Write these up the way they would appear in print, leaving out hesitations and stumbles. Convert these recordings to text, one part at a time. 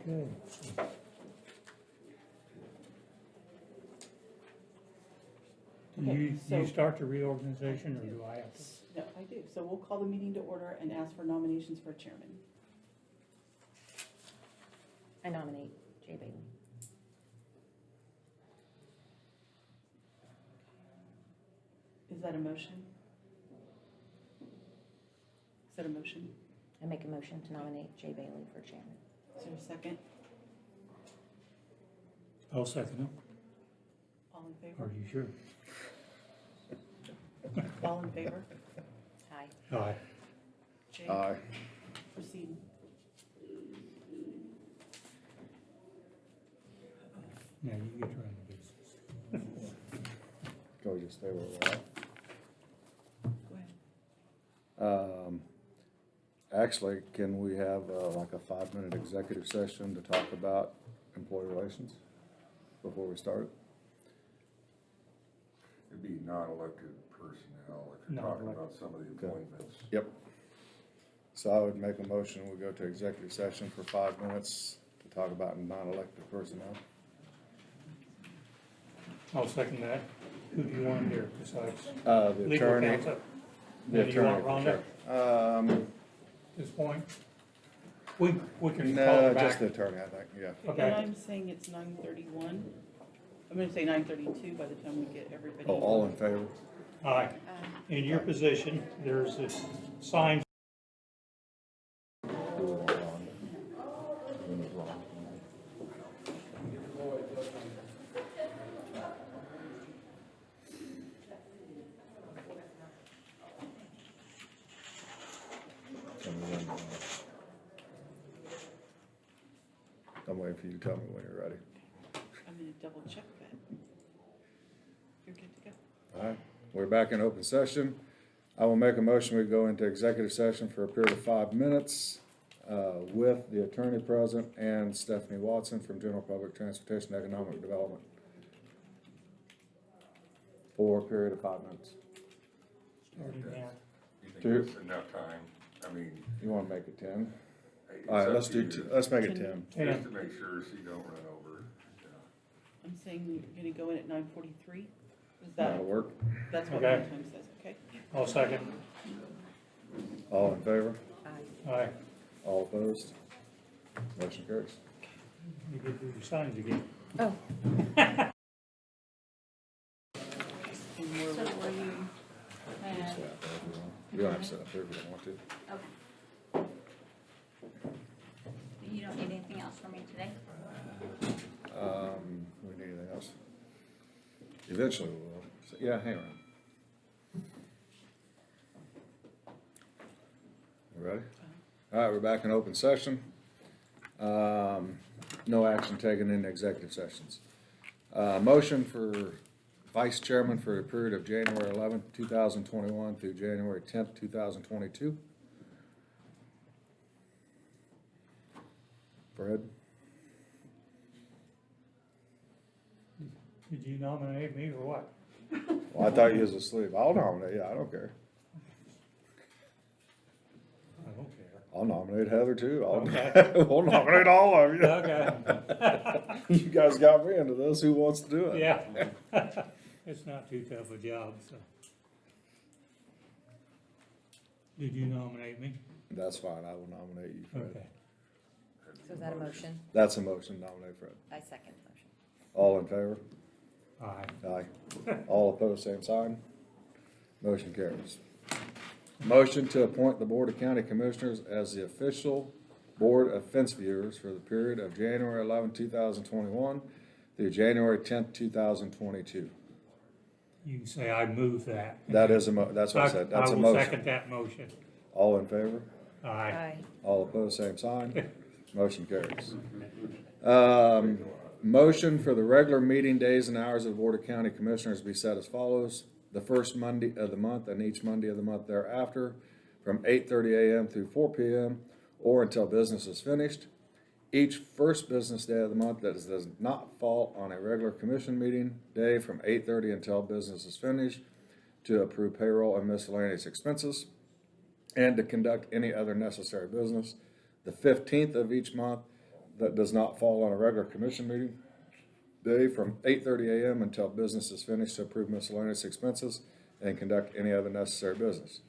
Okay. Do you start the reorganization, or do I have to? No, I do. So we'll call the meeting to order and ask for nominations for chairman. I nominate Jay Bailey. Is that a motion? Is that a motion? I make a motion to nominate Jay Bailey for chairman. Is there a second? I'll second it. All in Are favor? you sure? All in favor? Aye. Aye. Jay, Aye. proceed. Now you get to run the business. Can we just stay where we're at? Go ahead. Actually, can we have like a 5-minute executive session to talk about employee relations before we start? It'd be non-elected personnel if you're talking about some of the appointments. Yep. So I would make a motion, we go to executive session for 5 minutes to talk about non-elected personnel. I'll second that. Who do you want here besides The legal attorney. counsel? The Do you want attorney, Rhonda for sure. at this point? We can call No, her just the back. attorney, I think, yeah. Okay. And I'm saying it's 9:31. I'm gonna say 9:32 by the time we get everybody. Oh, all in favor? Aye. In your position, there's a sign. I'm waiting for you to tell me when you're ready. I'm gonna double check that. You're good to go. All right, we're back in open session. I will make a motion, we go into executive session for a period of 5 minutes with the attorney present and Stephanie Watson from General Public Transportation Economic Development for a period of 5 minutes. Starting now. You think Two. that's enough time? I mean, You wanna make it 10? it's All right, up let's to do, you. let's make it 10. Just to make sure so you don't run over. I'm saying we're gonna go in at 9:43. Is That'll that, work. that's what Okay. my time says, okay? I'll second. All in favor? Aye. Aye. All opposed? Motion carries. You get to do the signs again. Oh, And we're So were you, You don't have to sit up there if you don't want to. okay. You don't need anything else from me today? We need anything else? Eventually we will. So, yeah, hang on. You ready? All right, we're back in open session. No action taken in executive sessions. Motion for vice chairman for the period of January 11th, 2021 through January 10th, 2022. Fred? Did you nominate me or what? Well, I thought you was asleep. I'll nominate you, I don't care. I don't care. I'll nominate Heather too. Okay. We'll nominate all of you. Okay. You guys got me into this. Who wants to do it? Yeah. It's not too tough a job, so. Did you nominate me? That's fine. I will nominate you, Fred. Okay. so is that a motion? That's a motion. Nominate Fred. I second the motion. All in favor? Aye. Aye. All opposed, same sign. Motion carries. Motion to appoint the Board of County Commissioners as the official Board of Fence Viewers for the period of January 11, 2021 through January 10th, 2022. You can say I move that. That is that's what I said. That's a I will motion. second that motion. All in favor? Aye. All opposed, same sign. Motion carries. Motion for the regular meeting days and hours of the Board of County Commissioners be set as follows. The first Monday of the month and each Monday of the month thereafter from 8:30 a.m. through 4 p.m. or until business is finished. Each first business day of the month that does not fall on a regular commission meeting day from 8:30 until business is finished to approve payroll and miscellaneous expenses, and to conduct any other necessary business. The 15th of each month that does not fall on a regular commission meeting day from 8:30 a.m. until business is finished to approve miscellaneous expenses and conduct any other necessary business.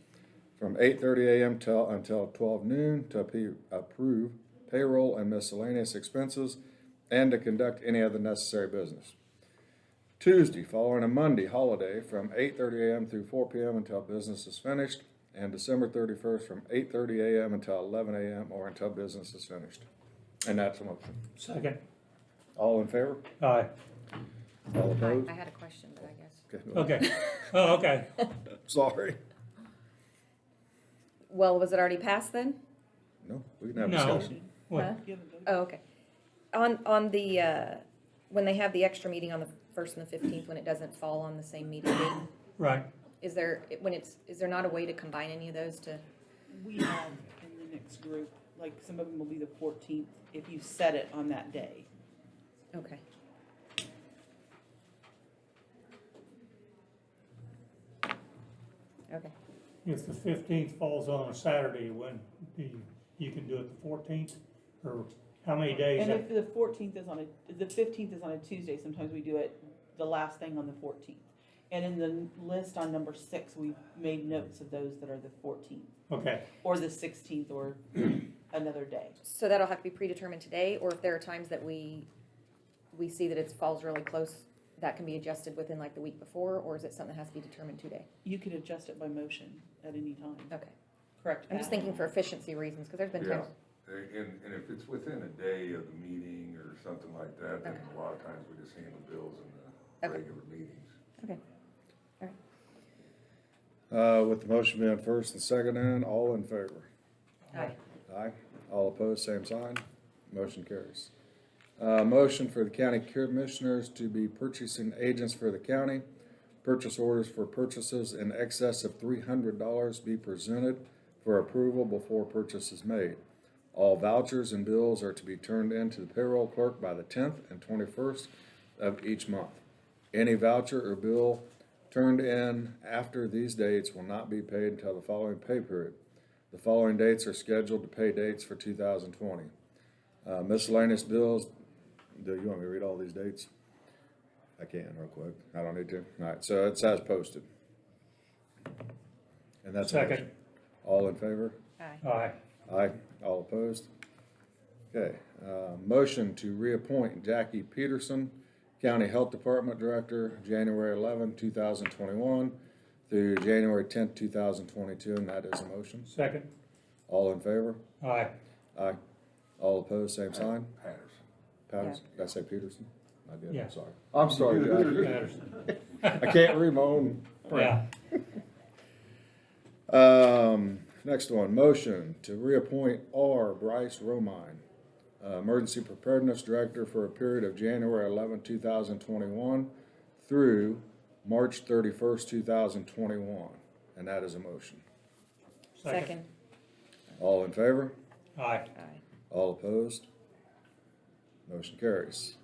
From 8:30 a.m. until 12 noon to approve payroll and miscellaneous expenses and to conduct any other necessary business. Tuesday, following a Monday holiday, from 8:30 a.m. through 4 p.m. until business is finished, and December 31st from 8:30 a.m. until 11 a.m. or until business is finished. And that's a motion. Second. All in favor? Aye. All opposed? I had a question, but I guess. Okay. Oh, okay. Sorry. Well, was it already passed then? No, we can have No. discussion. What? Huh? You haven't voted. Oh, okay. On the, when they have the extra meeting on the 1st and the 15th, when it doesn't fall on the same meeting date, Right. is there not a way to combine any of those to? We have in the next group, like some of them will be the 14th if you set it on that day. Okay. Okay. If the 15th falls on a Saturday, when you can do it the 14th? Or how many days? And if the 14th is the 15th is on a Tuesday, sometimes we do it the last thing on the 14th. And in the list on number 6, we've made notes of those that are the 14th, Okay. or the 16th, or another day. So that'll have to be predetermined today, or if there are times that we see that it falls really close, that can be adjusted within like the week before, or is it something that has to be determined today? You can adjust it by motion at any time. Okay. Correct. I'm just Pat? thinking for efficiency reasons, because there's been Yeah, times. and if it's within a day of the meeting or something like that, then Okay. a lot of times we just handle bills in the Okay. regular meetings. Okay. With the motion being first and second in, all in favor? Aye. Aye. All opposed, same sign. Motion carries. Motion for the county commissioners to be purchasing agents for the county. Purchase orders for purchases in excess of $300 be presented for approval before purchase is made. All vouchers and bills are to be turned in to the payroll clerk by the 10th and 21st of each month. Any voucher or bill turned in after these dates will not be paid until the following pay period. The following dates are scheduled to pay dates for 2020. Miscellaneous bills, do you want me to read all these dates? I can real quick. I don't need to. All right, so it's as posted. And that's a Second. motion. All in favor? Aye. Aye. Aye. All opposed? Okay, motion to reappoint Jackie Peterson, County Health Department Director, January 11, 2021 through January 10, 2022, and that is a motion. Second. All in favor? Aye. Aye. All opposed, same sign? Patterson. Patterson, did I say Peterson? I did, Yeah. I'm sorry. I'm sorry, Jackie. Patterson. I can't read my own print. Yeah. Next one, motion to reappoint R. Bryce Romine, Emergency Preparedness Director for a period of January 11, 2021 through March 31st, 2021, and that is a motion. Second. All in favor? Aye. Aye. All opposed? Motion carries.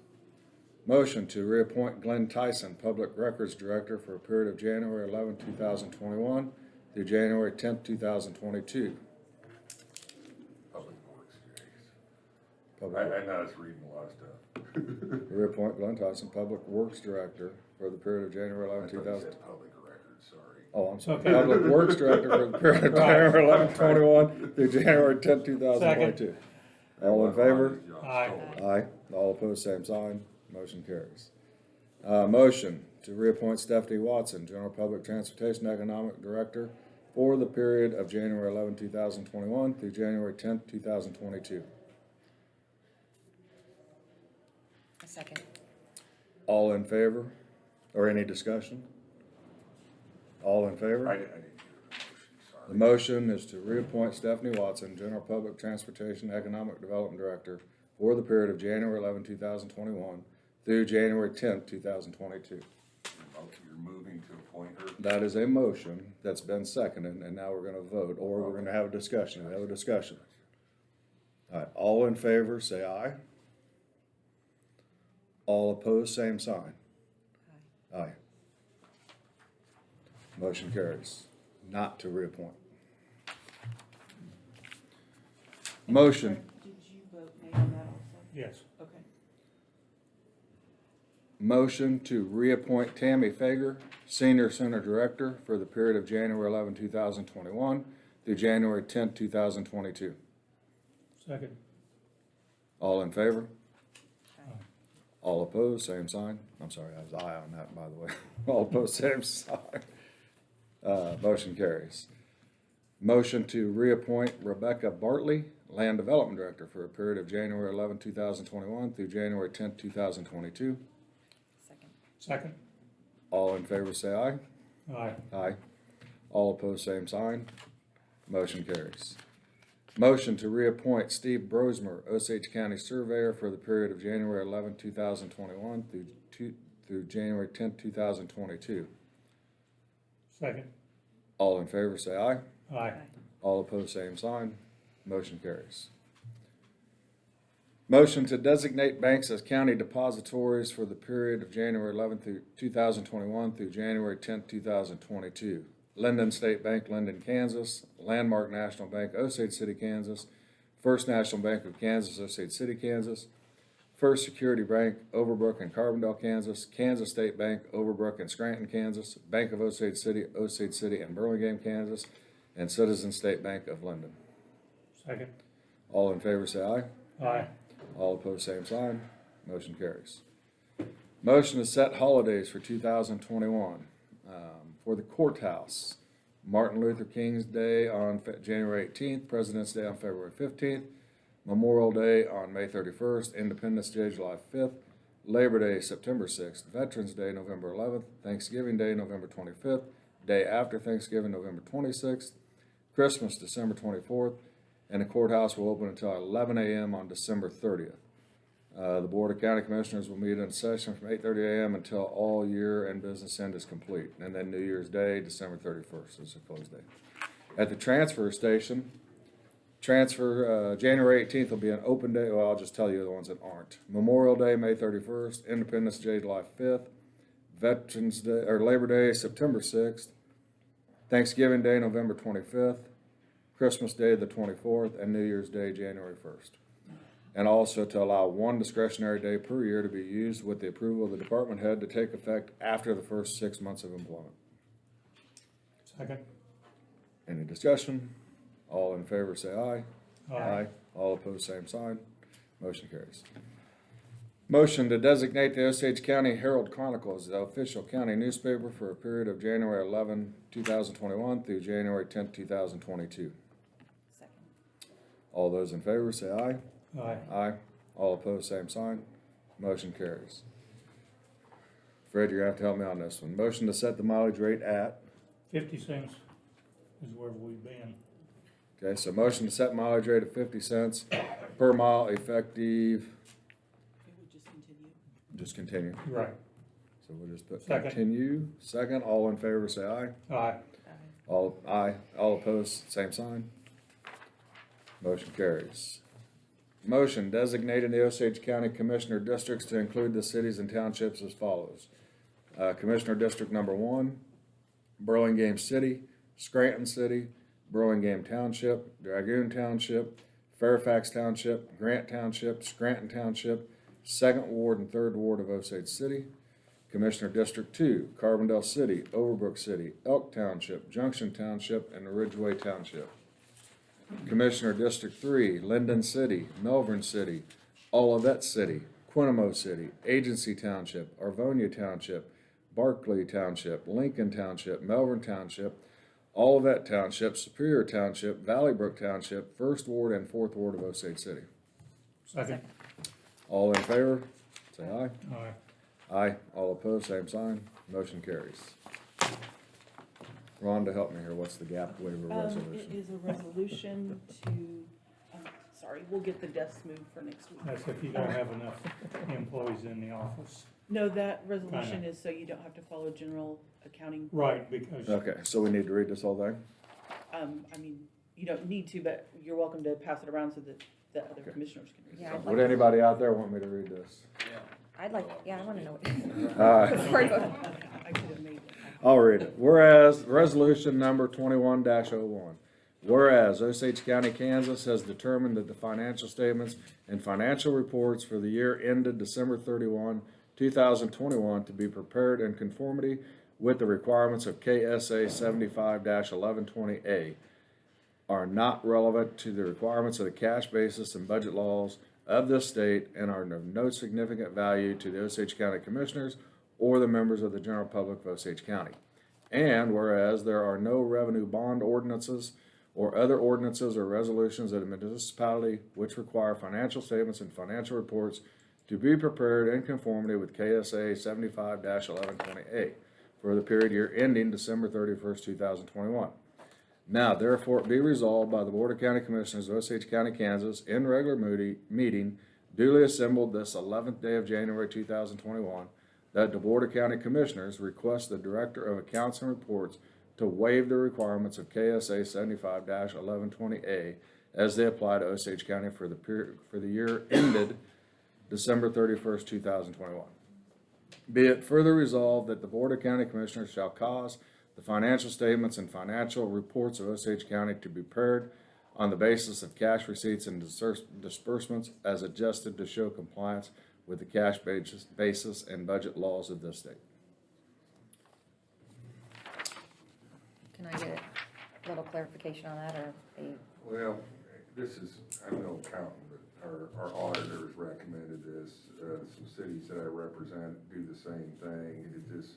Motion to reappoint Glenn Tyson, Public Records Director for a period of January 11, 2021 through January 10th, 2022. Public Works, Jace. Public- I know it's reading a lot of stuff. Reappoint Glenn Tyson, Public Works Director for the period of January I 11, thought you 2000. said public records, sorry. Oh, I'm sorry. Okay. Public Works Director for the period of Right. January 11, 21 through January 10th, 2022. All in favor? Aye. Aye. All opposed, same sign. Motion carries. Motion to reappoint Stephanie Watson, General Public Transportation Economic Director for the period of January 11, 2021 through January 10th, 2022. A second. All in favor? Or any discussion? All in favor? I didn't hear The the motion, motion is to reappoint Stephanie Watson, General Public Transportation Economic Development Director for the period of January 11, 2021 through January 10th, 2022. sorry. You're moving to appoint her? That is a motion that's been seconded, and now we're gonna vote, or we're gonna have a discussion. We have a discussion. All right, all in favor, say aye. All opposed, same sign. Aye. Motion carries. Not to reappoint. Motion, Did you vote nay on that also? Yes. Okay. motion to reappoint Tammy Fager, Senior Center Director, for the period of January 11, 2021 through January 10, 2022. Second. All in favor? All opposed, same sign. I'm sorry, I was aye on that, by the way. All opposed, same sign. Motion carries. Motion to reappoint Rebecca Bartley, Land Development Director, for a period of January 11, 2021 through January 10, 2022. Second. Second. All in favor, say aye. Aye. Aye. All opposed, same sign. Motion carries. Motion to reappoint Steve Brosmer, Osage County Surveyor, for the period of January 11, 2021 through January 10, 2022. Second. All in favor, say aye. Aye. All opposed, same sign. Motion carries. Motion to designate banks as county depositories for the period of January 11, 2021 through January 10, 2022. Linden State Bank, Linden, Kansas. Landmark National Bank, Osage City, Kansas. First National Bank of Kansas, Osage City, Kansas. First Security Bank, Overbrook and Carbondale, Kansas. Kansas State Bank, Overbrook and Scranton, Kansas. Bank of Osage City and Burlingame, Kansas. And Citizen State Bank of Linden. Second. All in favor, say aye. Aye. All opposed, same sign. Motion carries. Motion to set holidays for 2021. For the courthouse, Martin Luther King's Day on January 18th, President's Day on February 15th, Memorial Day on May 31st, Independence Day July 5th, Labor Day September 6th, Veterans Day November 11th, Thanksgiving Day November 25th, Day after Thanksgiving November 26th, Christmas December 24th, and the courthouse will open until 11 a.m. on December 30th. The Board of County Commissioners will meet in session from 8:30 a.m. until all year and business end is complete. And then New Year's Day, December 31st is a close day. At the transfer station, January 18th will be an open day. Well, I'll just tell you the ones that aren't. Memorial Day, May 31st, Independence Day, July 5th, Veterans Day, or Labor Day, September 6th, Thanksgiving Day, November 25th, Christmas Day, the 24th, and New Year's Day, January 1st. And also to allow one discretionary day per year to be used with the approval of the department head to take effect after the first 6 months of employment. Second. Any discussion? All in favor, say aye. Aye. All opposed, same sign. Motion carries. Motion to designate the Osage County Herald Chronicle as the official county newspaper for a period of January 11, 2021 through January 10, 2022. Second. All those in favor, say aye. Aye. Aye. All opposed, same sign. Motion carries. Fred, you're gonna have to help me on this one. Motion to set the mileage rate at, 50 cents is where we've been. okay, so motion to set mileage rate at 50 cents per mile effective, It would just continue. just continue. Right. So we'll just put Second. continue. Second, all in favor, say aye. Aye. All opposed, same sign. Motion carries. Motion designating the Osage County Commissioner Districts to include the cities and townships as follows. Commissioner District Number 1, Burlingame City, Scranton City, Burlingame Township, Dragoon Township, Fairfax Township, Grant Township, Scranton Township, 2nd Ward and 3rd Ward of Osage City. Commissioner District 2, Carbondale City, Overbrook City, Elk Township, Junction Township, and Ridgeway Township. Commissioner District 3, Linden City, Melbourne City, Olivet City, Quinamo City, Agency Township, Arvonia Township, Barclay Township, Lincoln Township, Melbourne Township, Olivet Township, Superior Township, Valley Brook Township, 1st Ward and 4th Ward of Osage City. Second. All in favor, say aye. Aye. Aye. All opposed, same sign. Motion carries. Rhonda, help me here. What's the gap waiver It resolution? is a resolution to, sorry, we'll get the desks moved for next week. That's if you don't have enough employees in the office. No, that resolution is so you don't have to follow general accounting. Right, because. Okay, so we need to read this whole thing? I mean, you don't need to, but you're welcome to pass it around so that the other Okay. commissioners can read it. Yeah, I'd Would like, anybody out there want me to read this? I'd like, yeah, I wanna know what. All right. Before I vote. I could have made it. I'll read it. Whereas, resolution number 21-01. Whereas Osage County, Kansas has determined that the financial statements and financial reports for the year ended December 31, 2021 to be prepared in conformity with the requirements of KSA 75-1120A are not relevant to the requirements of the cash basis and budget laws of this state and are of no significant value to the Osage County Commissioners or the members of the general public of Osage County. And whereas there are no revenue bond ordinances or other ordinances or resolutions of the municipality which require financial statements and financial reports to be prepared in conformity with KSA 75-1120A for the period year ending December 31st, 2021. Now, therefore, it be resolved by the Board of County Commissioners of Osage County, Kansas, in regular meeting duly assembled this 11th day of January 2021, that the Board of County Commissioners request the Director of Accounts and Reports to waive the requirements of KSA 75-1120A as they apply to Osage County for the year ended December 31st, 2021. Be it further resolved that the Board of County Commissioners shall cause the financial statements and financial reports of Osage County to be prepared on the basis of cash receipts and disbursements as adjusted to show compliance with the cash basis and budget laws of this state. Can I get a little clarification on that, or Well, this is, I'm no accountant, but our auditors recommended this. Some cities that I represent do the same thing. It just,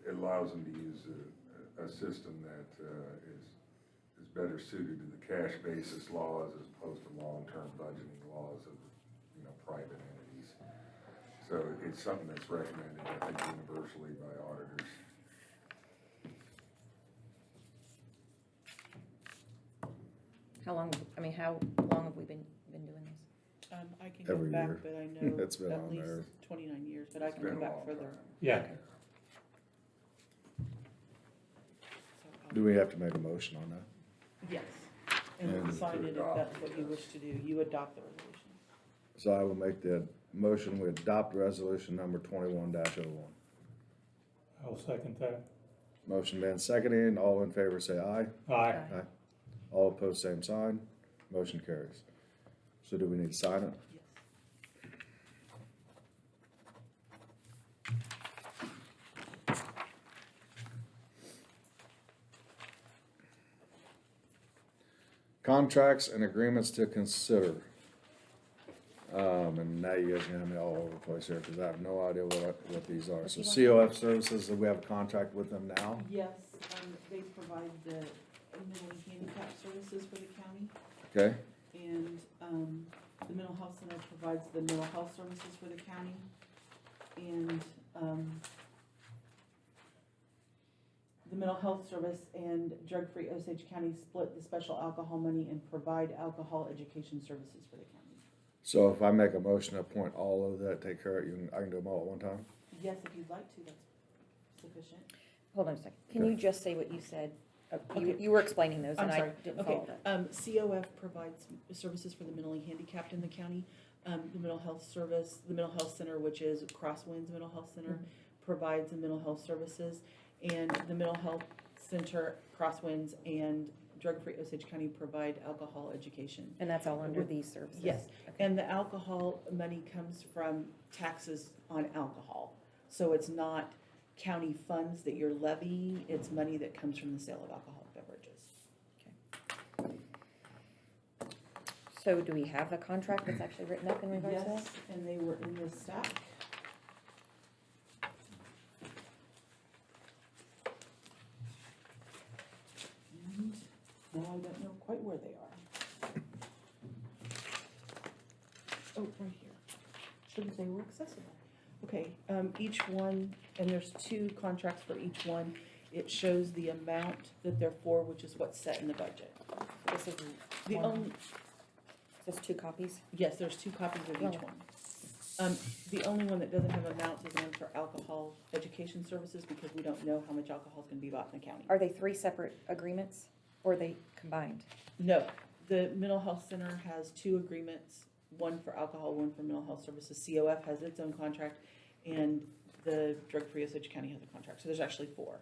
it allows them to use a system that is better suited to the cash basis laws as opposed to long-term budgeting laws of, private entities. So it's something that's recommended, I think, universally by auditors. how long have we been doing this? I can go Every back, year. but I know It's been at on least there. 29 years, but I It's can been go a back long further. time. Yeah, So, Do we have to make a motion on that? Yes, and And sign to it if adopt, that's what you yes. wish to do. You adopt the resolution. So I will make the motion, we adopt resolution number 21-01. I'll second that. Motion been seconded, all in favor say aye. Aye. Aye. All opposed, same sign. Motion carries. So do we need to sign it? Yes. Contracts and agreements to consider. And now you guys are gonna have me all over the place here, because I have no idea what these are. So COF Services, we have a contract with them now? Yes, they provide the mentally handicapped services for the county, Okay, and, the mental health center provides the mental health services for the county. And, the mental health service and drug-free Osage County split the special alcohol money and provide alcohol education services for the county. so if I make a motion to appoint all of that, take care of it, I can do them all at one time? Yes, if you'd like to, that's sufficient. Hold on a second. Can Okay. you just say what you said? Okay. You were explaining those, I'm and I sorry. didn't Okay, follow that. COF provides services for the mentally handicapped in the county. The mental health service, the mental health center, which is Crosswinds Mental Health Center, provides the mental health services. And the mental health center, Crosswinds, and drug-free Osage County provide alcohol education. And that's all under with- these services? Yes, Okay. and the alcohol money comes from taxes on alcohol. So it's not county funds that you're levying, it's money that comes from the sale of alcoholic beverages. So do we have a contract that's actually written up in regards to that? Yes, and they were in this stack. And now I don't know quite where they are. Oh, right here. Should have they were accessible. Okay, each one, and there's 2 contracts for each one. It shows the amount that they're for, which is what's set in the budget. This is The one. only, Just 2 copies? yes, there's 2 copies of each Oh. one. The only one that doesn't have amounts is one for alcohol education services, because we don't know how much alcohol is gonna be bought in the county. Are they 3 separate agreements, or are they combined? No, the mental health center has 2 agreements, one for alcohol, one for mental health services. COF has its own contract, and the drug-free Osage County has a contract, so there's actually 4.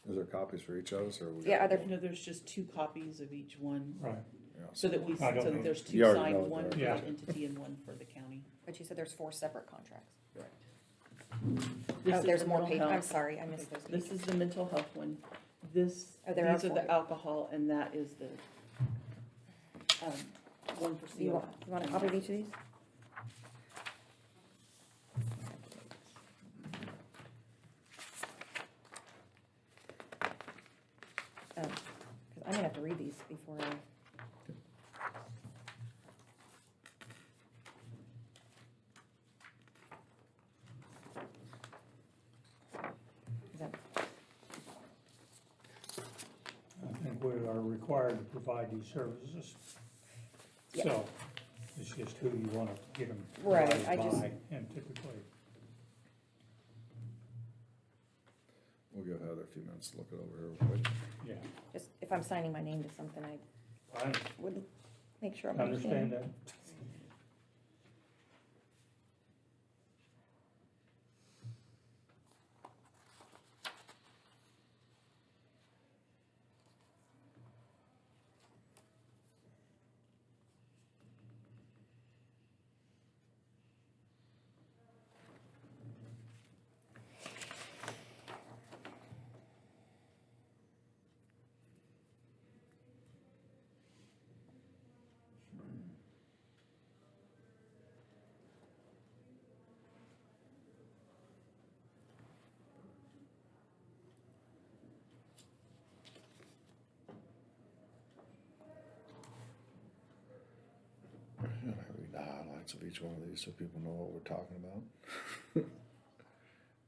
Is there copies for each of us, or? we Yeah, got- are there, No, there's just 2 copies of each one, Right, Yeah, so that we, I don't so know. that there's 2 You already know signed, one that. for the Yeah. entity and one for the county. but you said there's 4 separate contracts. Correct. Oh, there's more pages, I'm sorry, I missed those This pages. is the mental health one. This, Oh, there are these are 4. the alcohol, and that is the, one for You COF. want a copy of each of these? Because I'm gonna have to read these before I. Is that- I think we are required to provide these services. Yeah. So, it's just who you wanna get them Right, provided I just- by, and typically, We'll give Heather a few minutes to look it over here real quick. yeah, Just, if I'm signing my name to something, I I would make sure I'm understand understanding. that. I'm gonna read the highlights of each one of these so people know what we're talking about.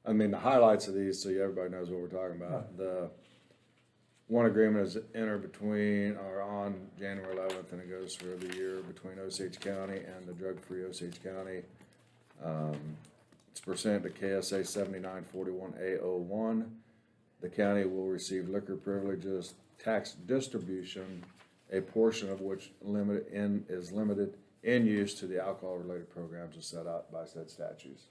I mean, the highlights of these, so everybody knows what we're talking about. Right. The one agreement is entered between, or on January 11th, and it goes for the year between Osage County and the drug-free Osage County. It's pursuant to KSA 7941A01. The county will receive liquor privileges, tax distribution, a portion of which is limited in use to the alcohol-related programs as set out by said statutes.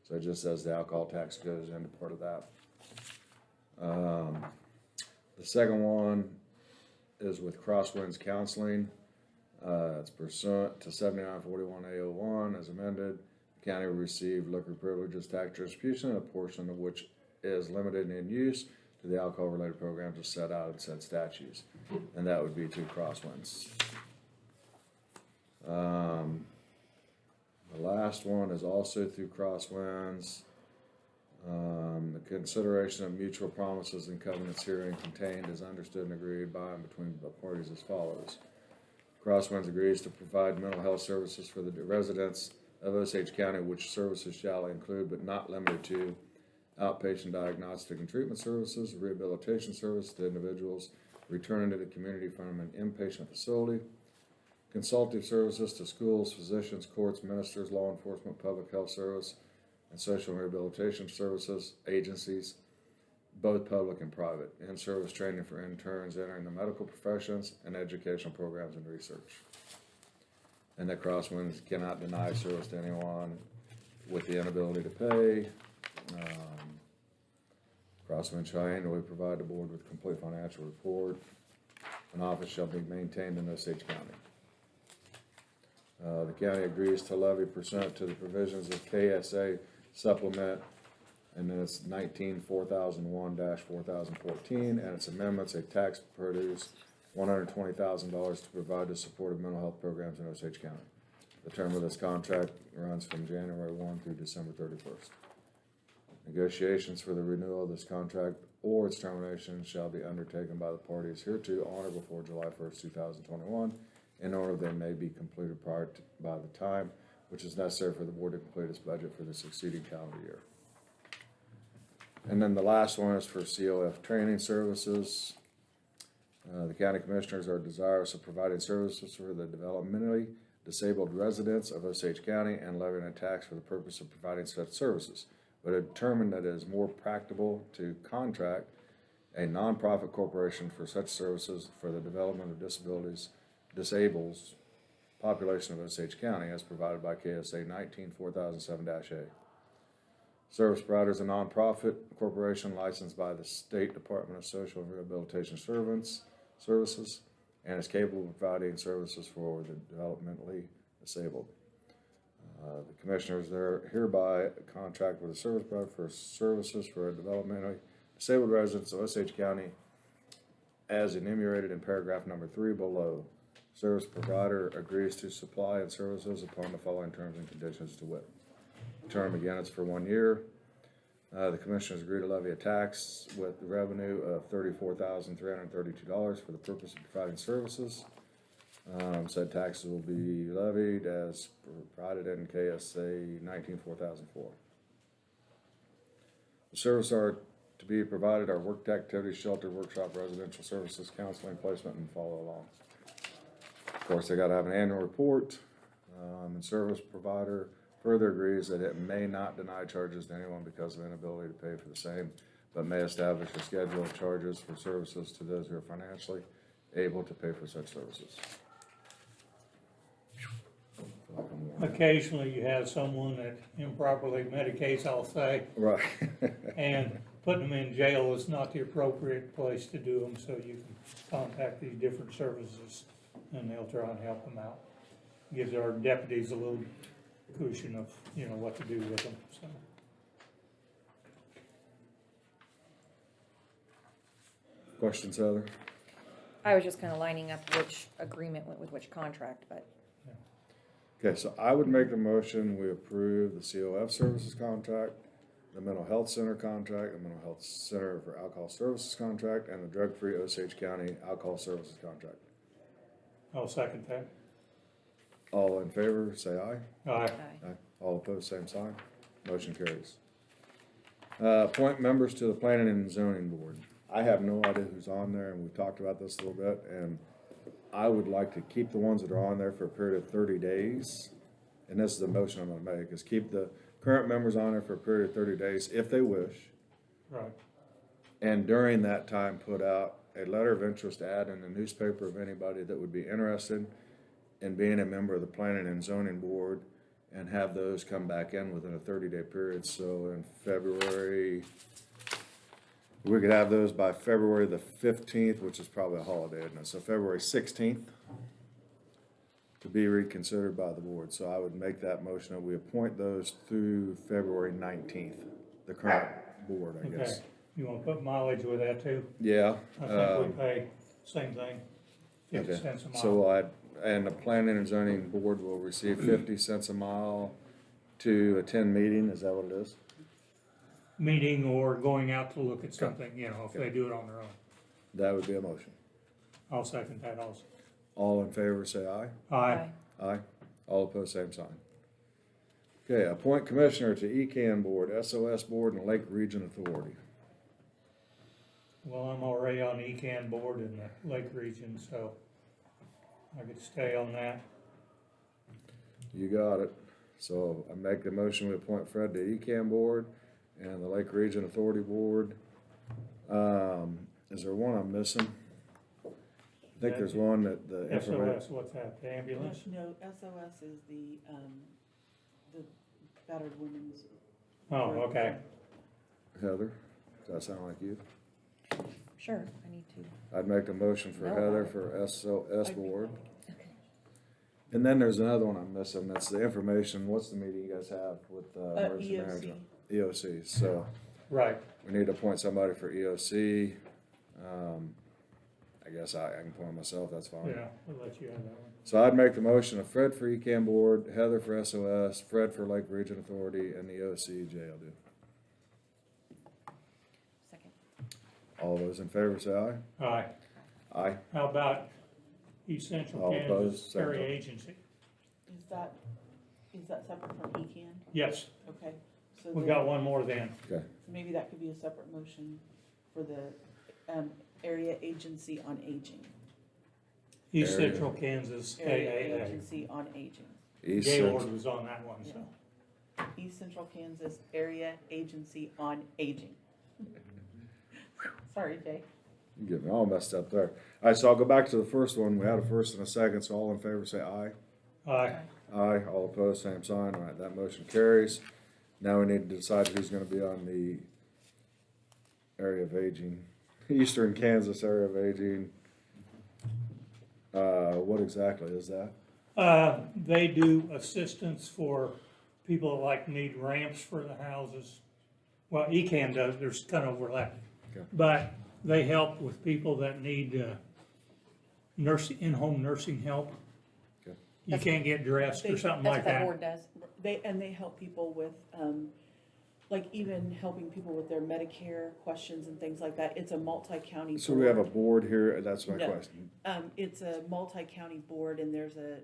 So it just says the alcohol tax goes into part of that. The second one is with Crosswinds Counseling. It's pursuant to 7941A01 as amended. The county will receive liquor privileges, tax distribution, a portion of which is limited in use to the alcohol-related programs as set out in said statutes. And that would be to Crosswinds. The last one is also through Crosswinds. The consideration of mutual promises and covenants herein contained is understood and agreed by and between the parties as follows. Crosswinds agrees to provide mental health services for the residents of Osage County, which services shall include but not limited to outpatient diagnostic and treatment services, rehabilitation service to individuals returning to the community from an inpatient facility, consultative services to schools, physicians, courts, ministers, law enforcement, public health service, and social rehabilitation services, agencies, both public and private, in-service training for interns entering the medical professions, and educational programs and research. And that Crosswinds cannot deny service to anyone with the inability to pay. Crosswinds shall annually provide the board with complete financial report. An office shall be maintained in Osage County. The county agrees to levy pursuant to the provisions of KSA supplement, and then it's 19-4001-4014, and its amendments, a tax produce $120,000 to provide the support of mental health programs in Osage County. The term of this contract runs from January 1 through December 31st. Negotiations for the renewal of this contract or its termination shall be undertaken by the parties hereto on or before July 1st, 2021, in order they may be completed by the time which is necessary for the board to complete its budget for the succeeding calendar year. And then the last one is for COF training services. The county commissioners are desirous of providing services for the developmentally disabled residents of Osage County and levying a tax for the purpose of providing such services, but have determined that it is more practicable to contract a nonprofit corporation for such services for the development of disables population of Osage County as provided by KSA 19-4007-A. Service provider is a nonprofit corporation licensed by the State Department of Social and Rehabilitation Services and is capable of providing services for the developmentally disabled. The commissioners hereby contract with a service provider for services for developmentally disabled residents of Osage County as enumerated in paragraph number 3 below. Service provider agrees to supply and services upon the following terms and conditions to wit. Term again is for 1 year. The commissioners agree to levy a tax with the revenue of $34,332 for the purpose of providing services. Said taxes will be levied as provided in KSA 19-4004. The services are to be provided are work activities, shelter, workshop, residential services, counseling, placement, and follow along. Of course, they gotta have an annual report, and service provider further agrees that it may not deny charges to anyone because of inability to pay for the same, but may establish a schedule of charges for services to those who are financially able to pay for such services. Occasionally, you have someone that improperly medicates, I'll say, Right. and putting them in jail is not the appropriate place to do them, so you can contact these different services and they'll try and help them out. Gives our deputies a little cushion of, what to do with them, so. Questions, Heather? I was just kind of lining up which agreement went with which contract, but Okay, so I would make the motion, we approve the COF services contract, the mental health center contract, the mental health center for alcohol services contract, and the drug-free Osage County alcohol services contract. I'll second that. All in favor, say aye. Aye. Aye. All opposed, same sign. Motion carries. Appoint members to the Planning and Zoning Board. I have no idea who's on there, and we've talked about this a little bit, and I would like to keep the ones that are on there for a period of 30 days. And this is the motion I'm gonna make, is keep the current members on there for a period of 30 days if they wish. Right. And during that time, put out a letter of interest ad in the newspaper of anybody that would be interested in being a member of the Planning and Zoning Board, and have those come back in within a 30-day period. So in February, we could have those by February the 15th, which is probably a holiday, isn't it? So February 16th to be reconsidered by the board. So I would make that motion that we appoint those through February 19th, the current board, I Okay. guess. You wanna put mileage with that too? Yeah. I think we pay same thing, 50 Okay. cents a mile. So and the Planning and Zoning Board will receive 50 cents a mile to attend meeting, is that what it is? Meeting or going out to look at something, if they do it on their own. That would be a motion. I'll second that also. All in favor, say aye. Aye. Aye. All opposed, same sign. Okay, appoint commissioner to ECAN Board, SOS Board, and Lake Region Authority. Well, I'm already on the ECAN board in the Lake region, so I could stay on that. You got it. So I make the motion, we appoint Fred to ECAN Board and the Lake Region Authority Board. Is there one I'm missing? I think there's one that the information. SOS, what's that, the ambulance? No, SOS is the battered women's. Oh, okay. Heather, does that sound like you? sure, I need to. I'd make a motion for No, Heather I- for SOS I'd be Board. Okay. And then there's another one I'm missing, that's the information, what's the meeting you guys have with emergency EOC. management? EOC, so Right. we need to appoint somebody for EOC. I guess I can appoint myself, that's fine. Yeah, I'll let you have that one. So I'd make the motion of Fred for ECAN Board, Heather for SOS, Fred for Lake Region Authority, and the EOC JLD. Second. All those in favor say aye. Aye. Aye. How about East Central All opposed, Kansas same Area vote. Agency? Is that separate from ECAN? Yes, Okay, so we then- got one more then. Okay, so maybe that could be a separate motion for the, Area Agency on Aging. East Area. Central Kansas Area AAA. Agency on Aging. East Gaylord Central, was on that one, so. East Central Kansas Area Agency on Aging. Sorry, Jay. You get me all messed up there. All right, so I'll go back to the first one. We had a first and a second, so all in favor say aye. Aye. Aye, all opposed, same sign. All right, that motion carries. Now we need to decide who's gonna be on the area of aging, Eastern Kansas area of aging. What exactly is that? They do assistance for people that like need ramps for the houses. Well, ECAM does, there's kind of overlap. Okay. But they help with people that need, nursing, in-home nursing help. Okay. You can't get dressed or something That's like what that that. board does. They help people with, like even helping people with their Medicare questions and things like that. It's a multi-county board. So we have a board here, that's my No. question. It's a multi-county board and there's a,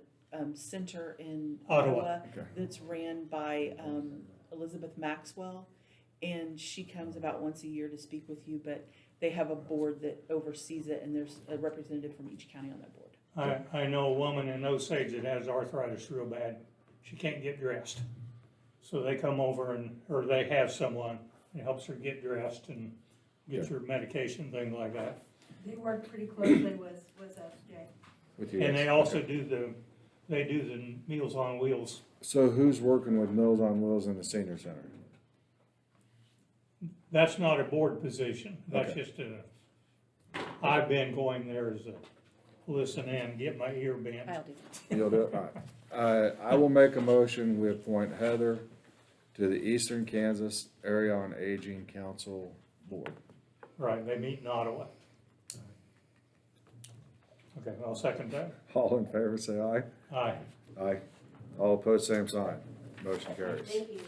center in Ottawa. Ottawa Okay. that's ran by, Elizabeth Maxwell. And she comes about once a year to speak with you, but they have a board that oversees it and there's a representative from each county on that board. I know a woman in Osage that has arthritis real bad. She can't get dressed. So they come over or they have someone that helps her get dressed and gets her medication, things like that. They work pretty closely with us, Jay. With you And guys. they also do the Meals on Wheels. So who's working with Meals on Wheels in the senior center? That's not a board position. That's Okay. just I've been going there as a listen in, get my ear bent. I'll do that. You'll do it, all right. I will make a motion, we appoint Heather to the Eastern Kansas Area on Aging Council Board. Right, they meet in Ottawa. Okay, I'll second that. All in favor, say aye. Aye. Aye. All opposed, same sign. Motion I carries. think Elizabeth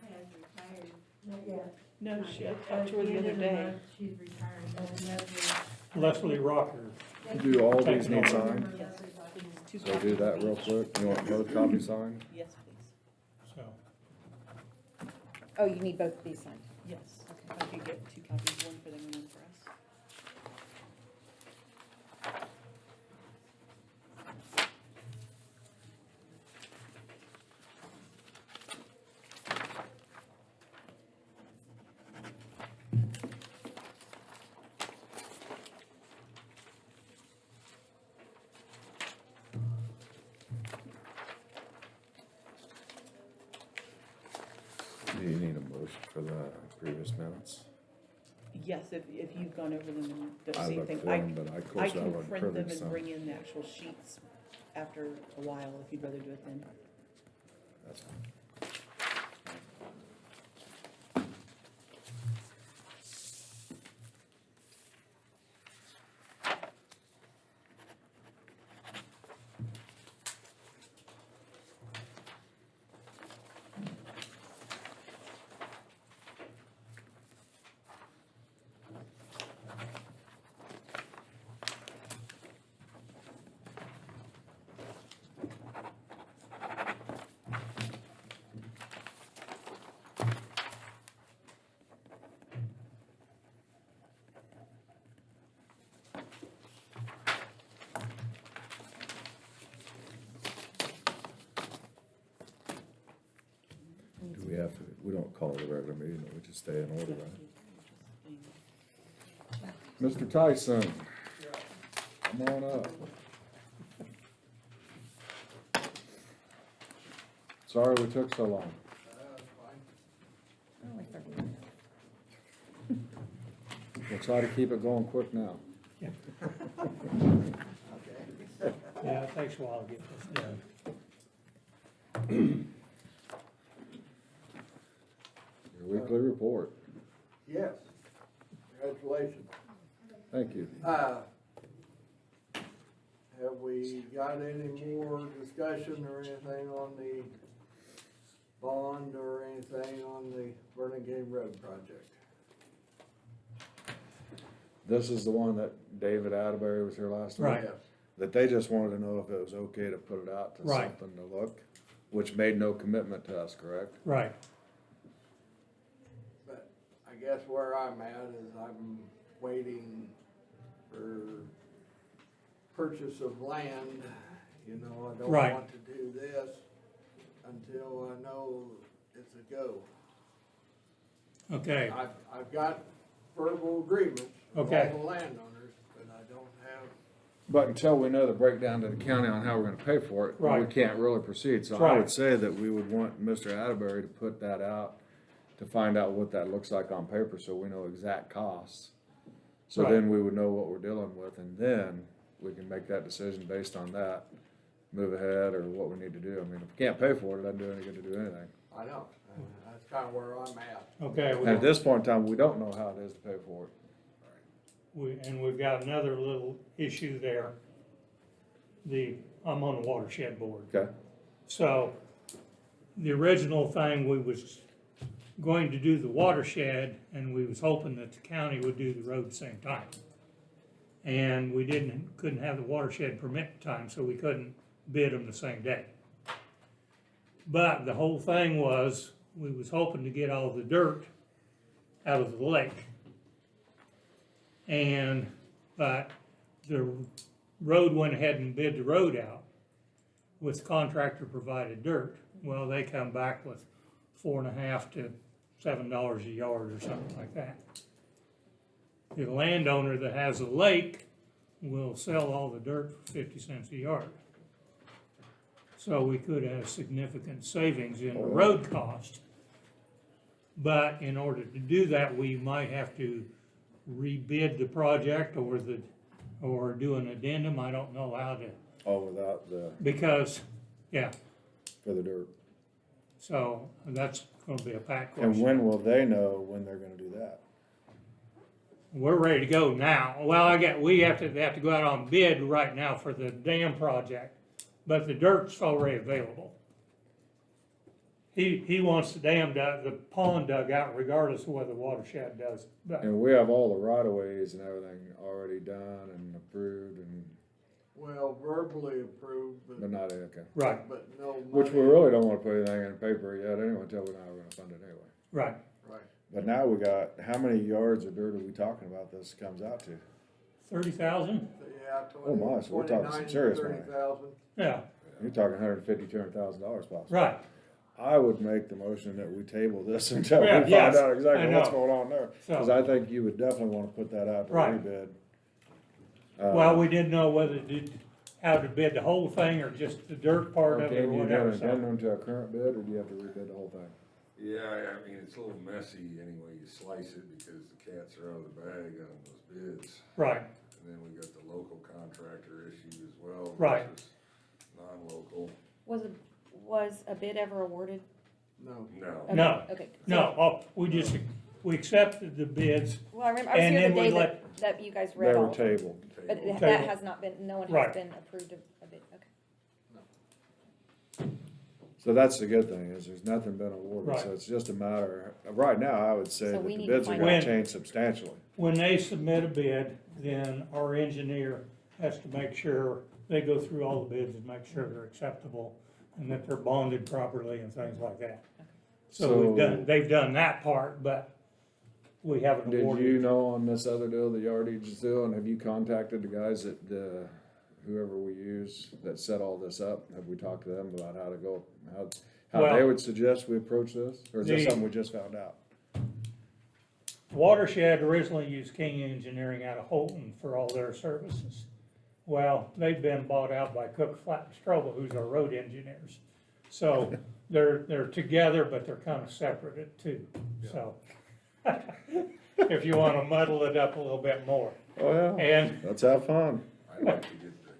has retired. Not yet. No, she, I At talked to her the end other of the day. month, she's retiring. That's another- Leslie Rocker. Do all these need signed? Yes. Two So do that real quick. You want both copies signed? Yes, please. So, Oh, you need both of these signed. Yes. I could get two copies, one for them and one for us. Do you need a motion for the previous minutes? Yes, if you've gone over them and the I same looked thing. through them, but of I course I can wasn't print privy them to and some. bring in the actual sheets after a while, if you'd rather do it then. That's fine. Do we have to, we don't call it a regular meeting, we just stay in order, right? Mr. Tyson, come on up. Sorry we took so long. Only 30 minutes. We'll try to keep it going quick now. yeah, it takes a while to get this done. Your weekly report. Yes, congratulations. Thank you. Have we got any more discussion or anything on the bond or anything on the Burlingame Road project? This is the one that David Atterbury was here last week. Right. Yes. That they just wanted to know if it was okay to put it out to Right. something to look, which made no commitment to us, correct? Right, But I guess where I'm at is I'm waiting for purchase of land. You know, I don't Right. want to do this until I know it's a go. okay, I've got verbal agreements with Okay. all the landowners, but I don't have, But until we know the breakdown to the county on how we're gonna pay for it, we Right. can't really proceed. So That's I right. would say that we would want Mr. Atterbury to put that out, to find out what that looks like on paper, so we know exact costs. So Right. then we would know what we're dealing with, and then we can make that decision based on that, move ahead, or what we need to do. I mean, if we can't pay for it, it doesn't do any good to do anything. I know, that's kinda where I'm at. Okay, And at this point in time, we don't know how it is to pay for it. and we've got another little issue there. I'm on the watershed board. Okay? So, the original thing, we was going to do the watershed, and we was hoping that the county would do the road at the same time. And we couldn't have the watershed permit time, so we couldn't bid them the same day. But the whole thing was, we was hoping to get all the dirt out of the lake. But the road went ahead and bid the road out with contractor provided dirt. Well, they come back with $4.50 to $7 a yard or something like that. The landowner that has a lake will sell all the dirt for 50 cents a yard. So we could have significant savings in the road cost. But in order to do that, we might have to rebid the project or do an addendum. I don't know how to, Oh, without the, because, for the dirt. so that's gonna be a Pat And question. when will they know when they're gonna do that? We're ready to go now. Well, we have to go out on bid right now for the dam project, but the dirt's already available. He wants the pond dug out regardless of whether the watershed does, but, And we have all the right of ways and everything already done and approved and, Well, verbally approved, but but, not, okay. right, but no money. Which we really don't wanna put anything in paper yet anyway, until we know how we're gonna fund it anyway. right. Right. But now we got, how many yards of dirt are we talking about this comes out to? 30,000? Yeah, Oh my, so we're talking some serious money. 30,000. Yeah, You're talking $150,000-$200,000 possible. right. I would make the motion that we table this until we Yeah, find yes, out I exactly what's know. going on there. Cause So, I think you would definitely wanna put that out to Right. rebid. well, we didn't know how to bid the whole thing or just the dirt part of it or Can you do whatever, an so. addendum to a current bid, or do you have to rebid the whole thing? Yeah, I mean, it's a little messy anyway, you slice it because the cats are out of the bag on those bids. Right, And then we got the local contractor issue as well. Right. Versus non-local. Was a bid ever awarded? No. No. Okay, No. Okay. no, we accepted the bids, Well, I remember, I was And here the then we day let- that you guys They read were all, tabled. but Table. that has not been, no one Right. has been approved of a bid, okay. So that's the good thing, is there's nothing been awarded, so Right. it's just a matter, right now, I would say So that we the need to bids are find gonna out. change substantially. when they submit a bid, then our engineer has to make sure, they go through all the bids and make sure they're acceptable and that they're bonded properly and things like that. So they've done that part, but we haven't Did you awarded. know on this other deal that Yardage is doing, have you contacted the guys at, whoever we use that set all this up? Have we talked to them about how to go, how they Well, would suggest we approach this? Or is this the- something we just found out? Watershed originally used King Engineering out of Holton for all their services. Well, they've been bought out by Cook, Flat, and Strobel, who's our road engineers. So they're together, but they're kind of separated too, so. If you wanna muddle it up a little bit more. Oh, yeah, And, let's have fun. I'd like to get the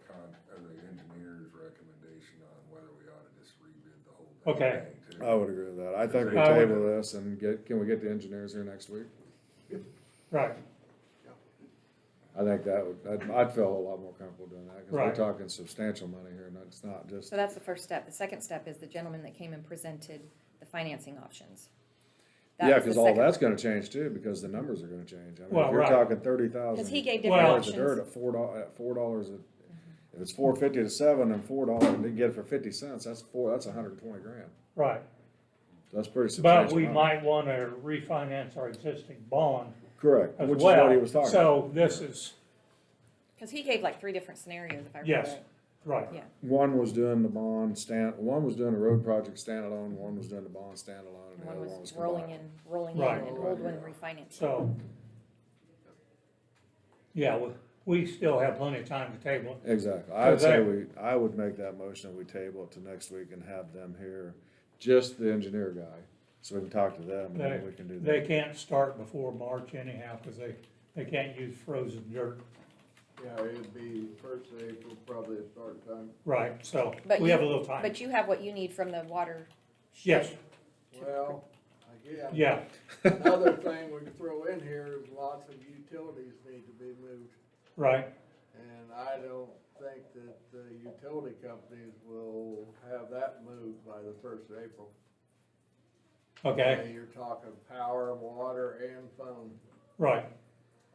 engineer's recommendation on whether we ought to just rebid the whole Okay. thing too. I would agree with that. I think we I would- table this and can we get the engineers here next week? right, I think I'd feel a lot more comfortable doing that, cause we're Right. talking substantial money here, and it's not just, So that's the first step. The second step is the gentleman that came and presented the financing options. That yeah, was the cause all second- that's gonna change too, because the numbers are gonna change. I mean, Well, if you're right. talking 30,000. Cause he gave Well- different yards of dirt options. at $4, if it's $4.50 to $7 and $4, and they get it for 50 cents, that's $120,000. right. That's pretty substantial. But we amount. might wanna refinance our existing bond Correct, as which is what he well. was talking about. So this is, Cause he gave like 3 different scenarios, if I remember Yes. right. right, Yeah. One was doing the bond one was doing the road project standalone, one was doing the bond standalone, and And the one other one was was rolling combined. in Right. an old one and refinancing. so, Yeah, we still have plenty of time to table it. Exactly. I'd say Okay. I would make that motion that we table it to next week and have them here, just the engineer guy, so we can talk to them and then we can do They that. can't start before March anyhow, cause they can't use frozen dirt. Yeah, it'd be first of April, probably a start time. Right, so But we you- have a little time. But you have what you need from the water. Yes, Well, again. yeah, Another thing we can throw in here is lots of utilities need to be moved. right, And I don't think that the utility companies will have that moved by the first of April. okay, You're talking power, water, and phone, right,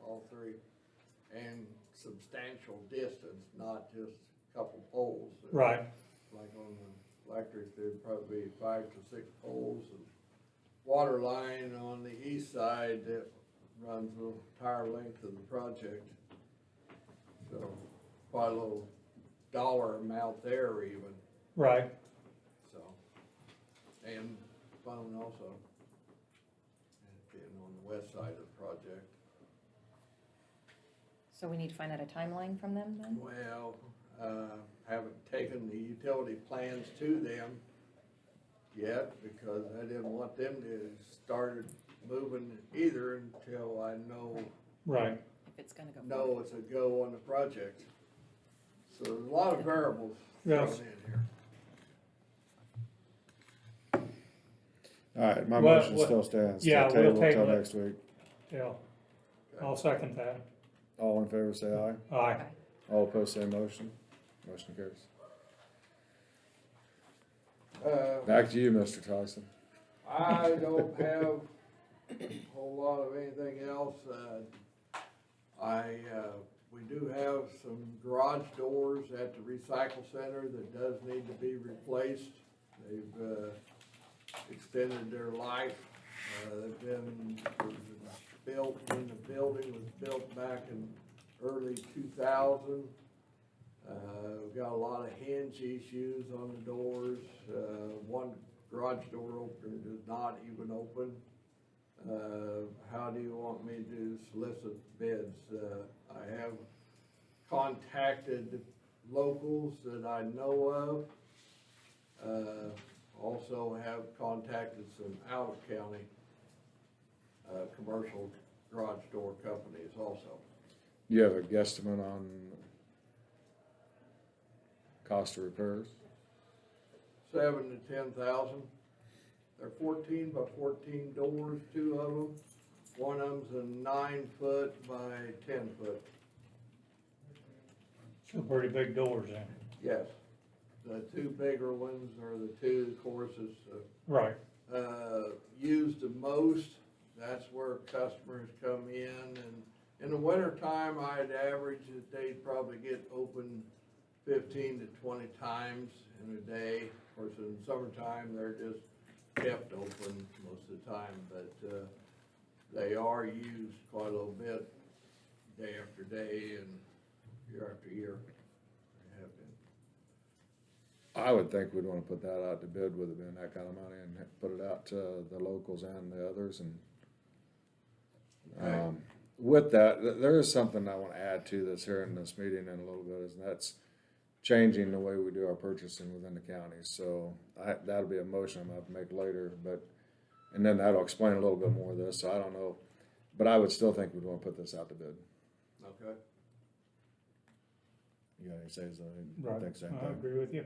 all three. And substantial distance, not just a couple poles. right, Like on the electric, there'd probably be 5 to 6 poles and water line on the east side that runs the entire length of the project. So quite a little dollar amount there even, right. so. And phone also. And on the west side of the project. So we need to find out a timeline from them then? Well, haven't taken the utility plans to them yet because I didn't want them to start moving either until I Right, If it's gonna go. know it's a go on the project. So there's a lot of variables thrown Yes. in here. All right, my Well, motion still stands. to yeah, we'll Table till table it. next week. yeah, I'll second that. All in favor, say aye. Aye, All opposed, same motion. Motion carries. Back to you, Mr. Tyson. I don't have a whole lot of anything else. We do have some garage doors at the recycle center that does need to be replaced. They've, extended their life. They've been, built, when the building was built back in early 2000. We've got a lot of hinge issues on the doors. One garage door opener does not even open. How do you want me to solicit bids? I have contacted locals that I know of. Also have contacted some out-of-county, commercial garage door companies also. You have a guesstimate on cost of repairs? 7,000 to 10,000. They're 14 by 14 doors, 2 of them. One of them's a 9 foot by 10 foot. so pretty big doors then. Yes. The 2 bigger ones are the 2 courses, Right, used the most. That's where customers come in, and in the wintertime, I'd average that they'd probably get open 15 to 20 times in a day. Of course, in the summertime, they're just kept open most of the time, but, they are used quite a little bit, day after day and year after year. They have been. I would think we'd wanna put that out to bid with it being that kind of money and put it out to the locals and the others and. Okay. With that, there is something I wanna add to this here in this meeting in a little bit, and that's changing the way we do our purchasing within the county. So that'll be a motion I'm gonna have to make later, but, and then that'll explain a little bit more of this, so I don't know. But I would still think we'd wanna put this out to bid. Okay. You got any says, I right, think same I thing. agree with you.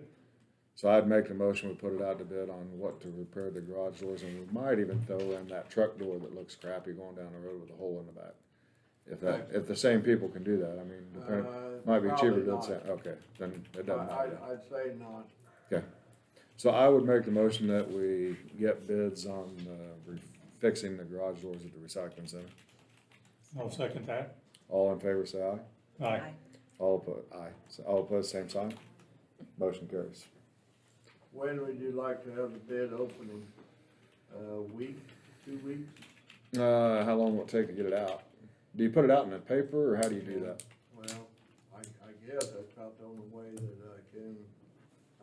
So I'd make the motion, we put it out to bid on what to repair the garage doors, and we might even throw in that truck door that looks crappy going down the road with a hole in the back. If the same people can do that, I mean, might be cheaper Probably to not. say, okay, then it doesn't matter. I'd say not. Okay, so I would make the motion that we get bids on, fixing the garage doors at the recycling center. I'll second that. All in favor, say aye. Aye, All opposed, aye. So all opposed, same sign. Motion carries. When would you like to have the bid opening? A week, 2 weeks? How long will it take to get it out? Do you put it out in the paper, or how do you do that? Well, I guess that's about the only way that I can,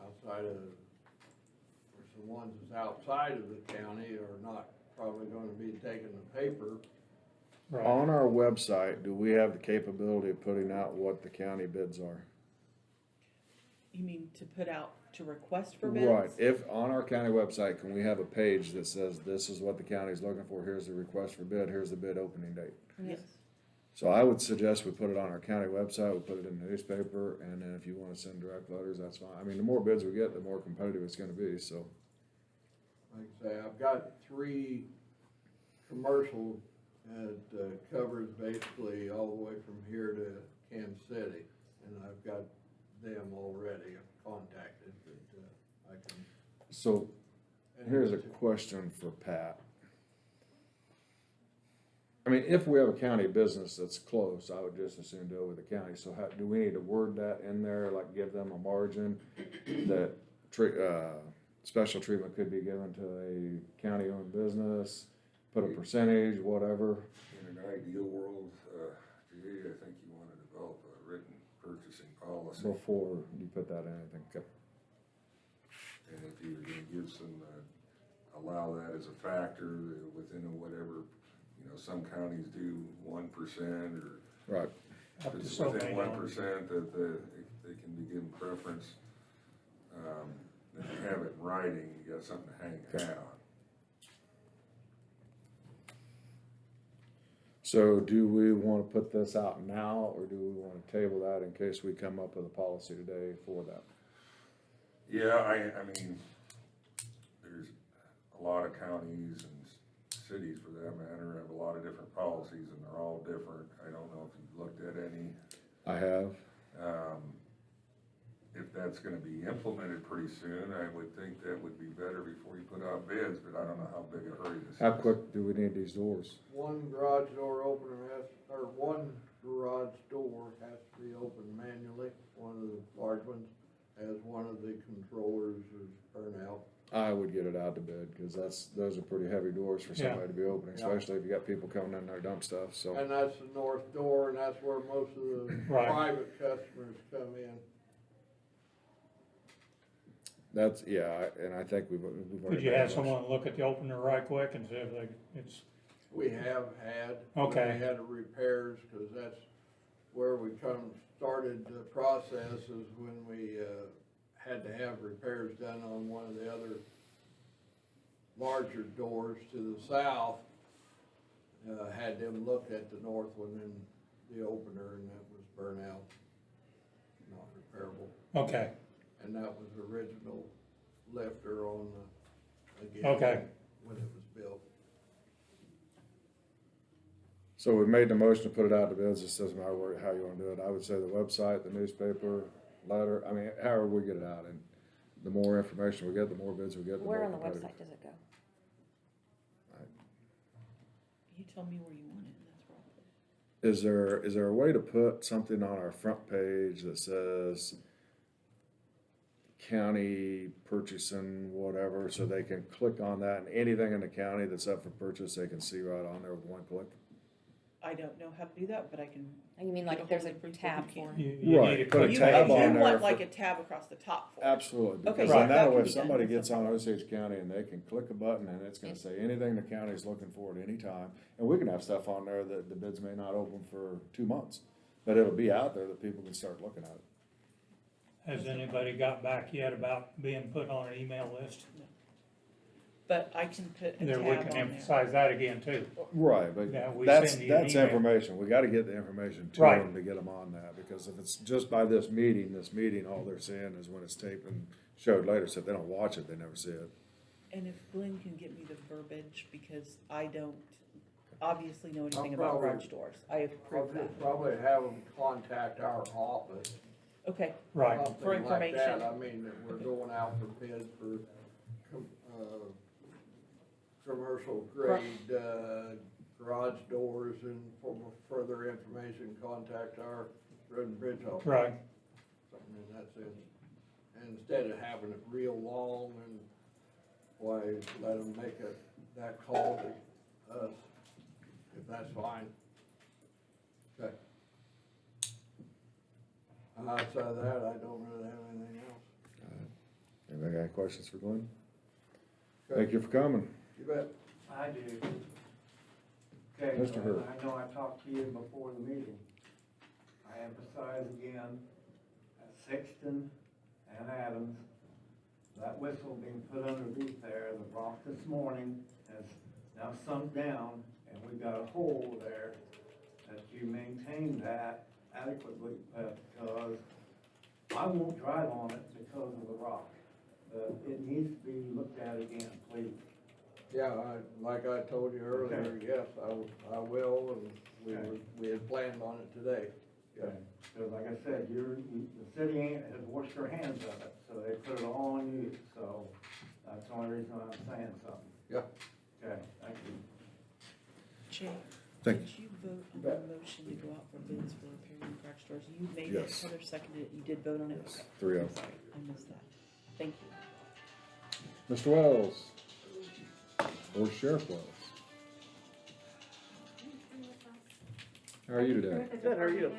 outside of, or some ones that's outside of the county are not probably gonna be taking the paper. Right. On our website, do we have the capability of putting out what the county bids are? You mean to put out, to request for bids? Right, if, on our county website, can we have a page that says, this is what the county's looking for, here's the request for bid, here's the bid opening date? Yes. So I would suggest we put it on our county website, we put it in the newspaper, and then if you wanna send direct letters, that's fine. I mean, the more bids we get, the more competitive it's gonna be, so. Like I say, I've got 3 commercial that covers basically all the way from here to Kansas City, and I've got them already contacted, but I can. So, here's a question for Pat. I mean, if we have a county business that's close, I would just as soon deal with the county, so how, do we need to word that in there, like give them a margin that special treatment could be given to a county-owned business, put a percentage, whatever? In an ideal world, gee, I think you wanna develop a written purchasing policy. Before you put that in anything. Okay. And if you're gonna give some, allow that as a factor within whatever, some counties do 1% or. Right. Up If to it's so within many. 1% that they can be given preference, and you have it in writing, you got something to hang your hat on. So do we wanna put this out now, or do we wanna table that in case we come up with a policy today for that? Yeah, I mean, there's a lot of counties and cities for that matter have a lot of different policies and they're all different. I don't know if you've looked at any. I have. If that's gonna be implemented pretty soon, I would think that would be better before you put out bids, but I don't know how big a hurry this is. How quick do we need these doors? One garage door opener one garage door has to be opened manually. One of the large ones, as one of the controllers is burnt out. I would get it out to bid, cause those are pretty heavy doors for Yeah. somebody to be opening, Yeah. especially if you got people coming in there to dump stuff, so. And that's the north door, and that's where most of the Right. private customers come in. That's, yeah, and I think we've already. Could you made a have motion. someone look at the opener right quick and see if it's, We have had. Okay. When we had the repairs, cause that's where we started the process is when we, had to have repairs done on one of the other larger doors to the south. Had them look at the north one and the opener, and that was burnt out, not repairable. okay, And that was the original lifter on the, again. Okay. When it was built. So we made the motion to put it out to bids, it doesn't matter how you wanna do it, I would say the website, the newspaper, letter, I mean, however we get it out, and the more information we get, the more bids we get, the more Where on the competitive. website does it go? You tell me where you want it, and that's where I'll put it. Is there a way to put something on our front page that says county purchasing whatever, so they can click on that, and anything in the county that's up for purchase, they can see right on there with one click? I don't know how to do that, but I can. You mean like if there's a tab for? you Right, need to put a click tab that. on You there want for- like a tab across the top for it. Absolutely, Okay, because right, then that that can way, be if done. somebody That's gets on no Osage County and they can click a button and it's gonna say anything the county's looking for at any time, and we can have stuff on there that the bids may not open for 2 months, but it'll be out there that people can start looking at it. Has anybody got back yet about being put on an email list? But I can put a There, tab we on can there. emphasize that again too. Right, but Yeah, we that's send you an email. information, we gotta get the information to Right. them to get them on that, because if it's just by this meeting, all they're seeing is when it's taped and showed later, so if they don't watch it, they never see it. And if Glenn can get me the verbiage, because I don't obviously know anything I'll about probably- garage doors. I I'll approve that. just probably have them contact our office. Okay, Right, Something For like that. information. I mean, that we're going out for bids for, commercial grade, garage doors, and for further information, contact our road and bridge office. right. Something in that sense. And instead of having it real long and, why, let them make that call to us, if that's fine. Okay. Outside of that, I don't really have anything else. Anybody got any questions for Glenn? Okay. Thank you for coming. You bet. I do. Okay, Mr. and Hurd. I know I talked to you before the meeting. I emphasize again, at Sexton and Adams, that whistle being put underneath there, the rock this morning has now sunk down, and we've got a hole there, that you maintain that adequately, because I won't drive on it because of the rock. It needs to be looked at again, please. Yeah, like I told you earlier, Okay. yes, I will, and Okay. we had planned on it today. Yeah. Because like I said, the city has washed their hands of it, so they put it all on you, so that's the only reason I'm saying something. Yeah. Okay, thank you. Jay, Thank did you vote on the motion to go out for bids for repairing garage doors? You made it, Yes. Heather seconded it, you did vote on it? Yes, Okay. 3-0. I'm sorry, I missed that. Thank you. Mr. Wells? Or Sheriff Wells? How are you today? Good, how are you?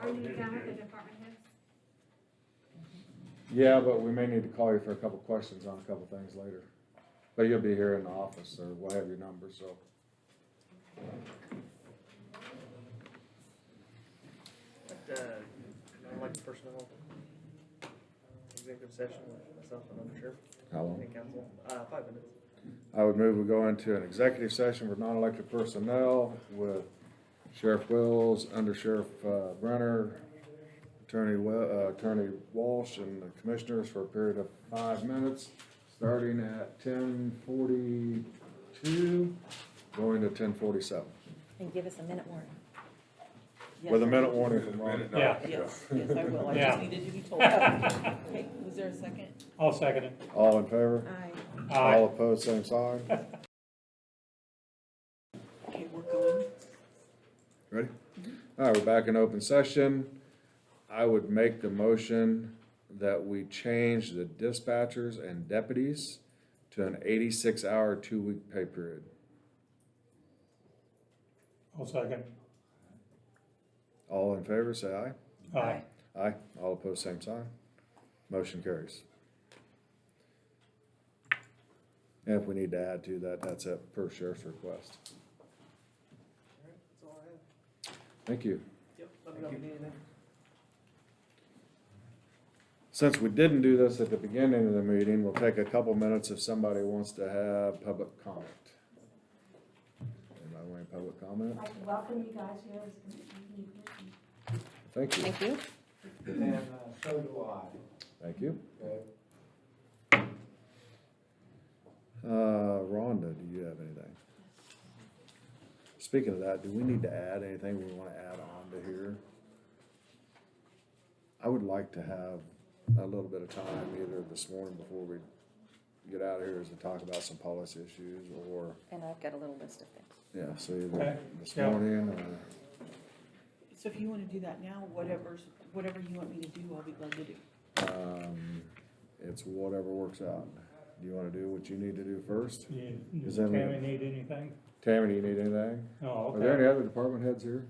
Are you done with the department heads? Yeah, but we may need to call you for a couple questions on a couple things later. But you'll be here in the office, or we'll have your number, so. Non-elected personnel, executive session with myself and other sheriff How long? and council, 5 minutes. I would move we go into an executive session with non-elected personnel with Sheriff Wills, Under Sheriff Brenner, Attorney Walsh, and the commissioners for a period of 5 minutes, starting at 10:42, going to 10:47. And give us a minute warning. With a Yes, minute warning from Ron. Yeah. Yes, yes, I will, I Yeah. just needed to be told. Okay, was there a second? I'll second it. All in favor? Aye. Aye. All opposed, same sign. Okay, we're going. Ready? All right, we're back in open session. I would make the motion that we change the dispatchers and deputies to an 86-hour, 2-week pay period. I'll second. All in favor, say aye. Aye. Aye. All opposed, same sign. Motion carries. And if we need to add to that, that's at per sheriff's request. All right, that's all I have. Thank you. Yep, let me know if you need anything. Since we didn't do this at the beginning of the meeting, we'll take a couple minutes if somebody wants to have public comment. Anybody want any public comment? I'd like to welcome you guys here as community commission. Thank you. Thank you. And so do I. Thank you. Okay. Rhonda, do you have anything? Speaking of that, do we need to add anything we want to add on to here? I would like to have a little bit of time, either this morning before we get out of here, is to talk about some policy issues, or, And I've got a little list of things. yeah, so either Okay. this Yeah. morning, or, So if you wanna do that now, whatever you want me to do, I'll be glad to do. it's whatever works out. Do you want to do what you need to do first? Does Is that- Tammy need anything? Tammy, do you need anything? Oh, Are there any okay. other department heads here?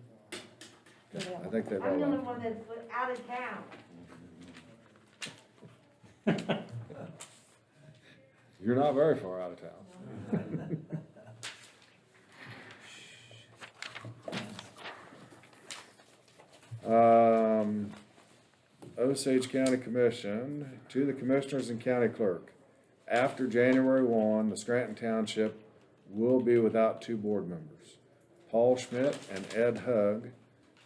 I think they've I'm the only all. one that's out of town. You're not very far out of town. Osage County Commission, to the commissioners and county clerk. After January 1, the Scranton Township will be without 2 board members. Paul Schmidt and Ed Hugg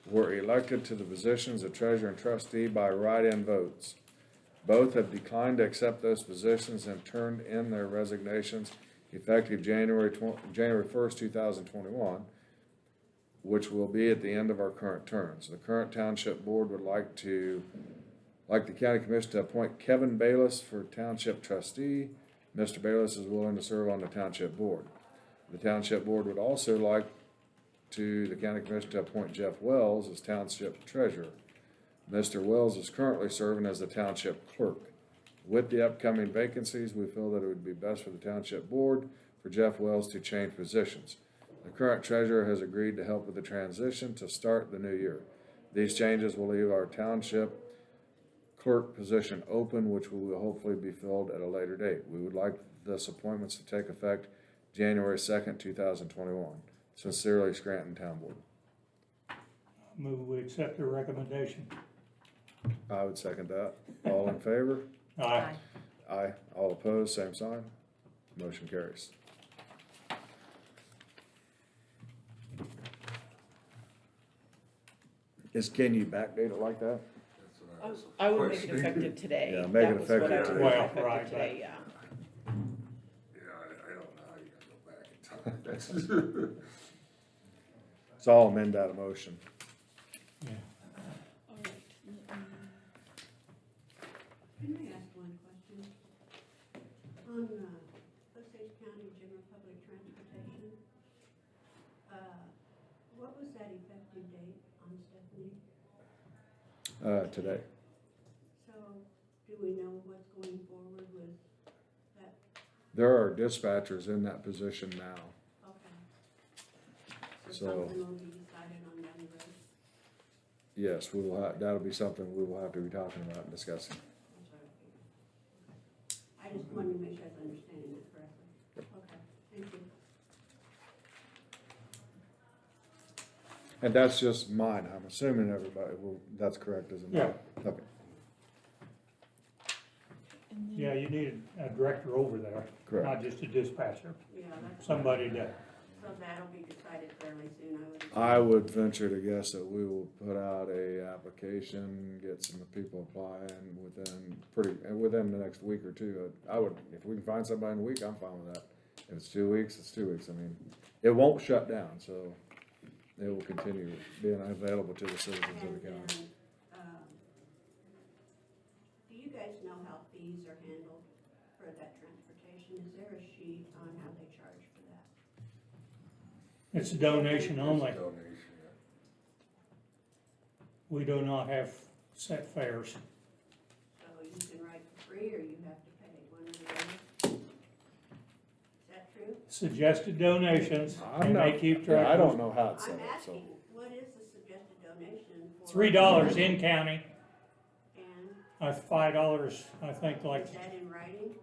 were elected to the positions of treasurer and trustee by write-in votes. Both have declined to accept those positions and turned in their resignations effective January 1st, 2021, which will be at the end of our current terms. The current township board would like the county commission to appoint Kevin Bayless for township trustee. Mr. Bayless is willing to serve on the township board. The township board would also like the county commission to appoint Jeff Wells as township treasurer. Mr. Wells is currently serving as the township clerk. With the upcoming vacancies, we feel that it would be best for the township board for Jeff Wells to change positions. The current treasurer has agreed to help with the transition to start the new year. These changes will leave our township clerk position open, which will hopefully be filled at a later date. We would like this appointments to take effect January 2nd, 2021. Sincerely, Scranton Town Board. Move we accept the recommendation. I would second that. All in favor? Aye. Aye. All opposed, same sign. Motion carries. Can you backdate it like that? That's what I was I would make it questioning. effective today. Yeah, make it That was what I effective would today. make Well, right, effective today, yeah. Yeah, I don't know how you can go back in time. That's- So I'll amend that motion. Yeah. All right, Can I ask one question? On, Osage County General Public Transportation, what was that effective date on Stephanie? Today. So, do we know what's going forward with that? There are dispatchers in that position now. Okay. So- Something will be decided on down the road? Yes, we will have, that'll be something we will have to be talking about and discussing. That's what I figured. Okay. I just wanted to make sure I was understanding that correctly. Okay, thank you. And that's just mine. I'm assuming everybody will, that's correct, isn't it? Yeah. Okay, and then- Yeah, you need a director over there, correct. not just a dispatcher, Yeah, that's. somebody to, So that'll be decided fairly soon, I would. I would venture to guess that we will put out a application, get some people applying within the next week or two. I would, if we can find somebody in a week, I'm fine with that. If it's 2 weeks, it's 2 weeks. I mean, it won't shut down, so it will continue being available to the citizens of the And county. then, do you guys know how fees are handled for that transportation? Is there a sheet on how they charge for that? it's a donation only. Donation, yeah. We do not have set fares. So you can ride for free or you have to pay one or the other? Is that true? Suggested donations, I'm and they not, keep yeah, track I don't of know how it's set I'm up, so. asking, what is the suggested donation for? $3 in county, And $5, I think, like, is that in writing?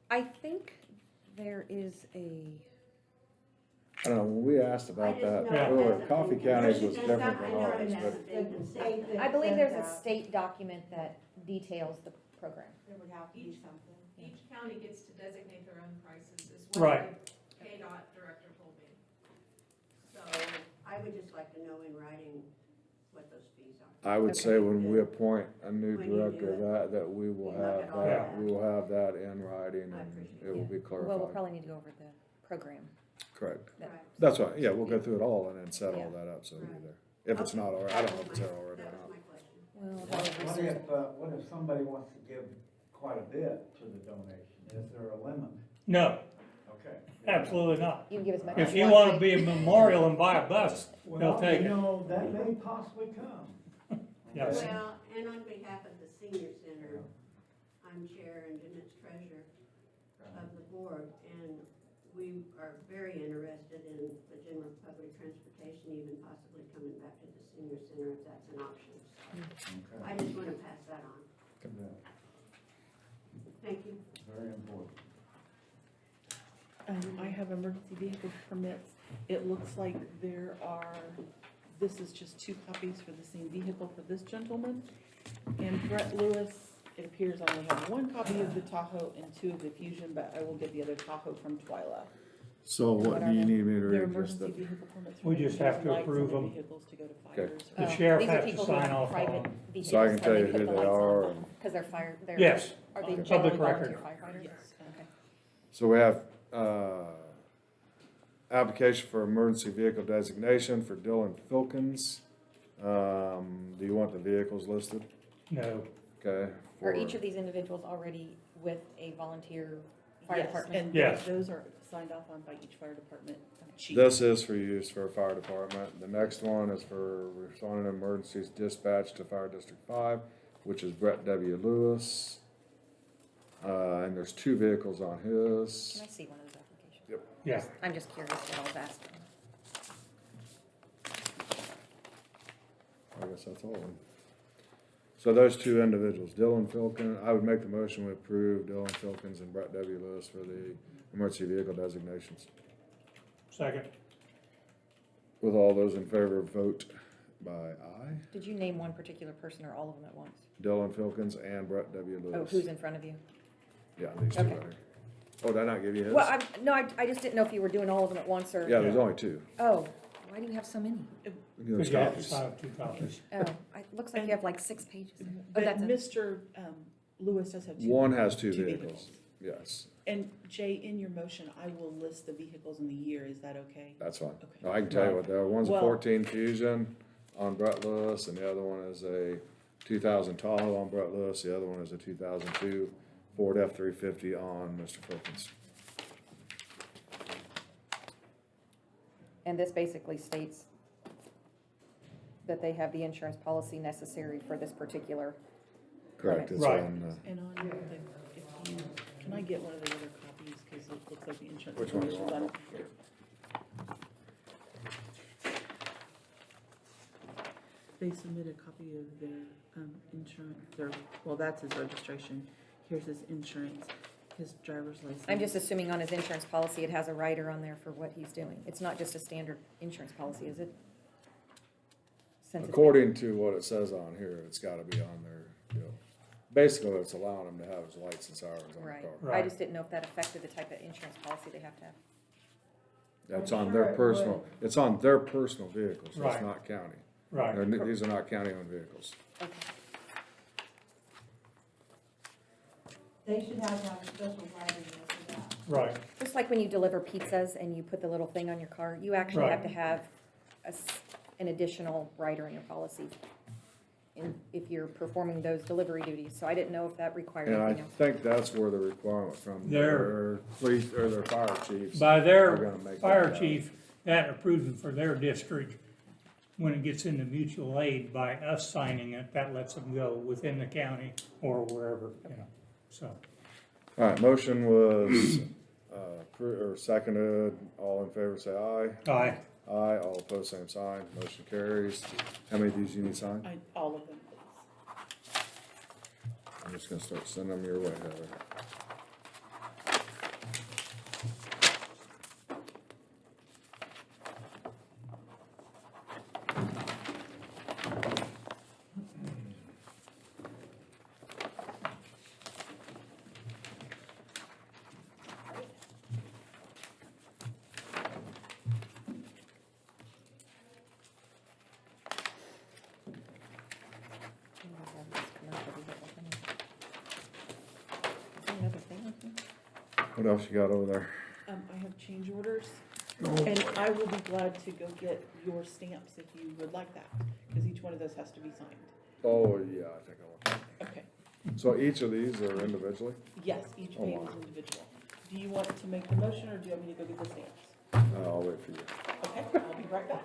I think there is a, I don't know, when we asked about I that just know it earlier, hasn't Coffee been- Counties was There's different some- than I know ours, it but hasn't been consistent. I believe there's a state document that details the program. There would have to be something. Each county gets to designate their own prices, is Right. what the KDOT director told me. So I would just like to know in writing what those fees are. I would say Okay. when we appoint a new When you director, do it, that we will you look have at all that, that. we will have that in writing I and appreciate it will be Well, we'll clarified. probably need to go over the program. Correct. That- Right. That's right, yeah, we'll go through it all and then set all Yeah. that up, so it'll be Right. there. If it's not already, I don't know if it's there already That or was not. my question. Well, What that was research. what if somebody wants to give quite a bit to the donation? Is there a limit? no, Okay. absolutely not. You can give as much as If you want. wanna be a memorial and buy a bus, they'll Well, take you it. know, that may possibly come. Yes. Okay? Well, and on behalf of the senior center, I'm chair and Jeanette's treasurer of the board, and we are very interested in the general public transportation, even possibly coming back to the senior center if that's an option. So I Okay. just wanna pass that on. Yeah, Thank you. very important. I have emergency vehicle permits. It looks like there are, this is just 2 copies for the same vehicle for this gentleman. And Brett Lewis, it appears I only have 1 copy of the Tahoe and 2 of the Fusion, but I will get the other Tahoe from Twyla. So what What do are you they? need me to They're read, just emergency the, vehicle permits. We for just have to lights on approve the them. Vehicles to go to Okay. fires. The Oh, sheriff these are has to people who sign have off private on them. vehicles, So I can and tell they you put who the they lights on are them, Cause they're are Yes, they public generally record. volunteer firefighters? Yes. Okay. so we have, application for emergency vehicle designation for Dylan Filkins. Do you want the vehicles listed? no, Okay. Are for- each of these individuals already with a volunteer fire Yes, department? and Yes. those are signed off on by each fire department chief. This is for use for a fire department. The next one is for responding to emergencies dispatch to Fire District 5, which is Brett W. Lewis. And there's 2 vehicles on his. Can I see one of those applications? Yep. yeah, I'm just curious what I was asking. I guess that's all of them. So those two individuals, Dylan Filkins, I would make the motion we approve Dylan Filkins and Brett W. Lewis for the emergency vehicle designations. Second. With all those in favor, vote by aye. Did you name one particular person or all of them at once? Dylan Filkins and Brett W. Lewis. Oh, who's in front of you? Yeah, these two Okay. right here. Oh, did I not give you his? Well, I just didn't know if you were doing all of them at once or. Yeah, there's only two. Oh, why do you have so many? There's Yeah, copies. I have 2 copies. Oh, it looks like you have like 6 pages. Oh, But that's a- Mr. Lewis does have two. One has two two vehicles, yes, And Jay, in your motion, I will list the vehicles in the year, is that okay? that's fine. Okay. No, I can tell you what, they're. One's a Well- 14 Fusion on Brett Lewis, and the other one is a 2000 Tahoe on Brett Lewis, the other one is a 2002 Ford F-350 on Mr. Filkins. And this basically states that they have the insurance policy necessary for this particular. Correct, it's Right. on, And on the, if you, can I get one of the other copies, cause it looks like the insurance. Which one do you information's want? on it. They submit a copy of their, insurance, well, that's his registration, here's his insurance, his driver's license. I'm just assuming on his insurance policy, it has a rider on there for what he's doing. It's not just a standard insurance policy, is it? Since it's- according to what it says on here, it's gotta be on there, you know. Basically, it's allowing him to have his lights and sirens on the Right. car. I Right. just didn't know if that affected the type of insurance policy they have to have. That's I'm on sure their it personal, would. it's on their personal vehicles, so it's Right. not county. Right. These are not county-owned vehicles. Okay. They should have to have a special writing for that. Right, Just like when you deliver pizzas and you put the little thing on your car, you actually have to Right. have an additional rider in your policy if you're performing those delivery duties. So I didn't know if that required And I anything else. think that's where the requirement from their police, or their fire chiefs. by are their gonna make fire that chief, that approving for their district, when it gets into mutual aid, by us signing it, that lets them go within the county or wherever, you know, so. All right, motion was, or seconded, all in favor say aye. Aye. Aye, all opposed, same sign, motion carries. How many of these you need signed? All of them, please. I'm just gonna start sending them your way, Heather. What else you got over there? I have change orders, and I will be glad to go get your stamps if you would like that, because each one of those has to be signed. Oh, yeah, I think I want Okay, that. So each of these are individually? yes, each Oh, page wow. is individual. Do you want to make the motion, or do you want me to go get the stamps? I'll wait for you. Okay, I'll be right back.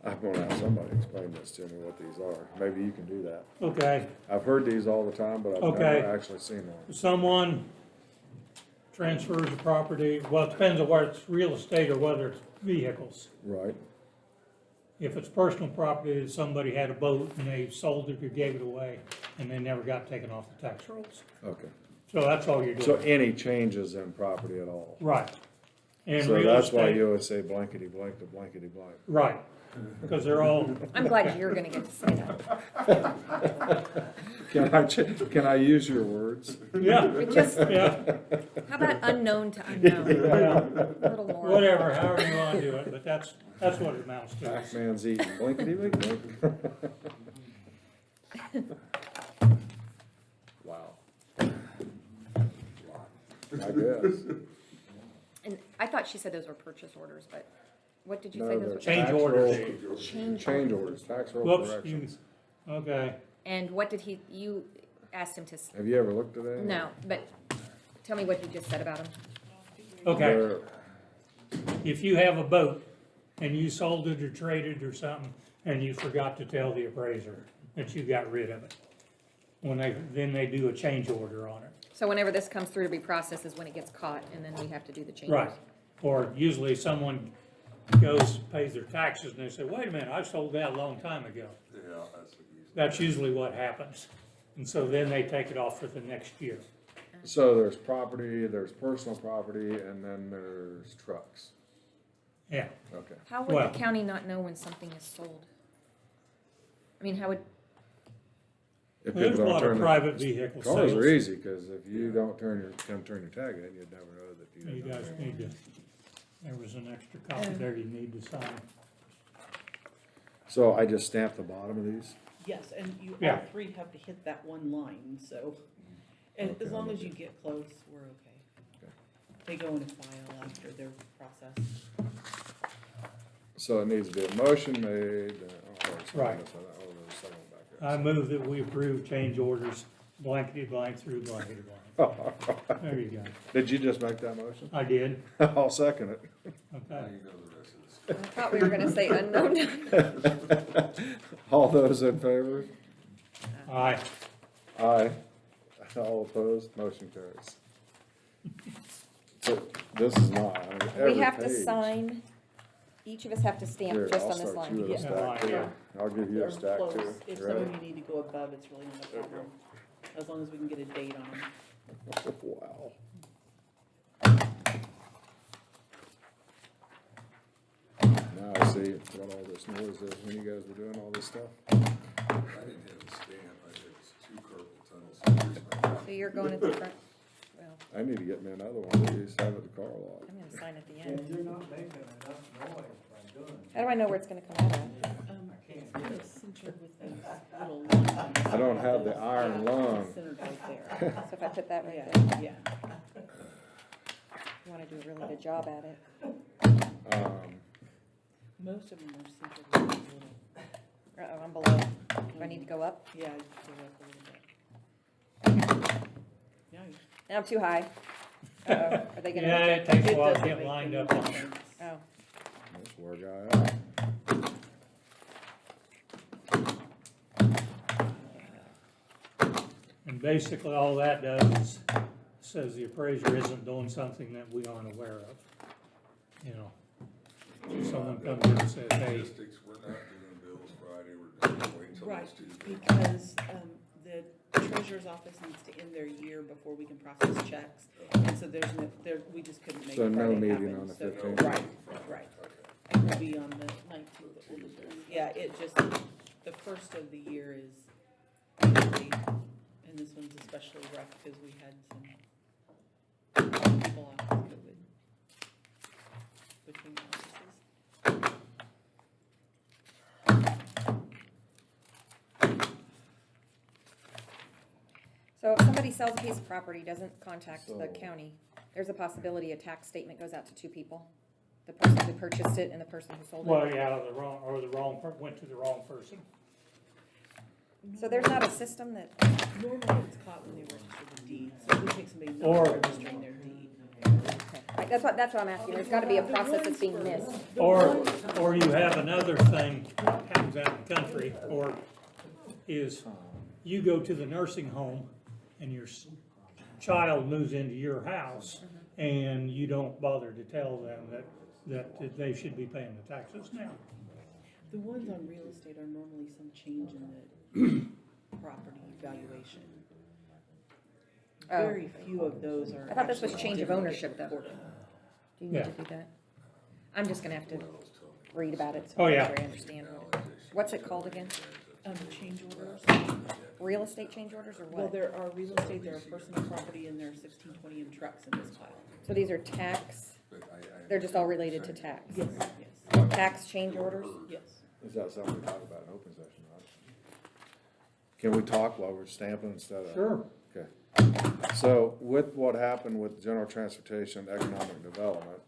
I'm gonna have somebody explain this to me, what these are. Maybe you can do that. Okay, I've heard these all the time, but I've Okay. never actually seen one. someone transfers a property, well, it depends on whether it's real estate or whether it's vehicles. Right, If it's personal property, somebody had a boat and they sold it or gave it away, and they never got taken off the tax rolls. okay. So that's all you're So doing. any changes in property at all? Right. And So real that's why estate, you always say blankety blank to blankety blank. right, because they're all, I'm glad you're gonna get to say that. Can I use your words? yeah, Just, yeah, how about unknown to unknown? yeah, A little more. whatever, however you wanna do it, but that's what it amounts to. Pac-Man's eating blankety blink blink. Wow. I guess. And I thought she said those were purchase orders, but what did you No, say they're those were? Change tax orders. roll- Change Change orders. orders, tax roll Whoops, corrections. okay, And what did you asked him to, Have you ever looked at any? no, but tell me what he just said about them. okay. They're- If you have a boat and you sold it or traded or something, and you forgot to tell the appraiser that you got rid of it, then they do a change order on it. So whenever this comes through to be processed is when it gets caught, and then we have to do the changes. Right, or usually someone goes, pays their taxes, and they say, wait a minute, I sold that a long time ago. Yeah, that's what you. That's usually what happens. And so then they take it off for the next year. So there's property, there's personal property, and then there's trucks. Yeah. Okay. How would Well- the county not know when something is sold? I mean, how would, If There's people a don't lot turn of their- private vehicle Cars sales. are easy, cause if you don't come turn your tag in, you'd never know that you. You didn't guys know. need to, there was an extra copy there you need to sign. So I just stamp the bottom of these? Yes, and you, all Yeah. three have to hit that one line, so, and Okay, as long I'm as you okay. get close, we're okay. Okay. They go in a file after their process. So it needs to be a motion made, Right. Second I move that we approve change orders blankety blank through blankety blank. back There you go. Did you just make that motion? I did, I'll second it. okay. Now you know the rest of I this. thought we were gonna say unknown. All those in favor? Aye. Aye. All opposed? Motion carries. So this is not, I mean, We every have to page- sign, each of us have to stamp Here, just I'll on this start you line. with a Yeah. stack too. Yeah. I'll give you a They're stack close. too. If You some ready? of you need to go above, it's really not a problem, as long as we can get a date on them. Wow. Now I see what all this noise is when you guys were doing all this stuff. I didn't have a stamp, I had two carpal tunnels. So you're going at the front, well, I need to get me another one of these, have it the car lot. I'm gonna sign at the If end. you're not making enough noise by doing it. How do I know where it's gonna come out of? It's centered with those little lines. I don't have the iron lung. Centered right there. So if I put that right Yeah, there, yeah. you wanna do a really good job at it. Most of them are centered with those little, Uh-oh, I'm below. Do I need to go up? yeah, you go up a little bit. Yeah. Now I'm too high. Uh-oh, are they Yeah, gonna, it takes a It while to doesn't get make lined any up on. difference. oh, That's where guy out. And basically, all that does is, says the appraiser isn't doing something that we aren't aware of. You know, if someone comes in and says, hey, Statistics, we're not doing bills Friday, we're gonna wait until Right, next Tuesday. because, the treasurer's office needs to end their year before we can process checks. And so there's no, we just couldn't make So no Friday meeting happen, on the so- 15th? Right, right. It will be on the 19th that we'll do this. Yeah, it just, the first of the year is busy, and this one's especially rough because we had some people out with COVID between the offices. so if somebody sells a piece of property, doesn't contact the So- county, there's a possibility a tax statement goes out to two people? The person who purchased it and the person who sold well, it? yeah, went to the wrong person. So there's not a system that, Normally it's caught when they register the deed, so if we take somebody not Or- registering their deed. okay. Right, that's what I'm asking, there's gotta be a process that's being missed. Or you have another thing that happens out in the country, or is you go to the nursing home and your child moves into your house and you don't bother to tell them that they should be paying the taxes now. The ones on real estate are normally some change in the property valuation. Oh. Very few of those are. I thought this was actually change of didn't get ownership, though. reported. Do you need Yeah. to do that? I'm just gonna have to read about it, so Oh, I yeah. make sure I understand. What's it called again? Change orders, Real estate change orders or well, what? there are real estate, there are personal property, and there are 1620 in trucks in this pile. So these are tax, But they're just all related to tax? Yes, yes, Tax change orders? yes. Is that something we talk about in open session, right? Can we talk while we're stamping instead of? Sure. Okay. So with what happened with general transportation, economic development,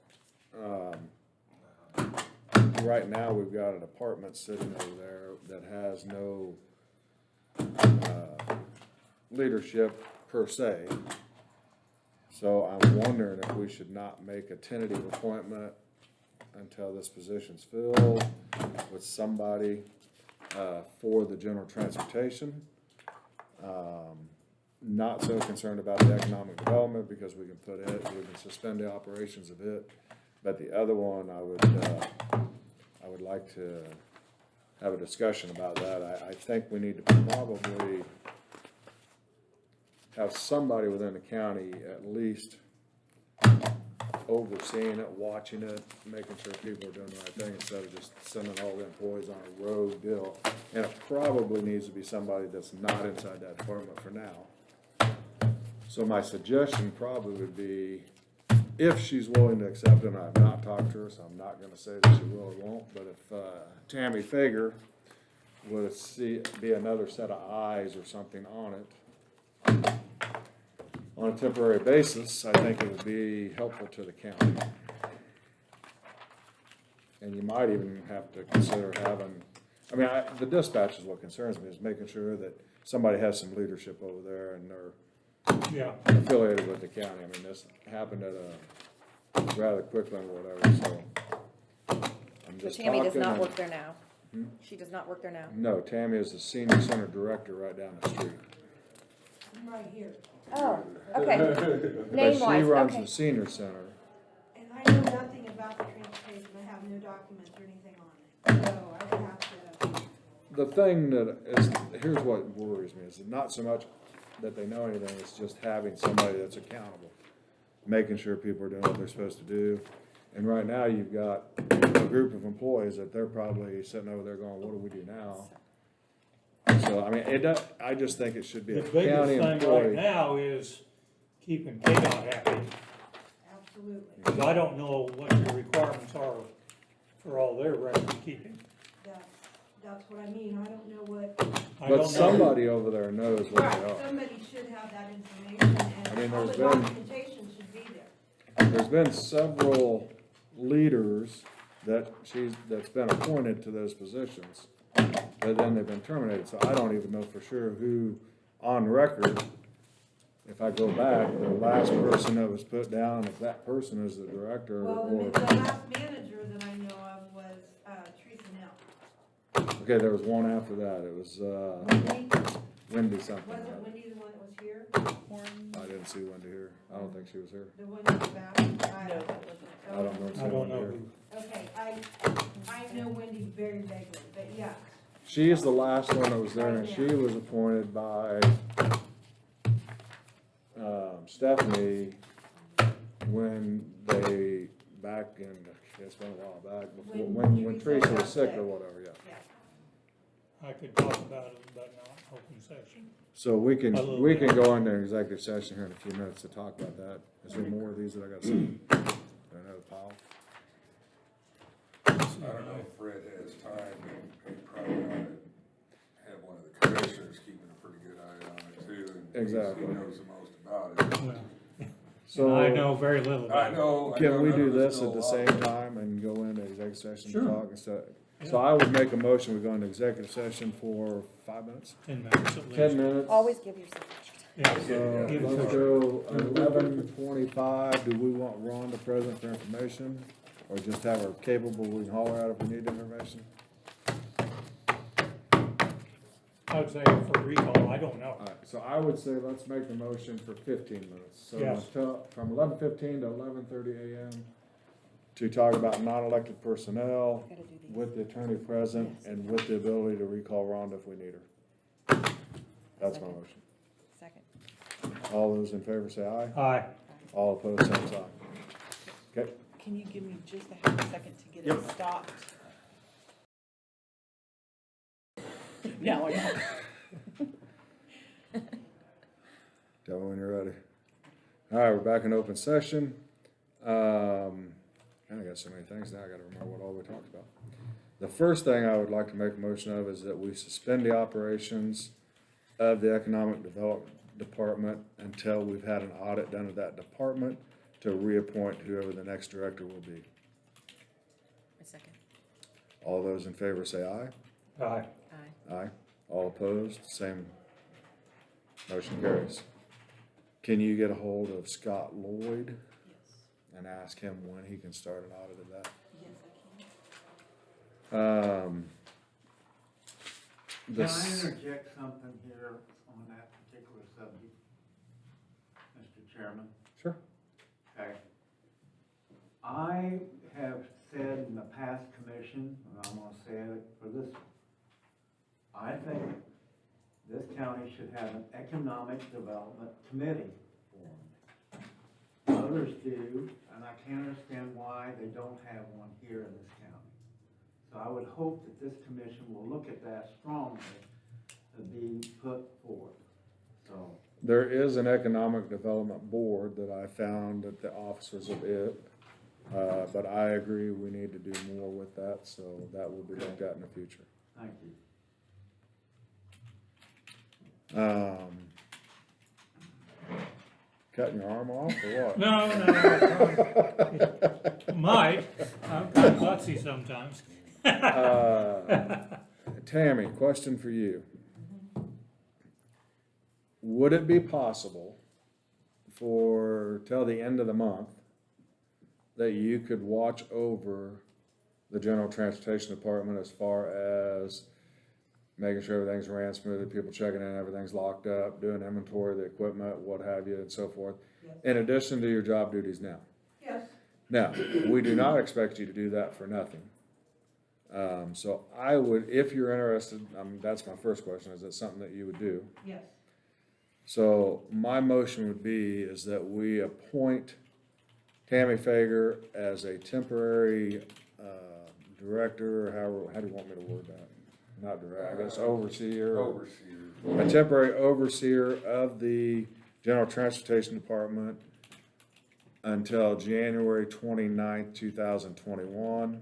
right now, we've got an apartment sitting over there that has no, leadership per se. So I'm wondering if we should not make a tentative appointment until this position's filled with somebody, for the general transportation. Not so concerned about the economic development because we can suspend the operations of it. But the other one, I would, I would like to have a discussion about that. I think we need to probably have somebody within the county at least overseeing it, watching it, making sure people are doing the right thing instead of just sending all the employees on a rogue deal. And it probably needs to be somebody that's not inside that department for now. So my suggestion probably would be, if she's willing to accept it, and I've not talked to her, so I'm not gonna say that she will or won't, but if, Tammy Fager would be another set of eyes or something on it, on a temporary basis, I think it would be helpful to the county. And you might even have to consider having, I mean, the dispatch is what concerns me, is making sure that somebody has some leadership over there and they're Yeah, affiliated with the county. I mean, this happened at a rather quickly or whatever, so. I'm So just Tammy does talking not and- work there now. Hmm? She does not work there now. No, Tammy is the senior center director right down the street. I'm right here, Oh, okay. But Name she wise, runs okay. the senior center. and I know nothing about the transportation, I have no documents or anything on it, so I would have to, The thing that is, here's what worries me, is not so much that they know anything, it's just having somebody that's accountable, making sure people are doing what they're supposed to do. And right now, you've got a group of employees that they're probably sitting over there going, what do we do now? So, I mean, I just think it should be the a biggest county thing right employee. now is keeping KDOT happy, absolutely, because I don't know what the requirements are for all their record keeping. that's what I mean, I don't know what. I don't know. But somebody over there knows what Right, they are. somebody should have that information, I mean, and all there's the been- documentation should be there. There's been several leaders that's been appointed to those positions, but then they've been terminated, so I don't even know for sure who, on record, if I go back, the last person that was put down, if that person is the director Well, or, the last manager that I know of was, Teresa Nell. okay, there was one after that, it was, Wendy, Wendy something. wasn't Wendy the one that was here? I didn't see Wendy here, I don't think she was here. The one in the back? No, that wasn't. I don't know. if she I don't was know here. who. Okay, I know Wendy very vaguely, but yeah, She is the last one that was there, and she was appointed by, Stephanie when they, back in, it's been a while back, before, when Teresa was sick or whatever, yeah. yeah. I could talk about it, but not open session. So we A little can bit. go into an executive session here in a few minutes to talk about that. Is there more of these that I got to see? Another pile? I don't know if Fred has time, and he probably ought to have one of the commissioners keeping a pretty good eye on it too. And Exactly. He knows the most about it. Well, So I know very little I about it. know. can we none do of us this know at the a same lot. time and go into executive session to Sure. talk instead? So I would make a motion, we go into executive session for 5 minutes? 10 minutes at least. 10 minutes? Always give yourself extra time. Yeah, So give it let's to her. go 11:25. Do we want Rhonda present for information? Or just have her capable, we can holler out if we need information? I would say for recall, I don't know. All right, so I would say let's make the motion for 15 minutes. So Yes. from 11:15 to 11:30 a.m. to talk about non-elected personnel Gotta do these. with the attorney present Yes. and with the ability to recall Rhonda if we need her. That's my Second. motion. Second. All those in favor say aye. Aye. All opposed, same sign. Okay, Can you give me just a half a second to get it stopped? Now I know. tell me when you're ready. All right, we're back in open session. I got so many things now, I gotta remember what all we talked about. The first thing I would like to make a motion of is that we suspend the operations of the Economic Development Department until we've had an audit done of that department to reappoint whoever the next director will be. A second. All those in favor say aye. Aye. Aye. Aye. All opposed, same. Motion carries. Can you get a hold of Scott Lloyd Yes, and ask him when he can start an audit of that? yes, I can. Can I This, interject something here on that particular subject, Mr. Chairman? sure. Okay. I have said in the past commission, and I'm gonna say it for this one. I think this county should have an economic development committee formed. Others do, and I can't understand why they don't have one here in this county. So I would hope that this commission will look at that strongly to be put forth, so. There is an economic development board that I found at the officers of it. But I agree we need to do more with that, so that will be looked at in the future. Thank you. Cutting your arm off or what? No, might, I'm kind of klutzy sometimes. Tammy, question for you. Would it be possible for, till the end of the month, that you could watch over the general transportation department as far as making sure everything's ran smoothly, people checking in, everything's locked up, doing inventory of the equipment, what have you, and so forth, Yes. in addition to your job duties now? Yes. Now, we do not expect you to do that for nothing. So I would, if you're interested, that's my first question, is it something that you would do? Yes. So my motion would be is that we appoint Tammy Fager as a temporary, director, or how do you want me to word that? Not director, I guess overseer. Overseer. A temporary overseer of the General Transportation Department until January 29th, 2021.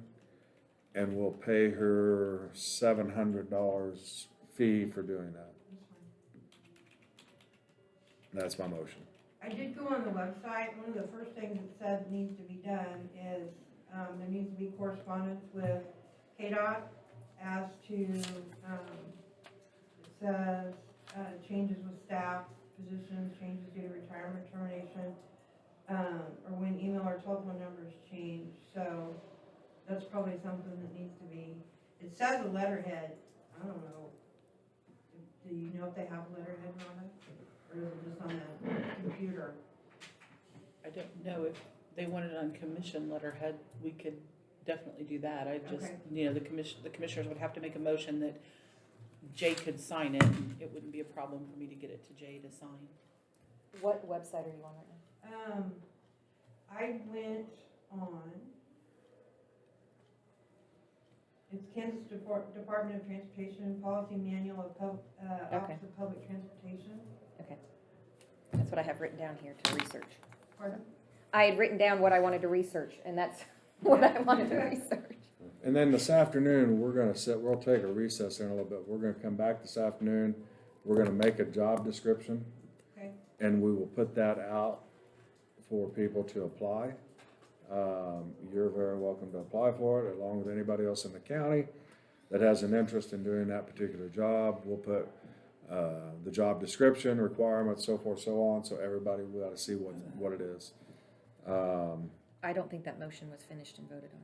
And we'll pay her $700 fee for doing that. That's my motion. I did go on the website. One of the first things it says needs to be done is, there needs to be correspondence with KDOT as to, it says, changes with staff, positions, changes due to retirement, termination, or when email or telephone numbers change. So that's probably something that needs to be, it says a letterhead. I don't know. Do you know if they have a letterhead on it? Or is it just on the computer? I don't know if they wanted it on commission letterhead, we could definitely do that. I just, Okay. the commissioners would have to make a motion that Jay could sign it, and it wouldn't be a problem for me to get it to Jay to sign. What website are you on right now? I went on, it's Kansas Department of Transportation Policy Manual of Office of Public Transportation. Okay. That's what I have written down here to research. Pardon? I had written down what I wanted to research, and that's what I wanted to research. And then this afternoon, we'll take a recess in a little bit. We're gonna come back this afternoon. We're gonna make a job description. Okay. And we will put that out for people to apply. You're very welcome to apply for it, along with anybody else in the county that has an interest in doing that particular job. We'll put the job description, requirements, so forth, so on, so everybody will be able to see what it is. I don't think that motion was finished and voted on.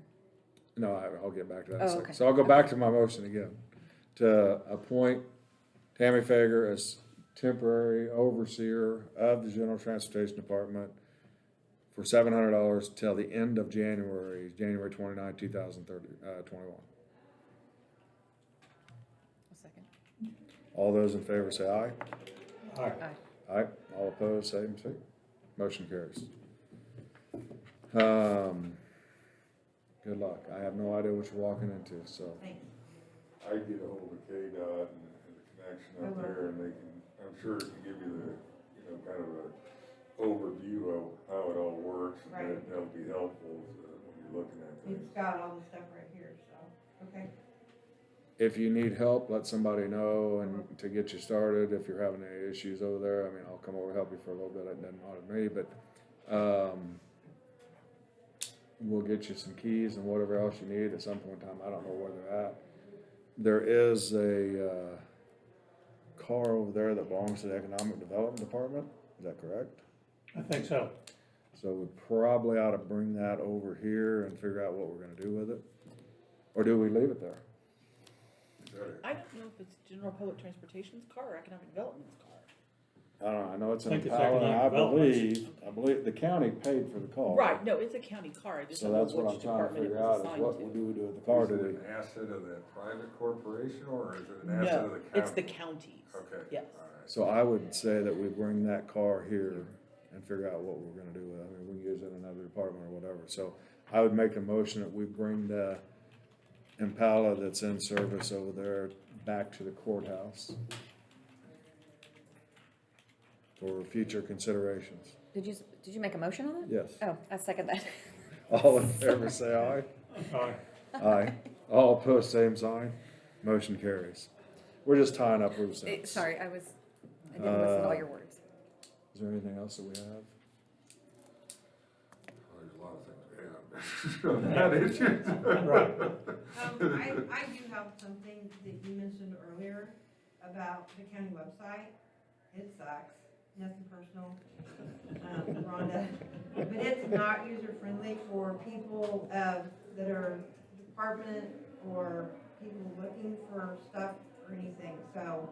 No, I'll get back to that in a Oh, second. okay. So I'll go back to my motion again, to appoint Tammy Fager as temporary overseer of the General Transportation Department for $700 till the end of January 29, 2021. A second. All those in favor say aye. All right. Aye. Aye. All opposed, same. Motion carries. Good luck. I have no idea what you're walking into, so. Thanks. I get a hold of KDOT and the connection up there, and they can, I'm sure it can give you the, kind of a overview of how it all works, and Right. that'll be helpful when you're looking at things. It's got all the stuff right here, so, okay. If you need help, let somebody know and to get you started. If you're having any issues over there, I'll come over and help you for a little bit. It doesn't bother me, but, we'll get you some keys and whatever else you need at some point in time. I don't know where they're at. There is a, car over there that belongs to the Economic Development Department. Is that correct? I think so. So we probably ought to bring that over here and figure out what we're gonna do with it. Or do we leave it there? I don't know if it's general public transportation's car or economic development's car. I don't know, I know it's I an think it's Impala, and economic I believe the county paid for the car. Right, no, it's a county car, I just So don't know that's what which I'm trying to department it figure was out, is assigned what to. do we do with the car Is it today? an asset of that private corporation, or is it an asset of No, the county? it's the counties. Okay. Yes. All right. So I would say that we bring that car here and figure out what we're gonna do with it. I mean, we can use it in another department or whatever. So I would make a motion that we bring the Impala that's in service over there back to the courthouse for future considerations. Did you make a motion on that? Yes. Oh, I second that. All in favor, say aye. Aye. Aye. All opposed, same sign. Motion carries. We're just tying up loose ends. Sorry, I didn't listen to all your words. Is there anything else that we have? Well, there's a lot of things we have. That issue. Right. I do have something that you mentioned earlier about the county website. It sucks, nothing personal, Rhonda, but it's not user-friendly for people, that are department or people looking for stuff or anything, so,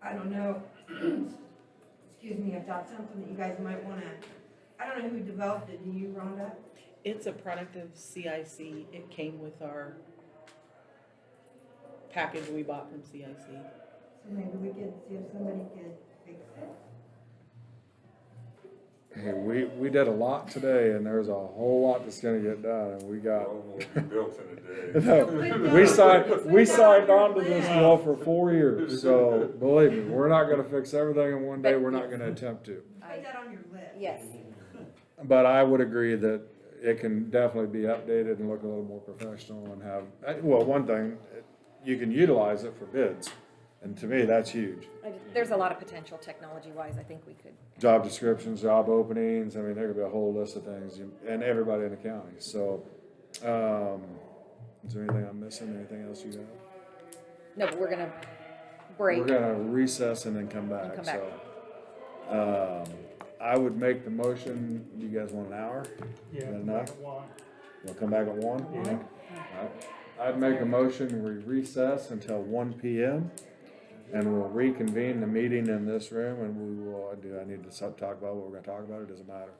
I don't know, excuse me, if that's something that you guys might wanna, I don't know who developed it, do you, Rhonda? It's a product of CIC, it came with our package we bought from CIC. So maybe we could see if somebody could fix it. Hey, we did a lot today, and there's a whole lot that's gonna get done, and we got. All will be built in a day. No, we signed on to this deal for 4 years, so believe me, we're not gonna fix everything in one day, we're not gonna attempt to. Put that on your list. Yes. But I would agree that it can definitely be updated and look a little more professional and have, well, one thing, you can utilize it for bids, and to me, that's huge. There's a lot of potential technology-wise, I think we could. Job descriptions, job openings, I mean, there could be a whole list of things, and everybody in the county, so, is there anything I'm missing, anything else you have? No, but we're gonna We're break. gonna recess and then come back, And come back. so. I would make the motion, you guys want an hour? Yeah. Is that enough? One. We'll come back at 1? Yeah. Alright. I'd make a motion, we recess until 1 PM, and we'll reconvene the meeting in this room, and we will, do I need to talk about what we're gonna talk about, or does it matter?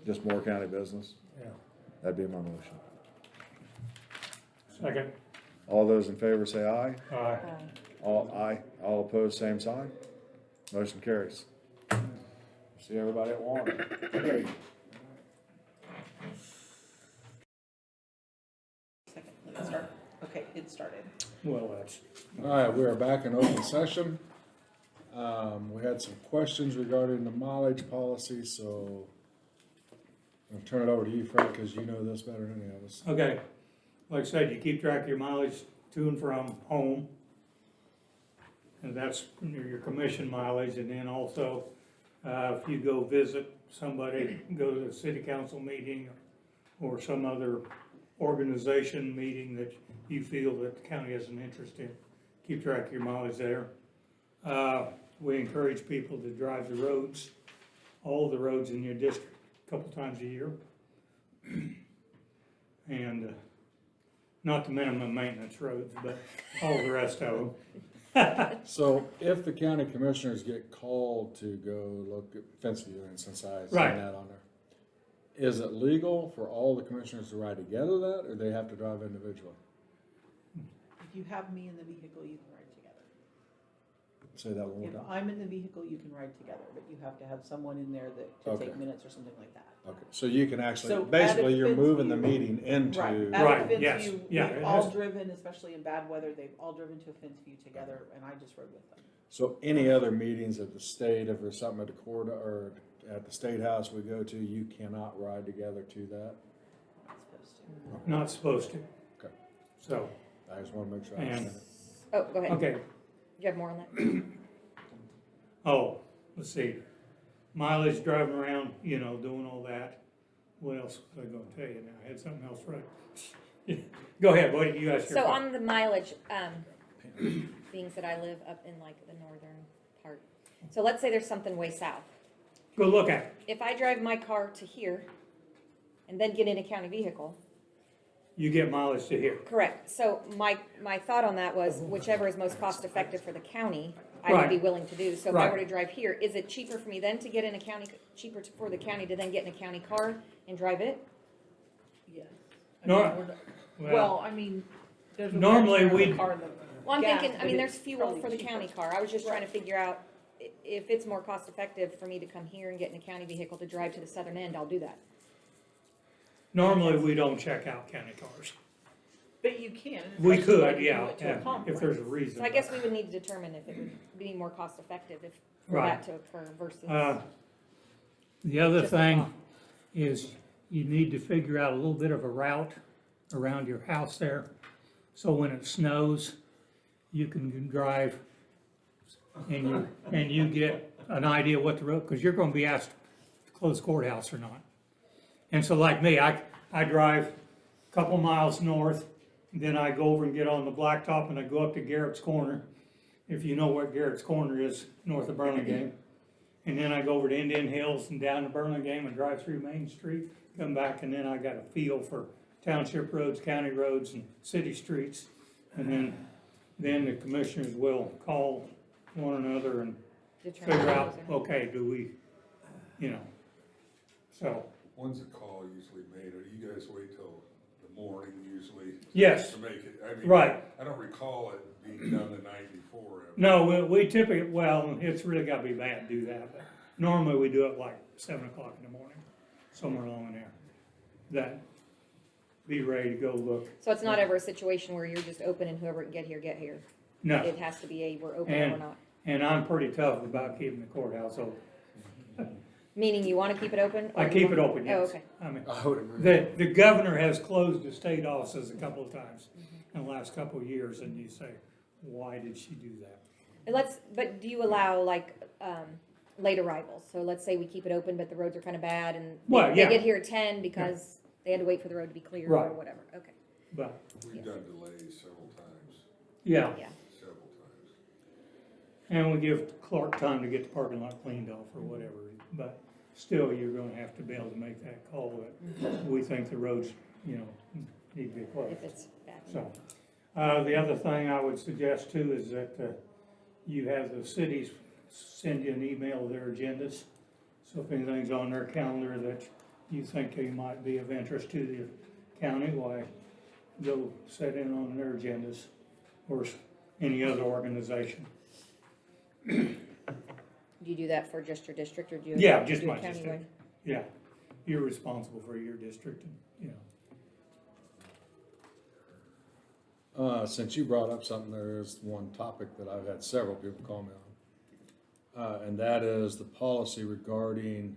Just more county business? Yeah. That'd be my motion. Second. All those in favor say aye. Aye. Aye. All opposed, same sign. Motion carries. See everybody at 1. Second, let it start. Okay, it started. Well, that's. All right, we are back in open session. We had some questions regarding the mileage policy, so I'll turn it over to you, Frank, because you know this better than any of us. Okay, like I said, you keep track of your mileage to and from home. And that's your commission mileage, and then also, if you go visit somebody, go to a city council meeting or some other organization meeting that you feel that the county has an interest in, keep track of your mileage there. We encourage people to drive the roads, all the roads in your district, a couple times a year. And, not the minimum maintenance roads, but all the rest of them. So if the county commissioners get called to go look at fence viewing, since I seen Right. that on there, is it legal for all the commissioners to ride together that, or they have to drive individually? If you have me in the vehicle, you can ride together. Say that one more If time. I'm in the vehicle, you can ride together, but you have to have someone in there that, to Okay. take minutes or something like that. Okay, so you can actually, So at basically, a you're fence moving the view- meeting into. Right, Right, at a fence yes, view, yeah, we've it all has- driven, especially in bad weather, they've all driven to a fence view together, and I just rode with them. So any other meetings at the state, if there's something at the court or at the state house we go to, you cannot ride together to that? Not supposed to. Not supposed to. Okay. So, I just wanna make sure I And- understand it. Oh, go ahead. okay, You have more on that? oh, let's see, mileage driving around, you know, doing all that. What else was I gonna tell you now? I had something else right. Go ahead, what do you guys? So on the mileage, being that I live up in like the northern part. So let's say there's something way south. Go look at it. If I drive my car to here and then get in a county vehicle, you get mileage to here. Correct. So my thought on that was whichever is most cost effective for the county, I would Right. be willing to do. So if I Right. were to drive here, is it cheaper for me then to get in a county, for the county to then get in a county car and drive it? Yes. Nor- Well, I mean, there's a. Normally register on the we'd- car that- Well, I'm gas, thinking, I but mean, it's there's fuel probably for the cheaper. county car. I was just trying to figure out if it's more cost effective for me to come here and get in a county vehicle to drive to the southern end, I'll do that. Normally, we don't check out county cars. But you can. We especially when could, you do yeah, it to a yeah, if conference. there's a reason. So I guess we would need to determine if it would be more cost effective if for Right. that to occur versus. The other Just a thing thought. is you need to figure out a little bit of a route around your house there. So when it snows, you can drive and you get an idea what the road, because you're gonna be asked to close courthouse or not. And so like me, I drive a couple miles north, then I go over and get on the blacktop and I go up to Garrett's Corner. If you know what Garrett's Corner is, north of Burlingame. And then I go over to Indian Hills and down to Burlingame and drive through Main Street, come back, and then I got a feel for township roads, county roads, and city streets. And then the commissioners will call one another and Determine figure out, those are- okay, do we, so, When's the call usually made, or do you guys wait till the morning usually? Yes. To make it, I mean. Right. I don't recall it being done the night before. no, we typically, well, it's really gotta be bad to do that, but normally we do it like 7 o'clock in the morning, somewhere along in there. That, be ready to go look. So it's not ever a situation where you're just open and whoever can get here. No. It has to be we're open or And- we're not. And I'm pretty tough about keeping the courthouse open. Meaning you wanna keep it open? or I you keep want- it open, Oh, yes. okay. I mean, I would agree. the governor has closed the state offices a couple of times in the last couple of years, and you say, why did she do that? And but do you allow like, late arrivals? So let's say we keep it open, but the roads are kinda bad and Well, they yeah. get here at 10 because they had to wait for the road to be cleared or Right. whatever, okay, But, We've done delays several times, yeah, yeah. several times. and we give Clark time to get the parking lot cleaned off or whatever, but still, you're gonna have to be able to make that call that we think the roads, need to be closed. If it's bad. So, the other thing I would suggest too is that, you have the cities send you an email of their agendas. So if anything's on their calendar that you think they might be of interest to the county, why, go set in on their agendas or any other organization. Do you do that for just your district or do you? Yeah, do just it my countywide? district. Yeah, you're responsible for your district, Since you brought up something, there is one topic that I've had several people call me on. And that is the policy regarding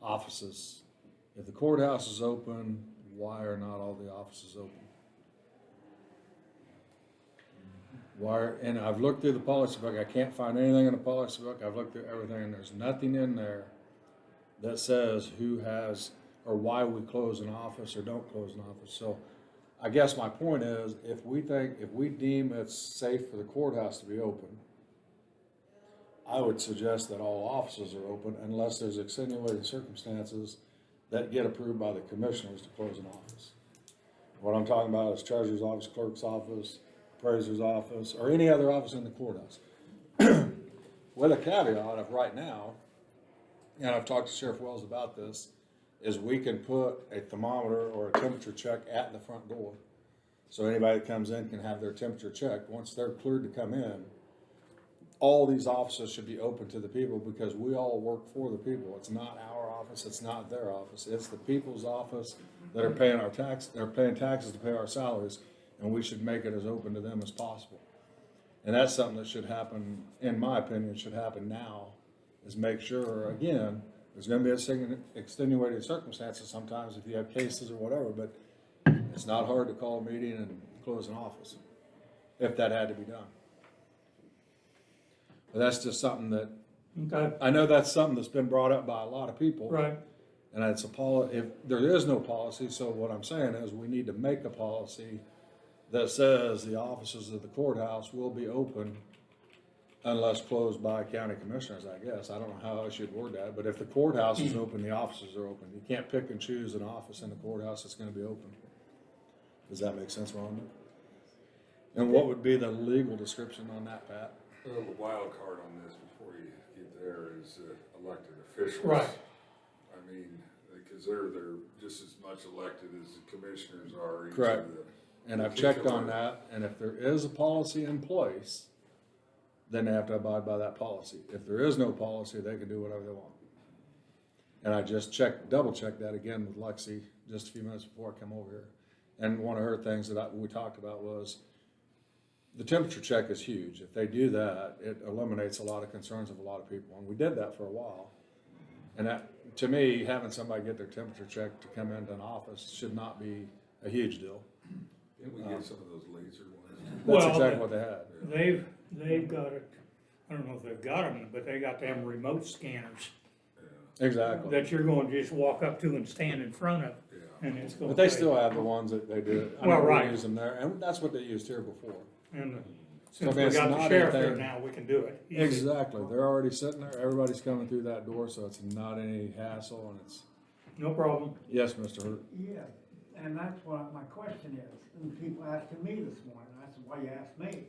offices. If the courthouse is open, why are not all the offices open? And I've looked through the policy book, I can't find anything in the policy book, I've looked through everything, and there's nothing in there that says who has, or why we close an office or don't close an office. So I guess my point is, if we deem it's safe for the courthouse to be open, I would suggest that all offices are open unless there's extenuating circumstances that get approved by the commissioners to close an office. What I'm talking about is treasurer's office, clerk's office, appraiser's office, or any other office in the courthouse. With a caveat of right now, and I've talked to Sheriff Wells about this, is we can put a thermometer or a temperature check at the front door. So anybody that comes in can have their temperature checked. Once they're cleared to come in, all these offices should be open to the people because we all work for the people. It's not our office, it's not their office. It's the people's office that are paying our tax, they're paying taxes to pay our salaries, and we should make it as open to them as possible. And that's something that should happen, in my opinion, should happen now, is make sure, again, there's gonna be extenuating circumstances sometimes if you have cases or whatever, but it's not hard to call a meeting and close an office, if that had to be done. But that's just something that, Okay, I know that's something that's been brought up by a lot of people. right, And it's if there is no policy, so what I'm saying is we need to make a policy that says the offices of the courthouse will be open unless closed by county commissioners, I guess. I don't know how I should word that, but if the courthouse is open, the offices are open. You can't pick and choose an office in the courthouse that's gonna be open. Does that make sense, Rhonda? And what would be the legal description on that, Pat? Well, the wild card on this before you get there is elected officials. Right. I mean, because they're just as much elected as the commissioners are. Each Correct. of the And I've checked on particular- that, and if there is a policy in place, then they have to abide by that policy. If there is no policy, they can do whatever they want. And I just double checked that again with Lexi just a few minutes before I come over here. And one of her things that we talked about was, the temperature check is huge. If they do that, it eliminates a lot of concerns of a lot of people, and we did that for a while. And that, to me, having somebody get their temperature checked to come into an office should not be a huge deal. Didn't we get some of those laser ones? That's Well, exactly what they had. They've got it, I don't know if they've got them, but they got them remote scanners Exactly. that you're going to just walk up to and stand in front of, Yeah. and it's going But to. they still have the ones that they do. I Well, mean, we right. use them there, and that's what they used here before. And So, since I mean, we it's got the not sheriff there anything- now, we can do it. easy. Exactly. They're already sitting there. Everybody's coming through that door, so it's not any hassle, and it's, No problem. yes, Mr. Hurt. Yeah, and that's what my question is, and people asking me this morning, that's why you asked me.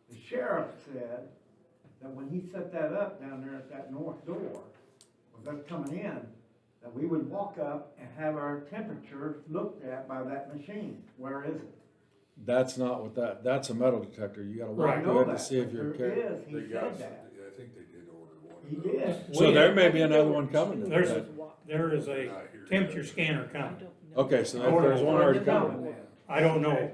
The sheriff said that when he set that up down there at that north door, with us coming in, that we would walk up and have our temperature looked at by that machine. Where is it? That's not what that's a metal detector. You gotta walk Right. I through know it to that, see if but you're there carrying. is, he They got, said that. I think they did order one. He of those. did. So there may be another one coming. then. There's There a, there is a temperature scanner I coming. don't know. Okay, so I if there's ordered one one. already It's coming. coming then. I don't know.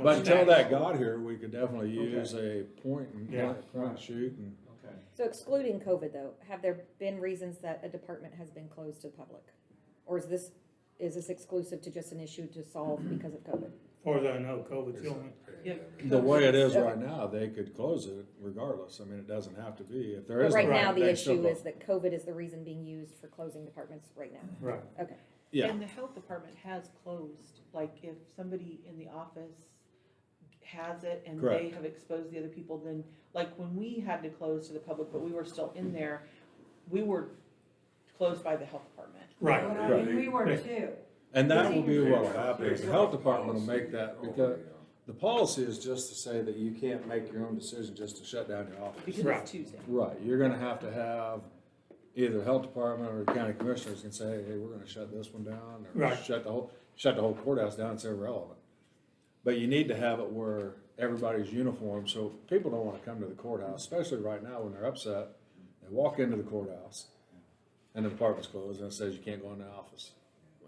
But until specs. that got here, we could definitely use a point and Yeah. point and shoot and. Okay. So excluding COVID though, have there been reasons that a department has been closed to the public? Or is this exclusive to just an issue to solve because of COVID? As far as I know, COVID's the only. Yep. The way it is right now, they could close it regardless. I mean, it doesn't have to be. If there But is. right no- now, the they still issue go. is that COVID is the reason being used for closing departments right now. Right. Okay. Yeah. And the health department has closed, like if somebody in the office has it and they Correct. have exposed the other people, then, like when we had to close to the public, but we were still in there, we were closed by the health department. Right. Well, I mean, we were too. And that will be what will Yeah. happen, is the health department will make that, Oh, because yeah. the policy is just to say that you can't make your own decision just to shut down your office. Because Right. it's Tuesday. Right, you're gonna have to have either the health department or the county commissioners can say, hey, we're gonna shut this one down, or Right. shut the whole courthouse down, it's irrelevant. But you need to have it where everybody's uniform, so people don't wanna come to the courthouse, especially right now when they're upset. They walk into the courthouse and the department's closed and it says you can't go in the office.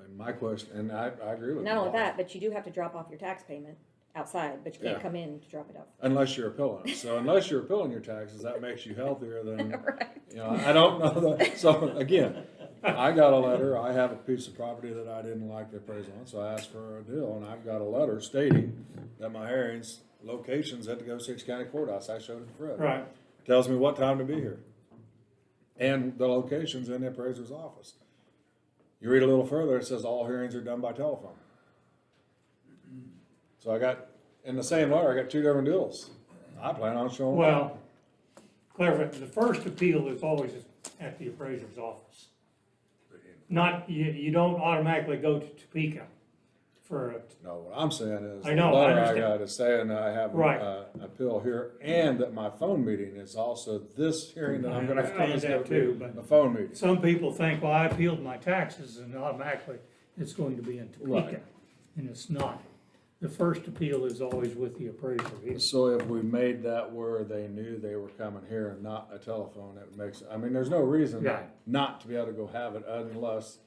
And my question, and I agree with you. Not only that, but you do have to drop off your tax payment outside, but you can't Yeah. come in to drop it off. Unless you're appealing it. So unless you're appealing your taxes, that makes you healthier than, Right. you know, I don't know that. So again, I got a letter, I have a piece of property that I didn't like the appraisal on, so I asked for a deal, and I've got a letter stating that my hearings, locations at the Osage County Courthouse, I showed it to Fred. Right. Tells me what time to be here. And the location's in the appraiser's office. You read a little further, it says all hearings are done by telephone. So I got, in the same letter, I got two different deals. I plan on showing. Well, clarify, the first appeal is always at the appraiser's office. Not, you don't automatically go to Topeka for a, No, what I'm saying is, I the know, I letter I understand. got is saying I have Right. an appeal here, and that my phone meeting is also this hearing that I'm gonna have. I is understand gonna that be too, but- A phone meeting. some people think, well, I appealed my taxes and automatically it's going to be in Topeka. Right. And it's not. The first appeal is always with the appraiser. So if we made that where they knew they were coming here and not a telephone, it makes, I mean, there's no reason Right. not to be able to go have it unless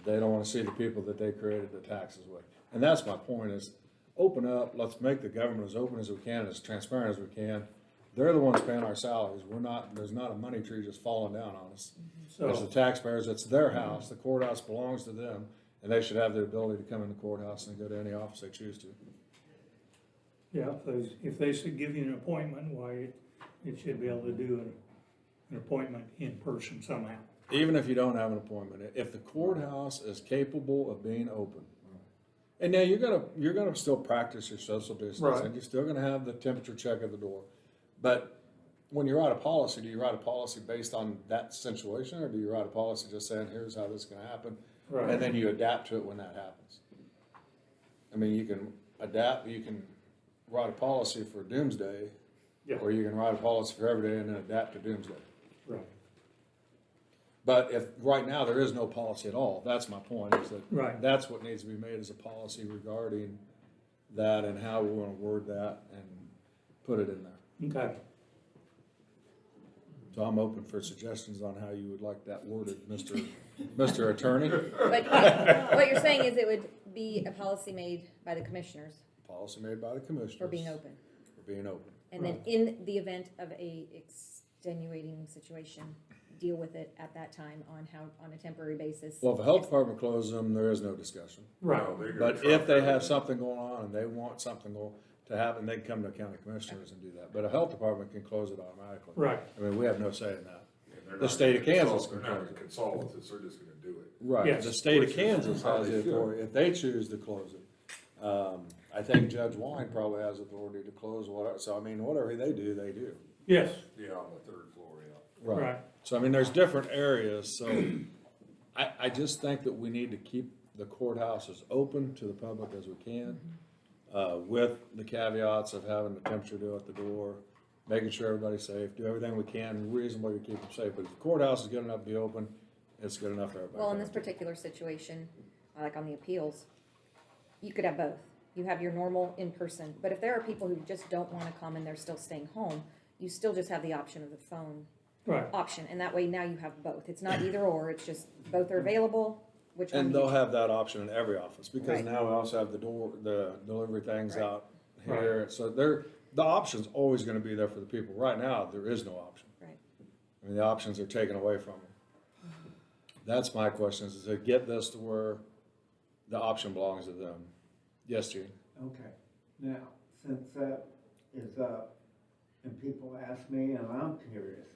they don't wanna see the people that they created the taxes with. And that's my point is, open up, let's make the government as open as we can, as transparent as we can. They're the ones paying our salaries. We're not, there's not a money tree just falling down on us. It's the So, taxpayers, it's their house, the courthouse belongs to them, and they should have the ability to come in the courthouse and go to any office they choose to. yeah, if they should give you an appointment, why, it should be able to do an appointment in person somehow. Even if you don't have an appointment, if the courthouse is capable of being open. And now you're gonna still practice your social distancing, Right. you're still gonna have the temperature check at the door. But when you write a policy, do you write a policy based on that situation, or do you write a policy just saying, here's how this is gonna happen? Right. And then you adapt to it when that happens. I mean, you can adapt, you can write a policy for doomsday, Yeah. or you can write a policy for every day and then adapt to doomsday. Right. But if, right now, there is no policy at all, that's my point, is that Right. that's what needs to be made as a policy regarding that and how we wanna word that and put it in there. Okay. So I'm open for suggestions on how you would like that worded, Mr. Attorney. But what you're saying is it would be a policy made by the commissioners Policy made by the commissioners. for being open. For being open. And then in the event of a extenuating situation, deal with it at that time on a temporary basis. Well, if the health department closes them, there is no discussion. Right. No, they're gonna But try if they for have everything. something going on and they want something to happen, they can come to the county commissioners and do that. But a health department can close it automatically. Right. I mean, we have no say in that. And they're the not state gonna of Kansas consult- can They're not close gonna it. consult with us, they're just gonna do it. Right, Yes. the state of Which is Kansas how has they the should. authority, if they choose to close it. I think Judge Wine probably has authority to close whatever, so I mean, whatever they do, they do. Yes. Yeah, on the third floor, yeah. Right. So I mean, there's different areas, so I just think that we need to keep the courthouses open to the public as we can, with the caveats of having the temperature do at the door, making sure everybody's safe, do everything we can reasonably to keep them safe. But if the courthouse is good enough to be open, it's good enough for everybody. Well, in this particular situation, like on the appeals, you could have both. You have your normal in-person, but if there are people who just don't wanna come and they're still staying home, you still just have the option of the phone Right. option, and that way now you have both. It's not either or, it's just both are available, which one And do you they'll have that option in every office, because Right. now we also have the delivery things Right. out here. So the option's always gonna be there for the people. Right now, there is no option. Right. I mean, the options are taken away from them. That's my question, is to get this to where the option belongs to them. Yes, Gene? Okay, now, since that is up, and people ask me, and I'm curious,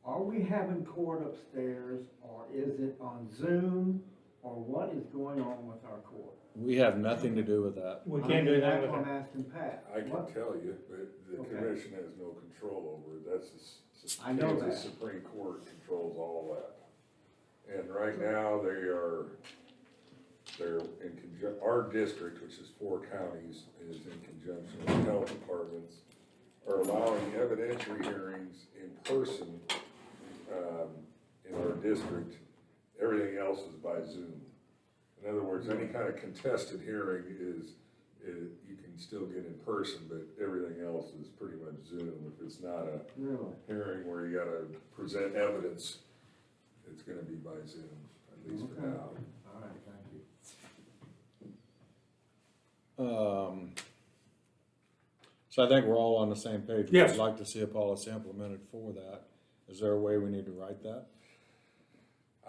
are we having court upstairs, or is it on Zoom, or what is going on with our court? We have nothing to do with that. We can't do that That's with what I'm it. asking Pat. I can What- tell you, but the Okay. commission has no control over it, that's I know Kansas that. Supreme Court controls all that. And right now, they're in our district, which is 4 counties, is in conjunction with health departments, are allowing evidentiary hearings in person, in our district. Everything else is by Zoom. In other words, any kind of contested hearing is you can still get in person, but everything else is pretty much Zoom. If it's not a Really? hearing where you gotta present evidence, it's gonna be by Zoom, at least for Okay. now. All right, thank you. So I think we're all on the same page. Yes. We'd like to see a policy implemented for that. Is there a way we need to write that?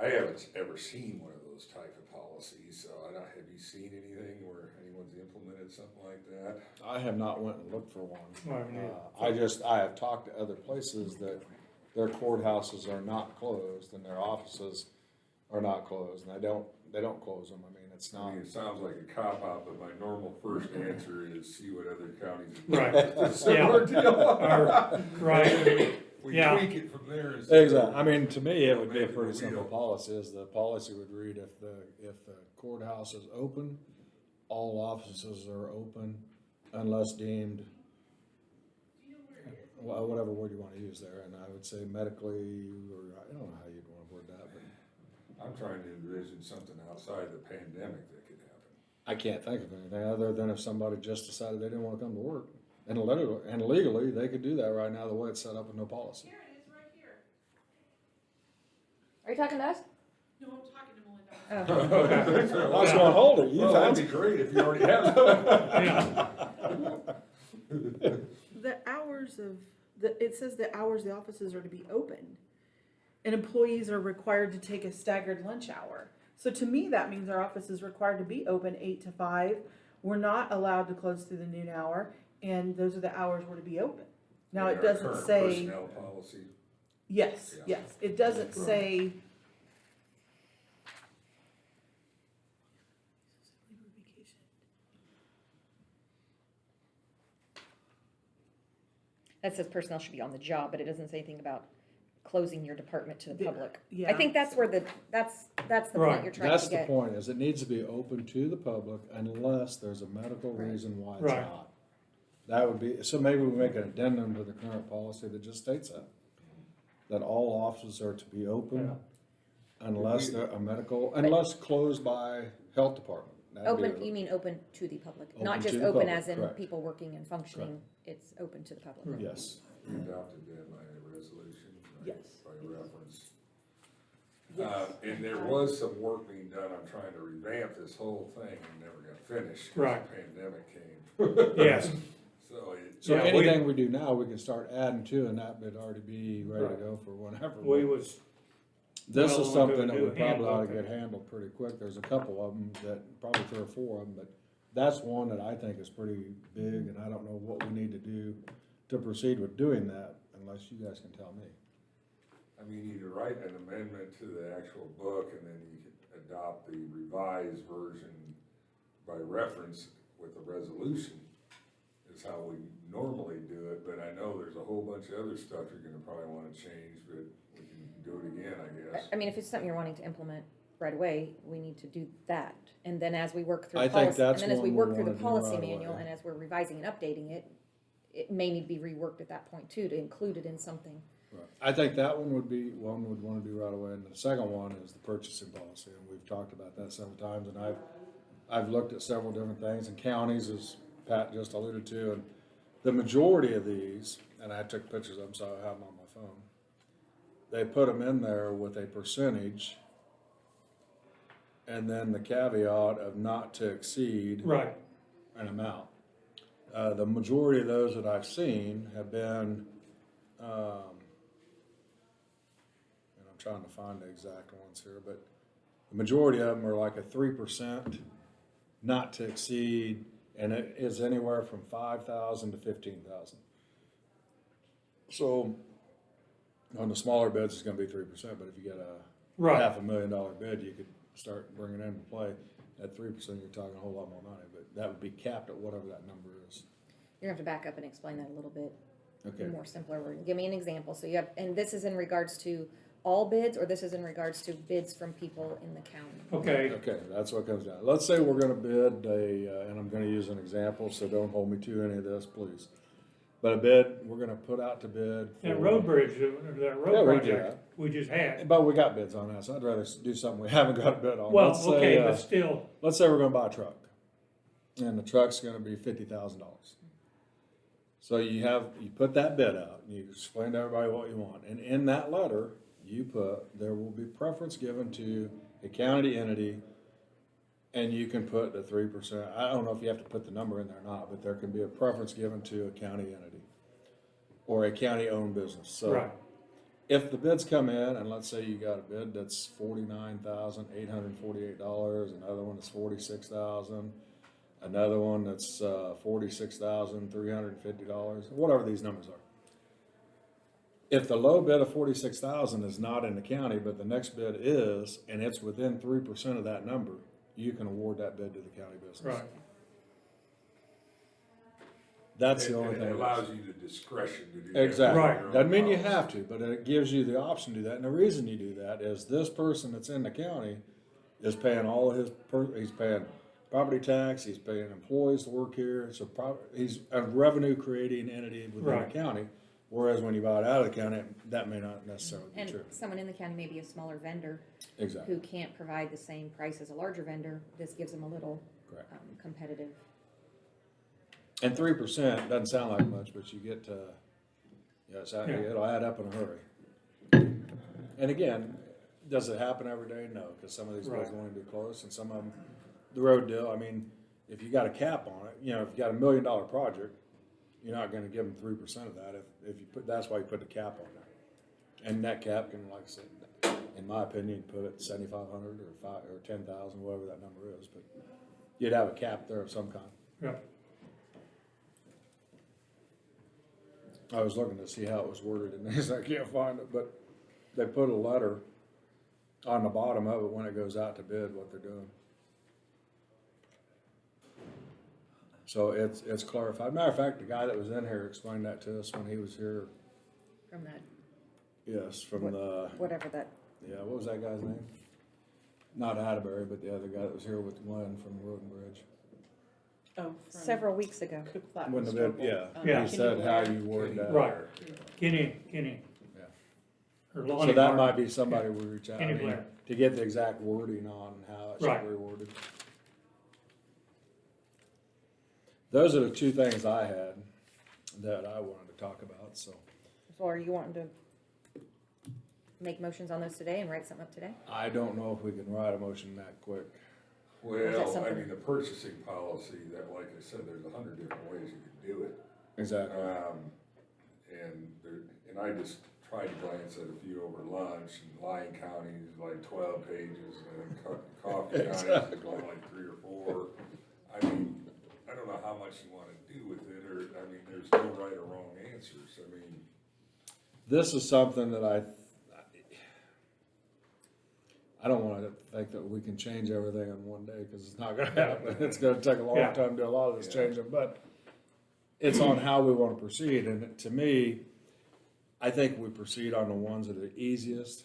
I haven't ever seen one of those type of policies, so I don't, have you seen anything where anyone's implemented something like that? I have not went and looked for one. I haven't either. I have talked to other places that their courthouses are not closed and their offices are not closed, and they don't close them. I mean, it's I not. mean, it sounds like a cop-out, but my normal first answer is see what other counties. Right. It's a similar deal. Right. We Yeah. tweak it from there. and- Exactly. I mean, to me, it would be a Make it pretty real. simple policy, is the policy would read, if the courthouse is open, all offices are open unless deemed, whatever word you wanna use there, and I would say medically, or I don't know how you'd wanna word that, but I'm trying to envision something outside the pandemic that could happen. I can't think of anything other than if somebody just decided they didn't wanna come to work. And legally, they could do that right now, the way it's set up with no policy. Here it is, right here. Are you talking to us? No, I'm talking to Melinda. Oh. I was going, hold it, you Well, found that'd be great if you already have. Yeah. The hours of, it says the hours the offices are to be open. And employees are required to take a staggered lunch hour. So to me, that means our office is required to be open 8 to 5. We're not allowed to close through the noon hour, and those are the hours we're to be open. Now, it Our doesn't current say, Personnel policy. yes, Yeah. yes, it doesn't say. That says personnel should be on the job, but it doesn't say anything about closing your department to the Yeah, public. yeah. I think that's where that's the Right. point you're trying That's to the get. point, is it needs to be open to the public unless there's a medical Right. reason why it's Right. not. That would be, so maybe we make an addendum to the current policy that just states that all offices are to be open unless they're a medical, unless closed by health department. That'd be Open, you mean open to the public, Open not to just the open public, as in correct. people working and functioning, it's open to the public. Yes. We adopted that by a resolution, right? Yes. By reference. Yes. And there was some work being done on trying to revamp this whole thing and never got finished. 'Cause Right. the pandemic came. Yes, So it, So Yeah, we- anything we do now, we can start adding to, and that would already be ready to Right. go for whenever. we was, This well, is we'll do something a that new we probably ought to handbook. get handled pretty quick. There's a couple of them that, probably 3 or 4 of them, but that's one that I think is pretty big, and I don't know what we need to do to proceed with doing that, unless you guys can tell me. I mean, either write an amendment to the actual book and then you could adopt the revised version by reference with a resolution is how we normally do it, but I know there's a whole bunch of other stuff you're gonna probably wanna change, but we can do it again, I guess. I mean, if it's something you're wanting to implement right away, we need to do that. And then as we work through I the think policy, and that's then as we one we work through the wanna do policy right manual, away. and as we're revising and updating it, it may need to be reworked at that point too, to include it in something. I think that one would be, one we'd wanna do right away, and the second one is the purchasing policy, and we've talked about that several times, and I've looked at several different things, and counties, as Pat just alluded to, and the majority of these, and I took pictures of them, so I have them on my phone, they put them in there with a percentage, and then the caveat of not to exceed right, an amount. The majority of those that I've seen have been, and I'm trying to find the exact ones here, but the majority of them are like a 3%, not to exceed, and it is anywhere from 5,000 to 15,000. So on the smaller bids, it's gonna be 3%, but if you get a right. $500,000 bid, you could start bringing it into play. At 3%, you're talking a whole lot more money, but that would be capped at whatever that number is. You're gonna have to back up and explain that a little bit Okay. more simpler word. Give me an example. So you have, and this is in regards to all bids, or this is in regards to bids from people in the county? Okay, Okay, that's what comes down. Let's say we're gonna bid and I'm gonna use an example, so don't hold me to any of this, please. But a bid, we're gonna put out to bid. that for- road bridge, that Yeah, road we can do project we just had. But we got bids on that, so I'd rather do something we haven't got a bid on. Well, Let's say, okay, but still, let's say we're gonna buy a truck, and the truck's gonna be $50,000. So you put that bid out, and you explain to everybody what you want, and in that letter, you put, there will be preference given to a county entity, and you can put the 3%, I don't know if you have to put the number in there or not, but there can be a preference given to a county entity, or a county-owned business, so. right, If the bids come in, and let's say you got a bid that's $49,848, another one that's $46,000, another one that's $46,350, whatever these numbers are. If the low bid of $46,000 is not in the county, but the next bid is, and it's within 3% of that number, you can award that bid to the county business. right. That's the And- only and thing. it it is. allows you the discretion to do that. Exactly. Right. Doesn't mean you have to, but it gives you the option to do that. And the reason you do that is this person that's in the county is paying all of he's paying property tax, he's paying employees to work here, so he's a revenue creating entity within Right. the county. Whereas when you buy it out of the county, that may not necessarily be And true. someone in the county, maybe a smaller vendor, Exactly, who can't provide the same price as a larger vendor, this gives them a little correct. competitive. And 3% doesn't sound like much, but you get to, it'll add up in a hurry. And again, does it happen every day? No, because some of these roads Right. only be close, and some of them, the road deal, I mean, if you got a cap on it, if you got $1 million project, you're not gonna give them 3% of that if you put, that's why you put the cap on there. And that cap can, like I said, in my opinion, put it 7,500 or 10,000, whatever that number is, but you'd have a cap there of some kind. Yeah, I was looking to see how it was worded, and I can't find it, but they put a letter on the bottom of it when it goes out to bid, what they're doing. So it's clarified. Matter of fact, the guy that was in here explained that to us when he was here From that Yes, from What- the, whatever that, yeah, what was that guy's name? Not Atterbury, but the other guy that was here with Glenn from Road and Bridge. Oh, from several weeks ago. Cook Flat When the Struggle. bid, yeah, Yeah. he said how you word that. Right. Kenny, Yeah. or So Lonnie that Martin. might be somebody we reach out, I Kenny mean, Blair. to get the exact wording on how it should Right. be worded. Those are the two things I had that I wanted to talk about, so. So are you wanting to make motions on those today and write something up today? I don't know if we can write a motion that quick. that Well, I something- mean, the purchasing policy, that, like I said, there's 100 different ways you could do it. Exactly. And I just tried to glance at a few over lunch, and Lyon County is like 12 pages, and Coffee County is like 3 or 4. I mean, I don't know how much you wanna do with it, or, I mean, there's no right or wrong answers, I mean. This is something that I don't wanna think that we can change everything in one day, cause it's not gonna happen. It's gonna take a long Yeah. time to do a lot of this Yeah. changing, but it's on how we wanna proceed, and to me, I think we proceed on the ones that are easiest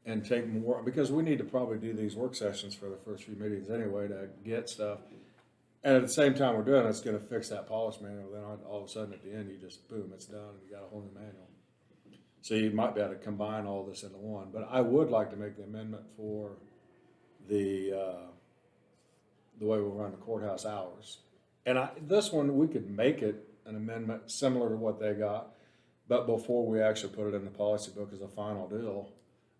and take more, because we need to probably do these work sessions for the first few meetings anyway to get stuff. And at the same time we're doing it, it's gonna fix that policy manual, then all of a sudden at the end, you just, boom, it's done, and you got a whole new manual. So you might be able to combine all this into one, but I would like to make the amendment for the way we run the courthouse hours. And this one, we could make it an amendment similar to what they got, but before we actually put it in the policy book as a final deal,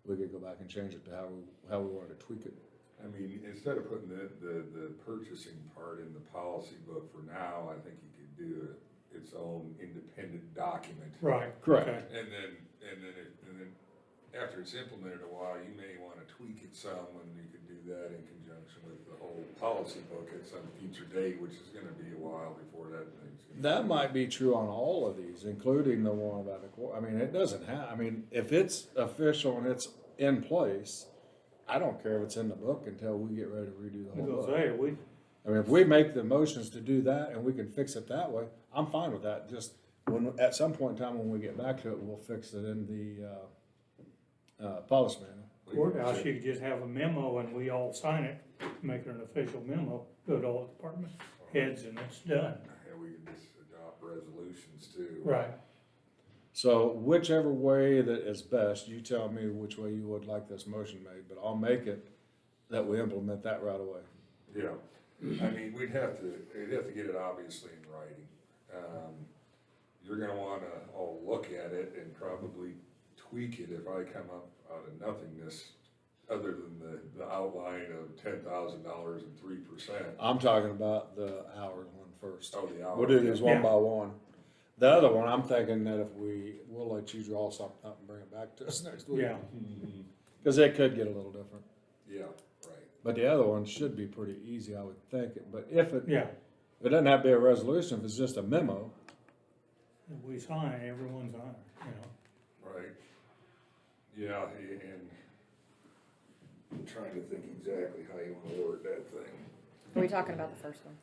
we could go back and change it to how we wanted to tweak it. I mean, instead of putting the purchasing part in the policy book for now, I think you could do its own independent document. Right. Correct. Okay. And then after it's implemented a while, you may wanna tweak it some, and you could do that in conjunction with the whole policy book at some future date, which is gonna be a while before that thing's gonna. That might be true on all of these, including the one about the court. I mean, it doesn't have, I mean, if it's official and it's in place, I don't care if it's in the book until we get ready to redo the I whole was book. gonna say, we, I mean, if we make the motions to do that and we can fix it that way, I'm fine with that. Just when, at some point in time when we get back to it, we'll fix it in the, policy manual. courthouse, you could just have a memo and we all sign it, make it an official memo, go to all department heads and it's done. And we can just adopt resolutions too. Right. So whichever way that is best, you tell me which way you would like this motion made, but I'll make it that we implement that right away. Yeah, I mean, we'd have to get it obviously in writing. You're gonna wanna all look at it and probably tweak it if I come up out of nothingness, other than the outline of $10,000 and 3%. I'm talking about the hours one first. Oh, the hour. We'll do these one Yeah. by one. The other one, I'm thinking that if we'll let you draw something up and bring it back to us next week. Yeah. Cause it could get a little different. Yeah, right. But the other one should be pretty easy, I would think. But if it Yeah. doesn't have to be a resolution, if it's just a memo, If we sign, everyone's on it, you know. Right. Yeah, and I'm trying to think exactly how you wanna word that thing. Are we talking about the first one?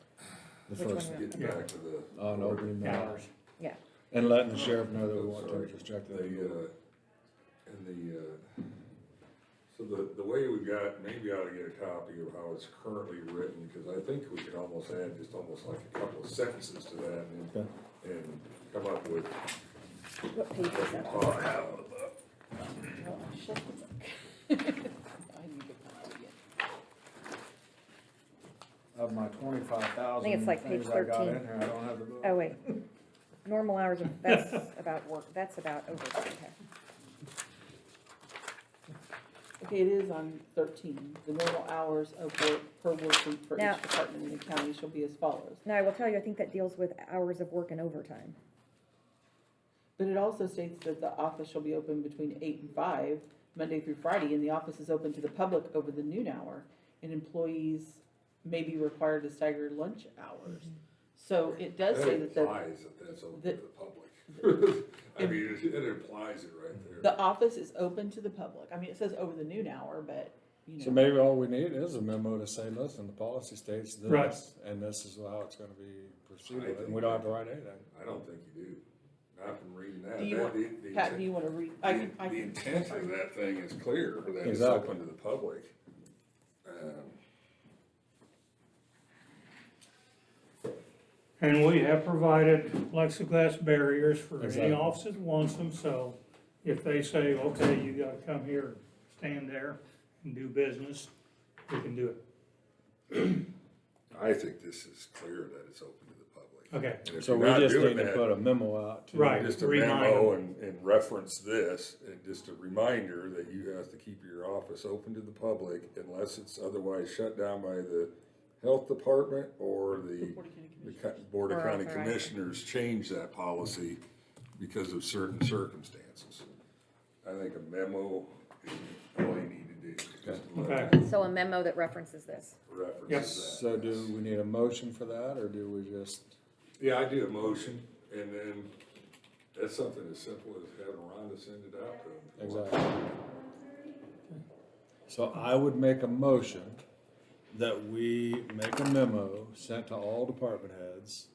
the Which first, one? Getting Yeah. back to the. on opening the Hours. Yeah. and letting the sheriff know that we Oh, want to sorry. just check The, that. so the way we got, maybe I ought to get a copy of how it's currently written, because I think we could almost add just almost like a couple of sentences to that and come up with What page is what we that? talk about. Oh, shit. I need to copy it. Of my 25,000 I think it's like page things I got 13. in here, I don't have the book. Oh, wait. Normal hours of, that's about work, that's about overtime pay. Okay, it is on 13. The normal hours of work per work week for Now- each department in the county shall be as follows. Now, I will tell you, I think that deals with hours of work and overtime. But it also states that the office shall be open between 8 and 5, Monday through Friday, and the office is open to the public over the noon hour, and employees may be required to stagger lunch hours. So it does say that That implies that that's open to the- the public. I mean, it implies it right there. the office is open to the public. I mean, it says over the noon hour, but, you know. So maybe all we need is a memo to say, listen, the policy states this, Right. and this is how it's gonna be I proceeded, and think we don't have to write anything. I don't think you do, not from reading that. Do you That- want, the Pat, do you wanna read? I The can, I the can. intent of that thing is clear, that it's Exactly. open to the public. And we have provided plexiglass barriers for any Exactly. office that wants them, so if they say, okay, you gotta come here, stand there and do business, we can do it. I think this is clear that it's open to the public. Okay, And if So you're we not just doing need to that, put a memo out to. Right. just a Remind memo them. and reference this, and just a reminder that you have to keep your office open to the public unless it's otherwise shut down by the health department or The the Board of County the Commissioners. Board of Or County authorized. Commissioners change that policy because of certain circumstances. I think a memo is all you need to do. Just a little Okay. So a memo that references this. references Yep. that. So do we need a motion for that, or do we just? Yeah, I do a motion, and then that's something as simple as having Rhonda send it out to them. Exactly. So I would make a motion that we make a memo sent to all department heads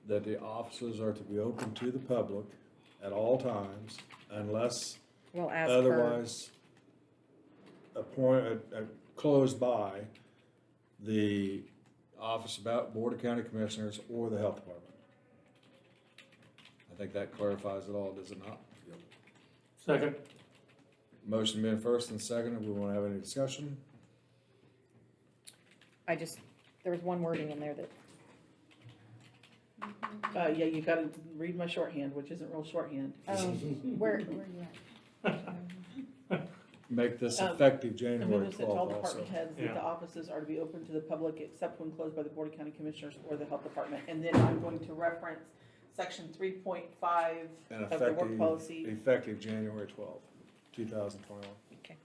that the offices are to be open to the public at all times unless Well, as per, otherwise closed by the Office about Board of County Commissioners or the Health Department. I think that clarifies it all, does it not? second, Motion being first and second, if we want to have any discussion. there was one wording in there that, Yeah, you gotta read my shorthand, which isn't real shorthand. where are you at? Make this Um, effective The January memo said to all 12th also. department heads that Yeah. the offices are to be open to the public except when closed by the Board of County Commissioners or the Health Department. And then I'm going to reference section 3.5 And of the work policy. effective January 12th, 2021. Okay.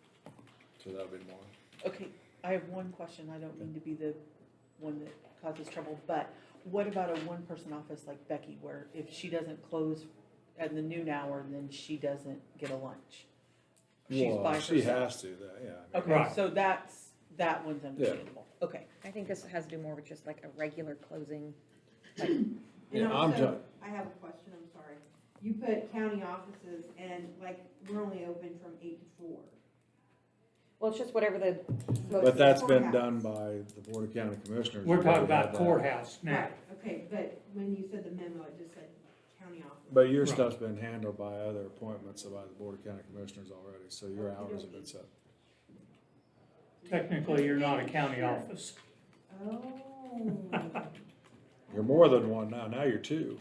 So that'll be more. Okay, I have one question. I don't mean to be the one that causes trouble, but what about a one-person office like Becky, where if she doesn't close at the noon hour, then she doesn't get a lunch? She's Well, by she herself. has to, that, yeah. I mean, Okay, Right. so that one's understandable. Okay. I think this has to do more with just like a regular closing, like, And Yeah, I'm also, ju- I have a question, I'm sorry. You put county offices and like, we're only open from 8 to 4. well, it's just whatever the, But that's been Courthouse. done by the Board of County Commissioners. we're We've talking already had about that. courthouse now. Right, okay, but when you said the memo, it just said county office. But your Right. stuff's been handled by other appointments by the Board of County Commissioners already, so your hours have been set. Technically, you're not a county office. Oh. You're more than one now, now you're two.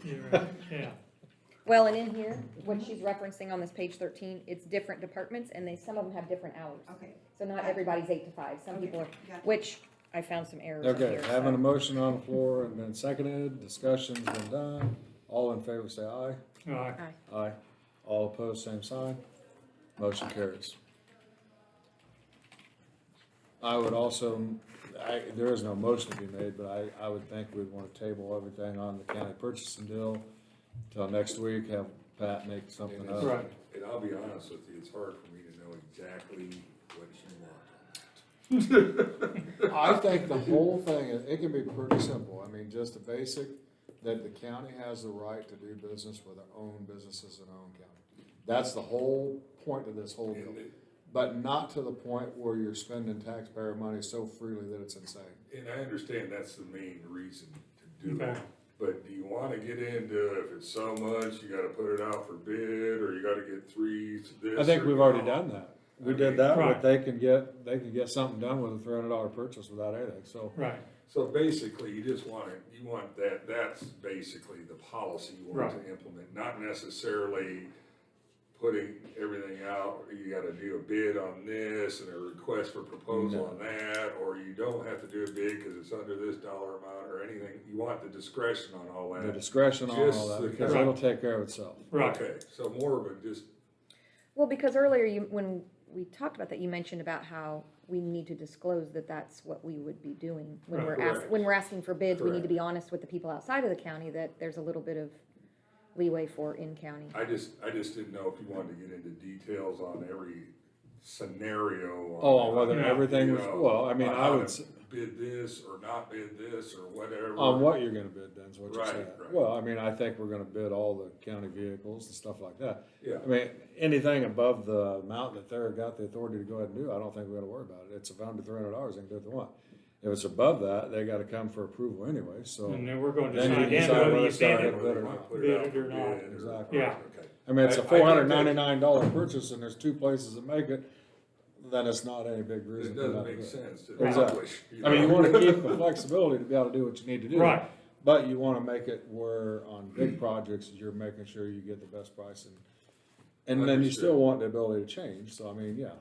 Yeah, well, and in here, what she's referencing on this page 13, it's different departments and some of them have different hours. Okay, So not everybody's 8 to 5, some Okay, people are, gotcha. which I found some errors in Okay, here. having a so. motion on the floor and been seconded, discussion's been done. All in favor say aye. all right. Aye. All opposed, same sign. Motion carries. I would also, there is no motion to be made, but I would think we'd want to table everything on the county purchasing deal till next week, have Pat make something up. Right. And I'll be honest with you, it's hard for me to know exactly what you want. I think the whole thing, it can be pretty simple. I mean, just a basic, that the county has the right to do business with their own businesses in their own county. That's the whole point of this whole deal. And it- But not to the point where you're spending taxpayer money so freely that it's insane. And I understand that's the main reason to do it. Okay. But do you wanna get into if it's so much, you gotta put it out for bid, or you gotta get three, this? I think or we've already that? done that. We I did mean- that, Right. but they can get something done with a $300 purchase without anything, so. Right, So basically, you just want it, you want that's basically the policy you want Right. to implement, not necessarily putting everything out, you gotta do a bid on this and a request for proposal on that, or you don't have to do a bid because it's under this dollar amount or anything. You want the discretion on all The that. discretion on all Just that, the- because it'll take care of itself. right. Okay, so more of it just, Well, because earlier when we talked about that, you mentioned about how we need to disclose that that's what we would be doing. When Right. we're Correct. when we're asking for bids, we need to Correct. be honest with the people outside of the county that there's a little bit of leeway for in county. I just didn't know if you wanted to get into details on every scenario. Oh, whether Yeah. everything was, well, I mean, on I how would, to bid this or not bid this or whatever. on what you're gonna bid, then, is what you're Right, saying. right. Well, I mean, I think we're gonna bid all the county vehicles and stuff like that. Yeah, I mean, anything above the amount that they're got the authority to go ahead and do, I don't think we gotta worry about it. It's under $300, they can do what they want. If it's above that, they gotta come for approval anyway, so. And then we're gonna Then you decide then decide whether whether you it's not bid a it. bid or Whether you not. put Bid out it or for not. bid Exactly. Yeah. Okay. I mean, it's I a think $499 purchase and there's two places that make it, then it's not any big reason. It to doesn't not make do it. sense to Exactly. accomplish. I mean, you wanna keep the flexibility to be able to do what you need to do. Right, But you wanna make it where on big projects, you're making sure you get the best price and then you Understood. still want the ability to change, so I mean, yeah,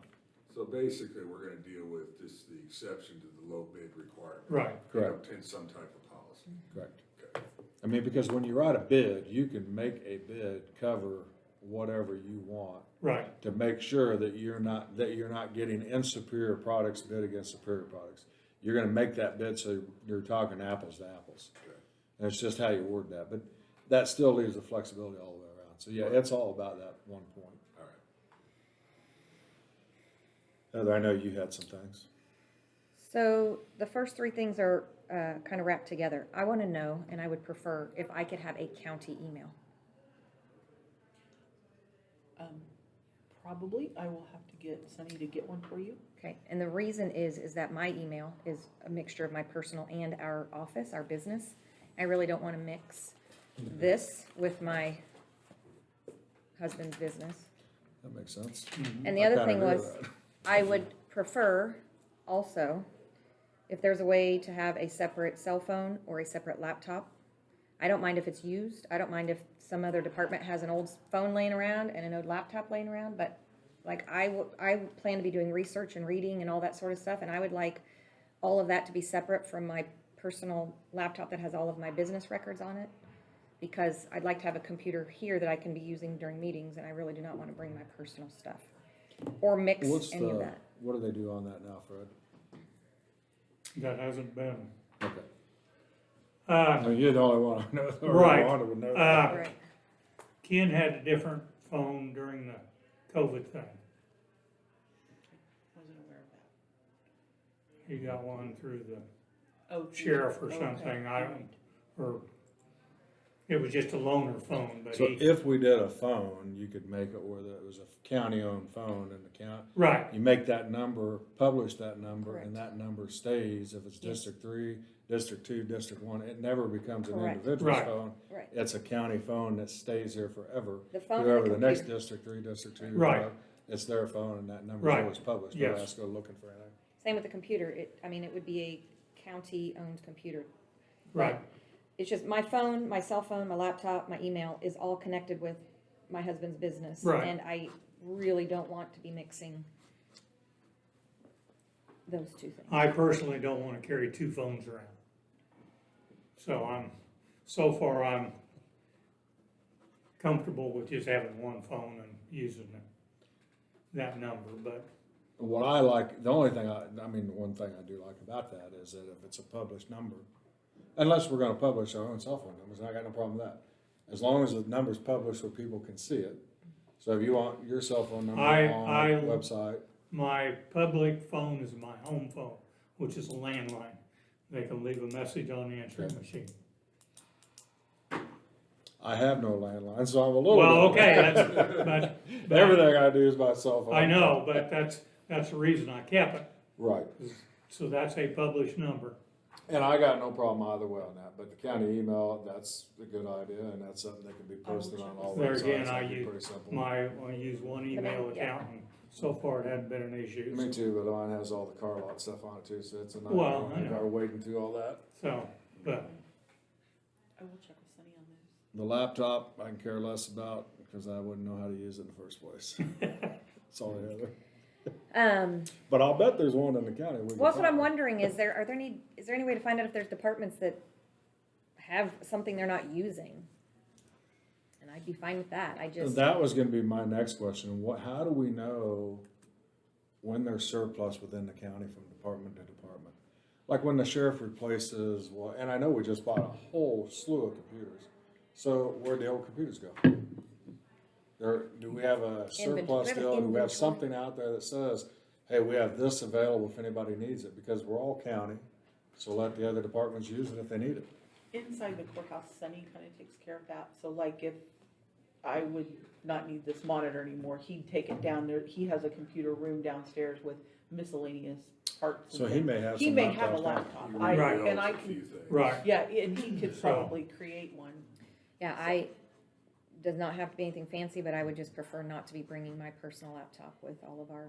So basically, we're gonna deal with just the exception to the low bid requirement. right. correct, In some type of policy. correct. Okay. I mean, because when you write a bid, you can make a bid cover whatever you want Right, to make sure that you're not getting inferior products bid against superior products. You're gonna make that bid so you're talking apples to apples. Okay. And it's just how you word that, but that still leaves the flexibility all the way around. So yeah, it's all about that one point. All right. Heather, I know you had some things. So the first three things are kind of wrapped together. I want to know, and I would prefer if I could have a county email. Probably, I will have to get Sunny to get one for you. Okay, and the reason is that my email is a mixture of my personal and our office, our business. I really don't want to mix this with my husband's business. That makes sense. And the I other kinda thing agree was, with that. I would prefer also, if there's a way to have a separate cell phone or a separate laptop. I don't mind if it's used. I don't mind if some other department has an old phone laying around and an old laptop laying around, but like I plan to be doing research and reading and all that sort of stuff, and I would like all of that to be separate from my personal laptop that has all of my business records on it, because I'd like to have a computer here that I can be using during meetings, and I really do not want to bring my personal stuff or mix What's any of the, that. what do they do on that now, Fred? that hasn't been, Okay. I mean, you're the only one I know. or Right. one that would know that. Right. Ken had a different phone during the COVID thing. Wasn't aware of that. He got one through the Oh, sheriff or okay, something, right. or it was just a loaner phone, but So he, if we did a phone, you could make it where it was a county-owned phone and the county, right, you make that number, publish that number, Correct. and that number stays. If it's Yes. District 3, District 2, District 1, it never becomes an Correct. individual's Right. phone. Right. It's a county phone that stays here forever. The phone and Whoever the the next computer. District 3, District 2, Right. whatever, it's their phone and that number's Right. always published. Yes. Nobody has to go looking for anything. Same with the computer. It would be a county-owned computer. right, It's just my phone, my cell phone, my laptop, my email is all connected with my husband's business. Right. And I really don't want to be mixing those two things. I personally don't wanna carry two phones around. So far I'm comfortable with just having one phone and using that number, but, What I like, the only thing one thing I do like about that is that if it's a published number, unless we're gonna publish our own cell phone numbers, I got no problem with that. As long as the number's published where people can see it. So if you want your cell phone number I- on the website, my public phone is my home phone, which is a landline. They can leave a message on the answering machine. I have no landline, so I'm a little. Well, bit- okay, but Everything I do is by cell phone. I know, but that's the reason I kept it. Right, So that's a published number. and I got no problem either way on that, but the county email, that's a good idea, and that's something that can be posted on all There websites. again, That'd be pretty simple. I use one email yeah. account, and so far it hadn't been an issue. Me too, but mine has all the car lot stuff on it too, so it's a Well, I nightmare. know. We're wading through all that. So, but, I will check with Sunny on those. The laptop, I can care less about, because I wouldn't know how to use it in the first place. Sorry, Heather. But I'll bet there's one in the county. we can Well, that's what I'm find. wondering, is there any way to find out if there's departments that have something they're not using? And I'd be fine with that. That was gonna be my next question. How do we know when there's surplus within the county from department to department? Like when the sheriff replaces, and I know we just bought a whole slew of computers. So where'd the old computers go? Or do we have a surplus we have an deal? Do we have inventory. something out there that says, hey, we have this available if anybody needs it? Because we're all county, so let the other departments use it if they need it. Inside the courthouse, Sunny kind of takes care of that, so like if I would not need this monitor anymore, he'd take it down there, he has a computer room downstairs with miscellaneous parts. So and he things. may have He some may have a laptops down. laptop, You I, Right. and I a few can, things. Right. yeah, and he could So- probably create one. Yeah, does not have to be anything fancy, but I would just prefer not to be bringing my personal laptop with all of our,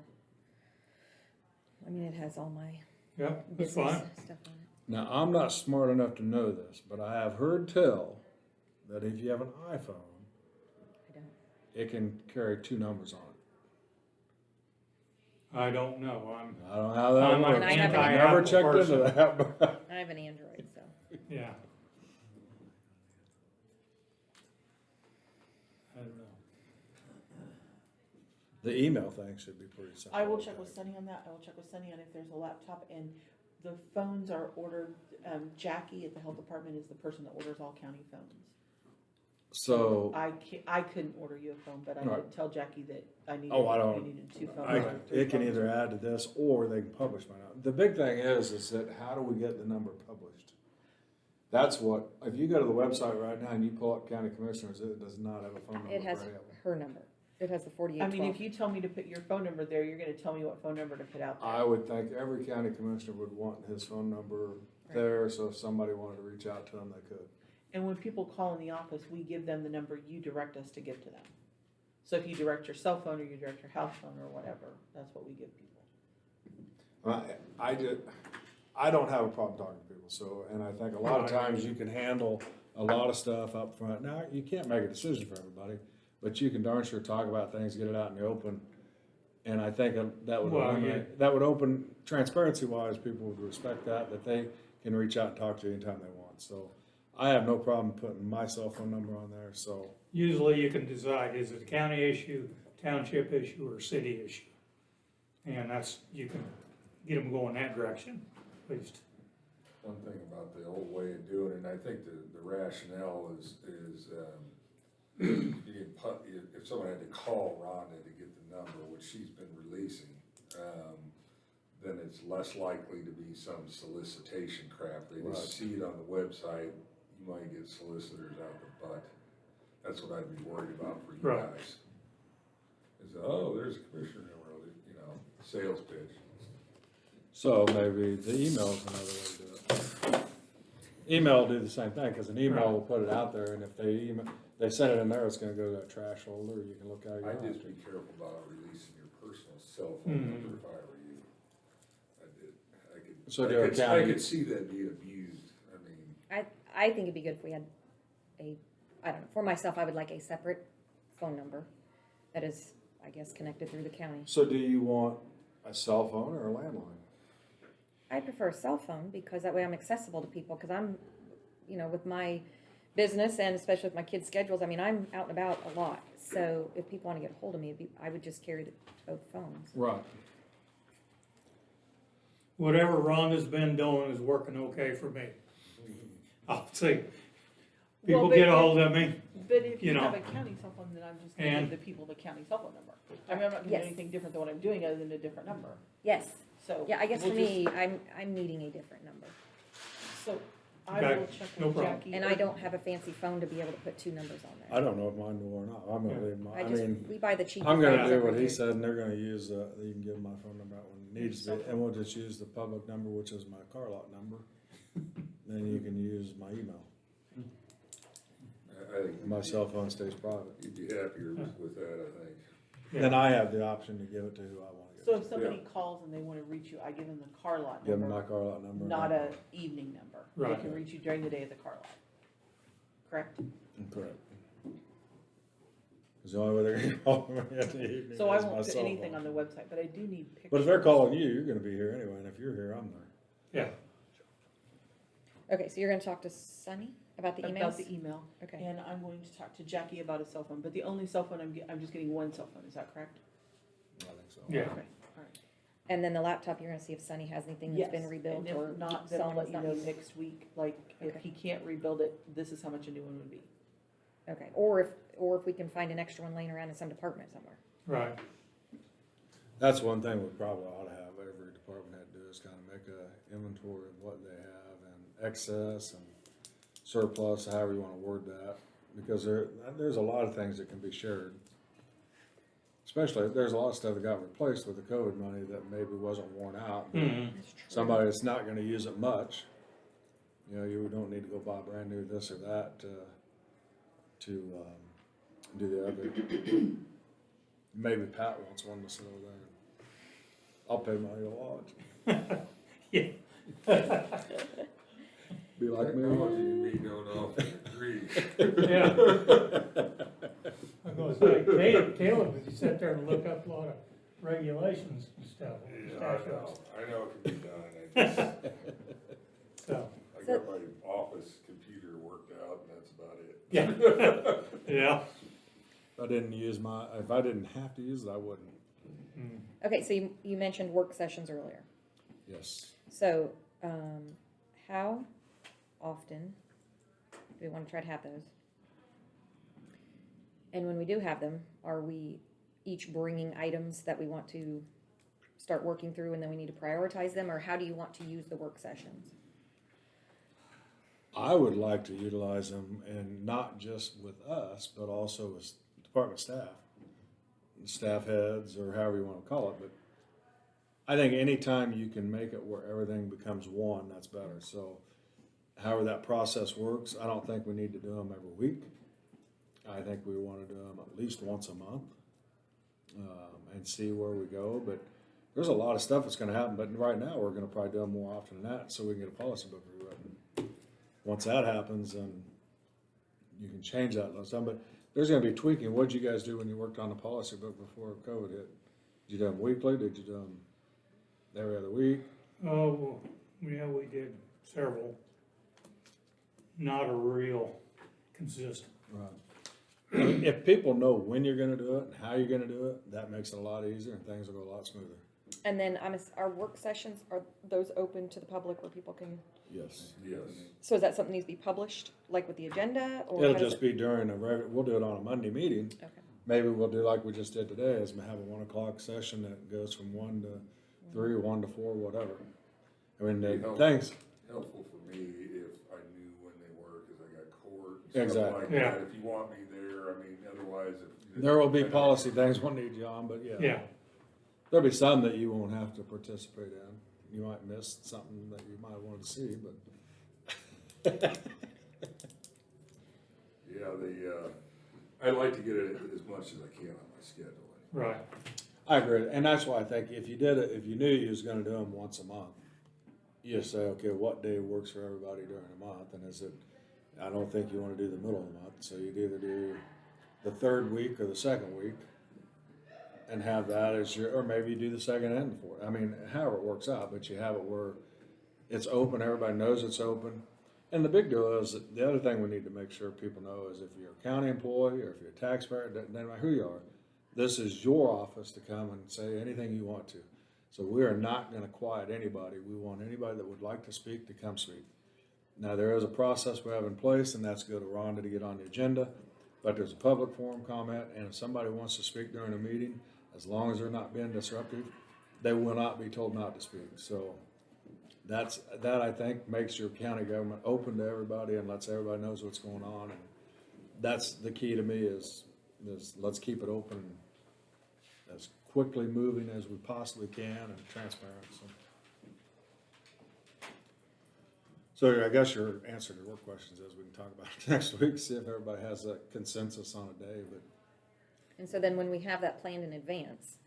I mean, it has all my Yeah, that's business fine. stuff on it. Now, I'm not smart enough to know this, but I have heard tell that if you have an iPhone, I don't. it can carry 2 numbers on it. I don't know, I don't know how that I'm works. an I've anti-Apple never checked person. into that, but I have an Android, so. yeah. I don't know. the email thing should be pretty simple. I will check with Sunny on that, I will check with Sunny on if there's a laptop, and the phones are ordered, Jackie at the health department is the person that orders all county phones. So, I couldn't order you a phone, but I Right. did tell Jackie that I needed, Oh, I don't- you needed 2 phones. I, or 3 it can phones. either add to this or they can publish by now. The big thing is that how do we get the number published? That's what, if you go to the website right now and you pull up county commissioners, it does not have a phone number It has for any of them. her number. It has the I 4812. mean, if you tell me to put your phone number there, you're gonna tell me what phone number to put out there. I would think every county commissioner would want his phone number there, so if somebody wanted to reach out to him, they could. And when people call in the office, we give them the number you direct us to give to them. So if you direct your cell phone or you direct your house phone or whatever, that's what we give people. I don't have a problem talking to people, so, and I think a lot of times you can handle a lot of stuff up front. Now, you can't make a decision for everybody, but you can darn sure talk about things, get it out in the open. And I think that would Well, eliminate, that would open, transparency wise, people would respect that they can reach out and talk to you anytime they want. So I have no problem putting my cell phone number on there, so. Usually you can decide, is it a county issue, township issue, or city issue? And that's, you can get them going that direction, at least. One thing about the old way of doing it, and I think the rationale is, if someone had to call Rhonda to get the number, which she's been releasing, then it's less likely to be some solicitation crap. They Right. just see it on the website, you might get solicitors out the butt. That's what I'd be worried about for you Right. guys. Is, oh, there's a commissioner in there, you know, sales pitch. So maybe the email is another way to do it. Email will do the same thing, because an email will put it out there, and if they send it in there, it's gonna go to a trash folder, you can look how you I'd want just to. be careful about releasing your personal cell phone number if I were you. So do a I county- could see that being abused, I mean. I think it'd be good if we had I don't know, for myself, I would like a separate phone number that is, I guess, connected through the county. So do you want a cell phone or a landline? I prefer a cell phone because that way I'm accessible to people, because I'm, with my business and especially with my kids' schedules, I mean, I'm out and about a lot. So if people want to get a hold of me, I would just carry both phones. Right. Whatever Rhonda's been doing is working okay for me. I'll see. People but get a hold of me, But if You you know. have a county cell phone, then I'm just gonna And- give the people the county cell phone number. I mean, I'm not doing Yes. anything different than what I'm doing other than a different number, Yes. so. Yeah, I guess for we'll just- me, I'm needing a different number. So I Okay, will check no with problem. Jackie. And I don't have a fancy phone to be able to put 2 numbers on I there. don't know if mine will or not, I'm gonna leave mine, We buy the cheapest. I'm gonna phones do every what he year. said, and they're gonna use, you can give my phone number out when it needs to be, and we'll just use the public number, which is my car lot number. Then you can use my email. I think My cell phone stays private. you'd be happier with that, I think. Yeah. Then I have the option to give it to who I wanna give So it if to. somebody calls and they wanna reach you, I give them the car lot Give them my number, car lot number. not a evening number. They Right. can reach you during the day at the car lot. Correct? Correct. Cause the only way they're gonna call me at the evening So I is my won't put cell anything phone. on the website, but I do need pictures. But if they're calling you, you're gonna be here anyway, and if you're here, I'm there. yeah. Okay, so you're gonna talk to Sunny about the emails? About the email. Okay. And I'm going to talk to Jackie about a cell phone, but the only cell phone I'm just getting one cell phone, is that correct? I think so. Yeah. Okay, all right. And then the laptop, you're gonna see if Sunny has anything that's been Yes, rebuilt and or if not, then I'll let someone's you not know using it. next week, like, if Okay. he can't rebuild it, this is how much a new one would be. Okay, or if or if we can find an extra one laying around in some department somewhere. Right. That's one thing we probably ought to have every department head do, is kind of make a inventory of what they have and excess and surplus, however you want to word that. Because there's a lot of things that can be shared. Especially, there's a lot of stuff that got replaced with the COVID money that maybe wasn't worn out. But somebody that's not gonna use it much, you know, you don't need to go buy brand new this or that to do the other. Maybe Pat wants one to sit over there. I'll pay my watch. Yeah. Be like me. I want you to be going off in Greece. Yeah. I'm gonna say, Caleb, if you sit there and look up a lot of regulations and stuff. Yeah, I know it can be done, I just, So, I got my office computer worked out, and that's about it. yeah. Yeah. If I didn't have to use it, I wouldn't. Okay, so you mentioned work sessions earlier. Yes. So, how often do we want to try to have those? And when we do have them, are we each bringing items that we want to start working through and then we need to prioritize them? Or how do you want to use the work sessions? I would like to utilize them, and not just with us, but also with department staff heads, or however you want to call it. But I think anytime you can make it where everything becomes one, that's better. So however that process works, I don't think we need to do them every week. I think we want to do them at least once a month, and see where we go. But there's a lot of stuff that's going to happen. But right now, we're going to probably do them more often than that, so we can get a policy book rewritten. Once that happens, then you can change that list. But there's going to be tweaking. What did you guys do when you worked on the policy book before COVID hit? Did you do them weekly? Did you do them every other week? Oh, yeah, we did several. Not a real consistent. Right. If people know when you're going to do it and how you're going to do it, that makes it a lot easier, and things will go a lot smoother. And then our work sessions, are those open to the public where people can, Yes. Yes. so is that something that needs to be published, like with the agenda? Or It'll how does just be during we'll do it on a Monday meeting. Okay. Maybe we'll do like we just did today, is we have a 1 o'clock session that goes from 1 to 3, 1 to 4, whatever. I mean, things. Helpful for me if I knew when they were, cause I got court and stuff Exactly. like Yeah. that. If you want me there, I mean, otherwise if. There will be policy things we'll need you on, but Yeah. there'll be some that you won't have to participate in. You might miss something that you might want to see, but. Yeah, I like to get it as much as I can on my schedule. Right. I agree, and that's why I think if you did it, if you knew you was gonna do them once a month, you just say, okay, what day works for everybody during the month, and is it, I don't think you wanna do the middle of the month, so you'd either do the third week or the second week, and have that as your, or maybe you do the second and the fourth, I mean, however it works out, but you have it where it's open, everybody knows it's open. And the big deal is, that the other thing we need to make sure people know is if you're a county employee or if you're a taxpayer, it doesn't matter who you are, this is your office to come and say anything you want to. So we are not gonna quiet anybody. We want anybody that would like to speak to come speak. Now, there is a process we have in place, and that's go to Rhonda to get on the agenda, but there's a public forum comment, and if somebody wants to speak during a meeting, as long as they're not being disruptive, they will not be told not to speak. So that I think makes your county government open to everybody and lets everybody knows what's going on. And that's the key to me is let's keep it open and as quickly moving as we possibly can and transparent. So I guess your answer to your work questions is we can talk about it next week, see if everybody has a consensus on a day. But And so then when we have that planned in advance,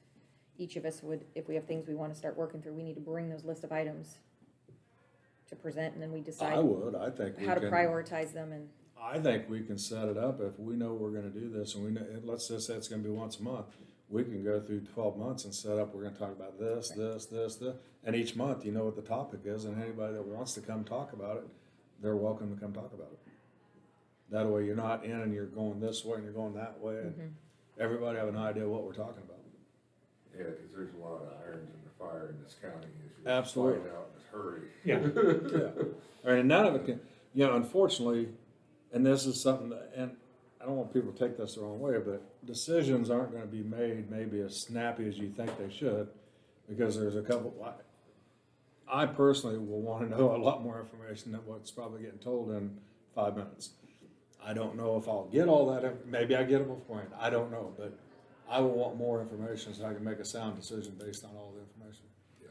each of us would, if we have things we want to start working through, we need to bring those list of items to present, and then we decide I think we how to can prioritize them. And I think we can set it up if we know we're gonna do this, and we know, let's just say it's gonna be once a month. We can go through 12 months and set up, we're gonna talk about this, and each month, you know what the topic is, and anybody that wants to come talk about it, they're welcome to come talk about it. That way you're not in and you're going this way and you're going that way, and everybody have an idea what we're talking about. Yeah, cause there's a lot of irons in the fire in this county. Absolutely. Find out in a hurry. Yeah. Yeah, I mean, none of it can, unfortunately, and this is something that, and I don't want people to take this the wrong way, but decisions aren't gonna be made maybe as snappy as you think they should, because there's a couple, I personally will wanna know a lot more information than what's probably getting told in 5 minutes. I don't know if I'll get all that, maybe I get it beforehand, I don't know, but I will want more information so I can make a sound decision based on all the information. Yeah.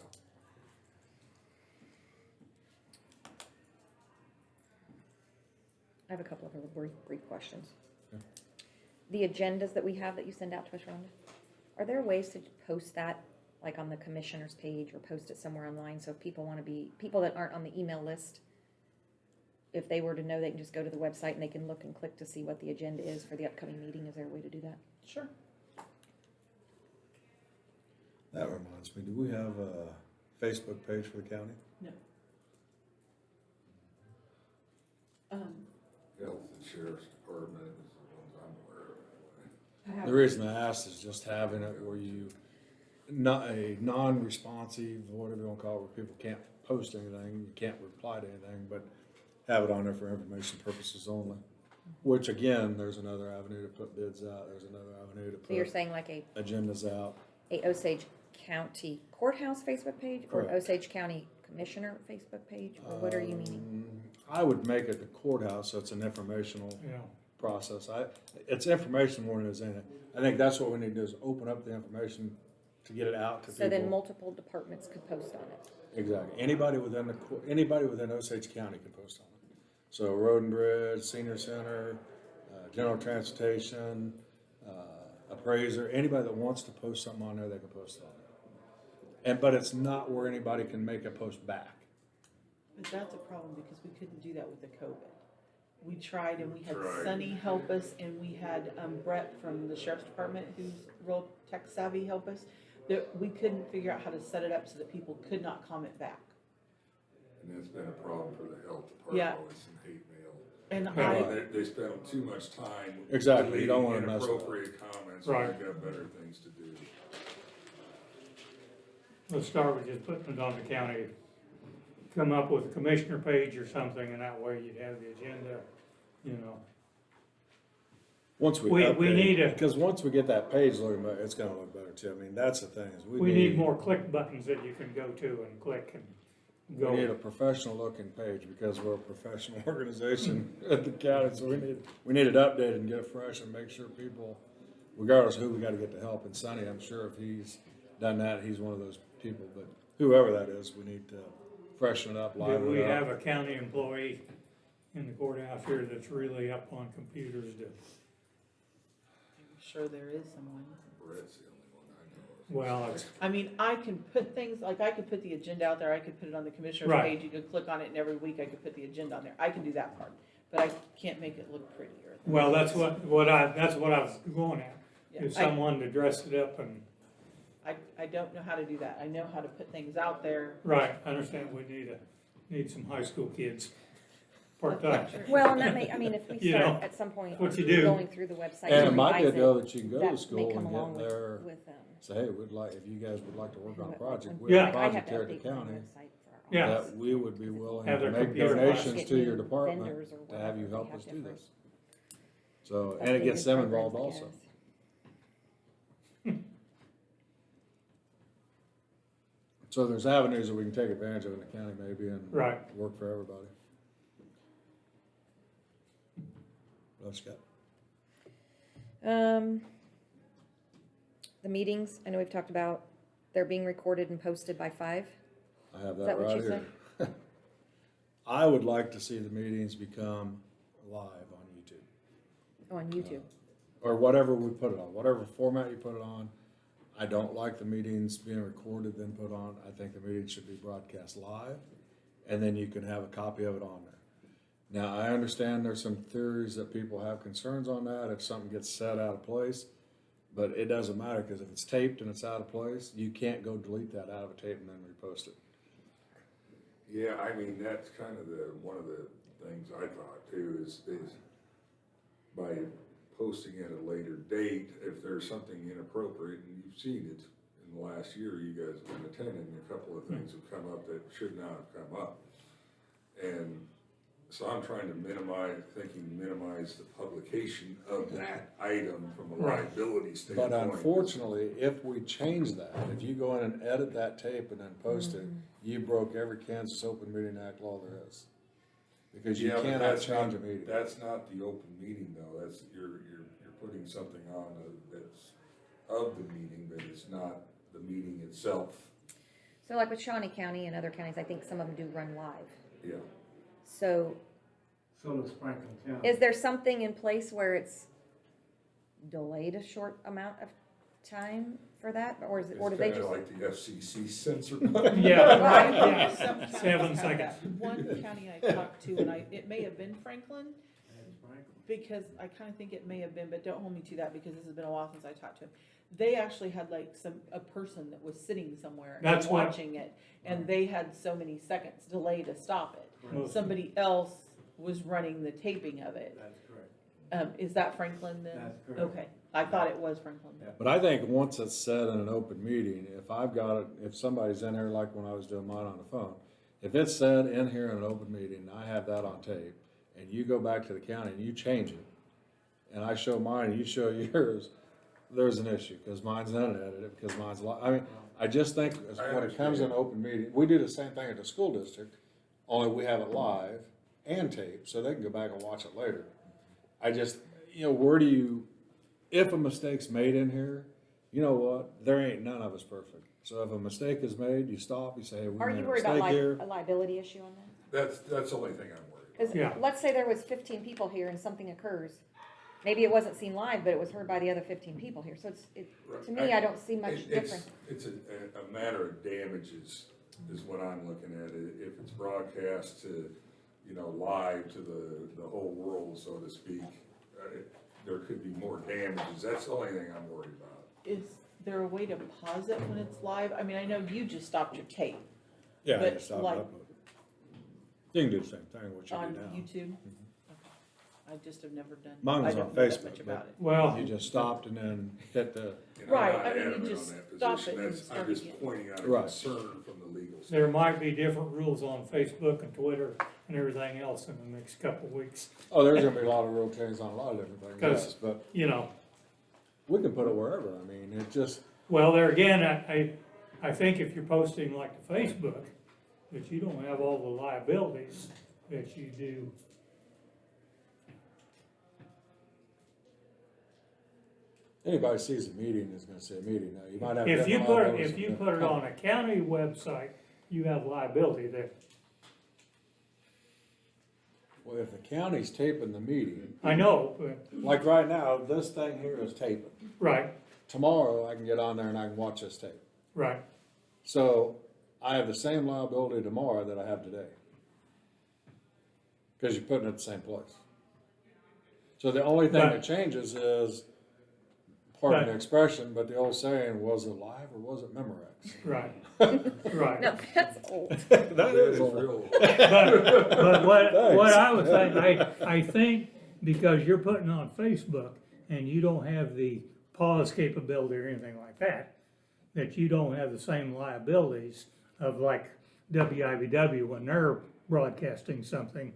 I have a couple of other brief questions. Yeah. The agendas that we have that you send out to us, Rhonda, are there ways to post that, like on the commissioner's page, or post it somewhere online, so if people wanna be, people that aren't on the email list, if they were to know, they can just go to the website and they can look and click to see what the agenda is for the upcoming meeting? Is there a way to do that? Sure. That reminds me, do we have a Facebook page for the county? No. Health and Sheriff's Department is the ones I'm aware of anyway. The reason I asked is just having it where you, not a non-responsive, whatever you wanna call it, where people can't post anything, you can't reply to anything, but have it on there for information purposes only. Which again, there's another avenue to put bids out, there's another avenue to So you're put saying like a agendas out. Osage County Courthouse Facebook page, or an Correct. Osage County Commissioner Facebook page, or what are you meaning? I would make it the courthouse, so it's an informational Yeah, process. It's information more than it's anything. I think that's what we need to do, is open up the information to get it out to people. So then multiple departments could post on it. Exactly. Anybody within Osage County can post on it. So Road and Bridge, Senior Center, General Transportation, Appraiser, anybody that wants to post something on there, they can post it on there. But it's not where anybody can make a post back. But that's a problem because we couldn't do that with the COVID. We tried and we had Right. Sunny help us, and we had Brett from the Sheriff's Department, who's real tech savvy, help us. That we couldn't figure out how to set it up so that people could not comment back. And that's been a problem for the health Yeah. department with some hate mail. And They spend too much time. Exactly, you don't deleting wanna mess with inappropriate comments, Right. when they've got better things to do. let's start with just putting it on the county. Come up with a commissioner page or something, and that way you'd have the agenda, you know. Once we We update, need a- because once we get that page looking better, it's gonna look better too. I mean, that's the thing, is We need more click buttons that you can go to and click and We need a go. professional looking page, because we're a professional organization at the county, so we need it updated and get it fresh and make sure people, regardless of who we gotta get to help. And Sonny, I'm sure if he's done that, he's one of those people, but whoever that is, we need to freshen it up, Do liven we it have up. a county employee in the courthouse here that's really up on computers to, I'm sure there is someone. Brett's the only one I know of. well, it's, I mean, I can put things, like I could put the agenda out there, I could put it on the commissioner's Right. page, you could click on it, and every week I could put the agenda on there. I can do that part, but I can't make it look prettier. well, that's what I was going at. Yeah, Is I- someone to dress it up and, I don't know how to do that. I know how to put things out there. right, I understand we need some high school kids, part-time. Well, and that may, I mean, if we You start know, at some point what you do. going through the website And it and might be a revise deal it, that you can go to that may school come and along get there, with, say, hey, if you guys would like to work on a project, we Yeah. have a I have project to here at the update my county, website for our Yeah. office. that we would be willing Have to their make computer donations Get to your new department vendors or to have you whatever, help we us have do different this. So, and it updated gets them programs, involved I also. guess. So there's avenues that we can take advantage of in the county maybe and Right. work for everybody. What else you got? The meetings, I know we've talked about, they're being recorded and posted by 5. I have Is that that what right you here. I would like to see the meetings become live on YouTube. on YouTube. Or whatever we put it on, whatever format you put it on. I don't like the meetings being recorded then put on. I think the meetings should be broadcast live, and then you can have a copy of it on there. Now, I understand there's some theories that people have concerns on that if something gets set out of place, but it doesn't matter, because if it's taped and it's out of place, you can't go delete that out of a tape and then repost it. Yeah, I mean, that's kind of one of the things I thought too, is by posting at a later date, if there's something inappropriate, and you've seen it in the last year, you guys have been attending, a couple of things have come up that should not have come up. And So I'm trying to minimize the publication of that item from a Right. liability But standpoint. unfortunately, if we change that, if you go in and edit that tape and then post it, you broke every Kansas Open Meeting Act law there is. Because you Yeah, but cannot that's change a not- meeting. That's not the open meeting though, that's, you're putting something on that's of the meeting, but it's not the meeting itself. So like with Shawnee County and other counties, I think some of them do run live. Yeah. So So does Franklin County. is there something in place where it's delayed a short amount of time for that? Or is it, or do they It's just? kinda like the FCC censor button. Yeah, Right, yeah, some counties 7 have seconds. that. One county I talked to, and it may have been Franklin, That's Franklin. because I kinda think it may have been, but don't hold me to that, because this has been a while since I talked to him. They actually had like a person that was sitting somewhere and That's what- watching it, and they had so many seconds delay to stop it. Most- Somebody else was running the taping of it. That's correct. Is that Franklin then? That's correct. Okay, I thought it was Franklin. Yeah. But I think once it's said in an open meeting, if I've got it, if somebody's in here, like when I was doing mine on the phone, if it's said in here in an open meeting, I have that on tape, and you go back to the county and you change it, and I show mine and you show yours, there's an issue, because mine's unedited, because mine's I mean, I just think when it comes in an open meeting, we do the same thing at the school district, only we have it live and tape, so they can go back and watch it later. I just, where do you, if a mistake's made in here, you know what, there ain't none of us perfect. So if a mistake is made, you stop, you say, hey, we Are made you a worried about mistake here. a liability issue on that? That's the only thing I'm worried about. Because Yeah. let's say there was 15 people here and something occurs. Maybe it wasn't seen live, but it was heard by the other 15 people here. So to me, I don't see much difference. It's a matter of damages is what I'm looking at. If it's broadcast to, live to the whole world, so to speak, there could be more damages. That's the only thing I'm worried about. Is there a way to pause it when it's live? I mean, I know you just stopped your tape Yeah, I but just stopped like- uploading. You can do the same thing, what you on do now. YouTube. Okay. I just have never done. Mine was I on don't know that Facebook, much but- about it. Well, You just stopped and then hit the, Right, I'm not I mean, you adamant just on that stop position. it and That's- start I'm just again. pointing out a Right. concern from the legal side. there might be different rules on Facebook and Twitter and everything else in the next couple of weeks, oh, there's gonna be a lot of rule changes on a lot of different things, 'Cause- yes, but you know. we can put it wherever, I mean, it just, Well, there again, I think if you're posting like to Facebook, that you don't have all the liabilities that you do. anybody sees a meeting is gonna see a meeting now, you might have. If you different put, liabilities if you from put it on a county website, you have liability there. Well, if the county's taping the meeting, I know, but, like right now, this thing here is taping. right, Tomorrow, I can get on there and I can watch this tape. right. So, I have the same liability tomorrow that I have today. Cause you're putting it at the same place. So the only thing But- that changes is, pardon But- the expression, but the old saying, was it live or was it Memorex? Right, right. No, that's old. That is old. real. But what Thanks. I was saying, I think because you're putting on Facebook and you don't have the pause capability or anything like that, that you don't have the same liabilities of like WIBW when they're broadcasting something.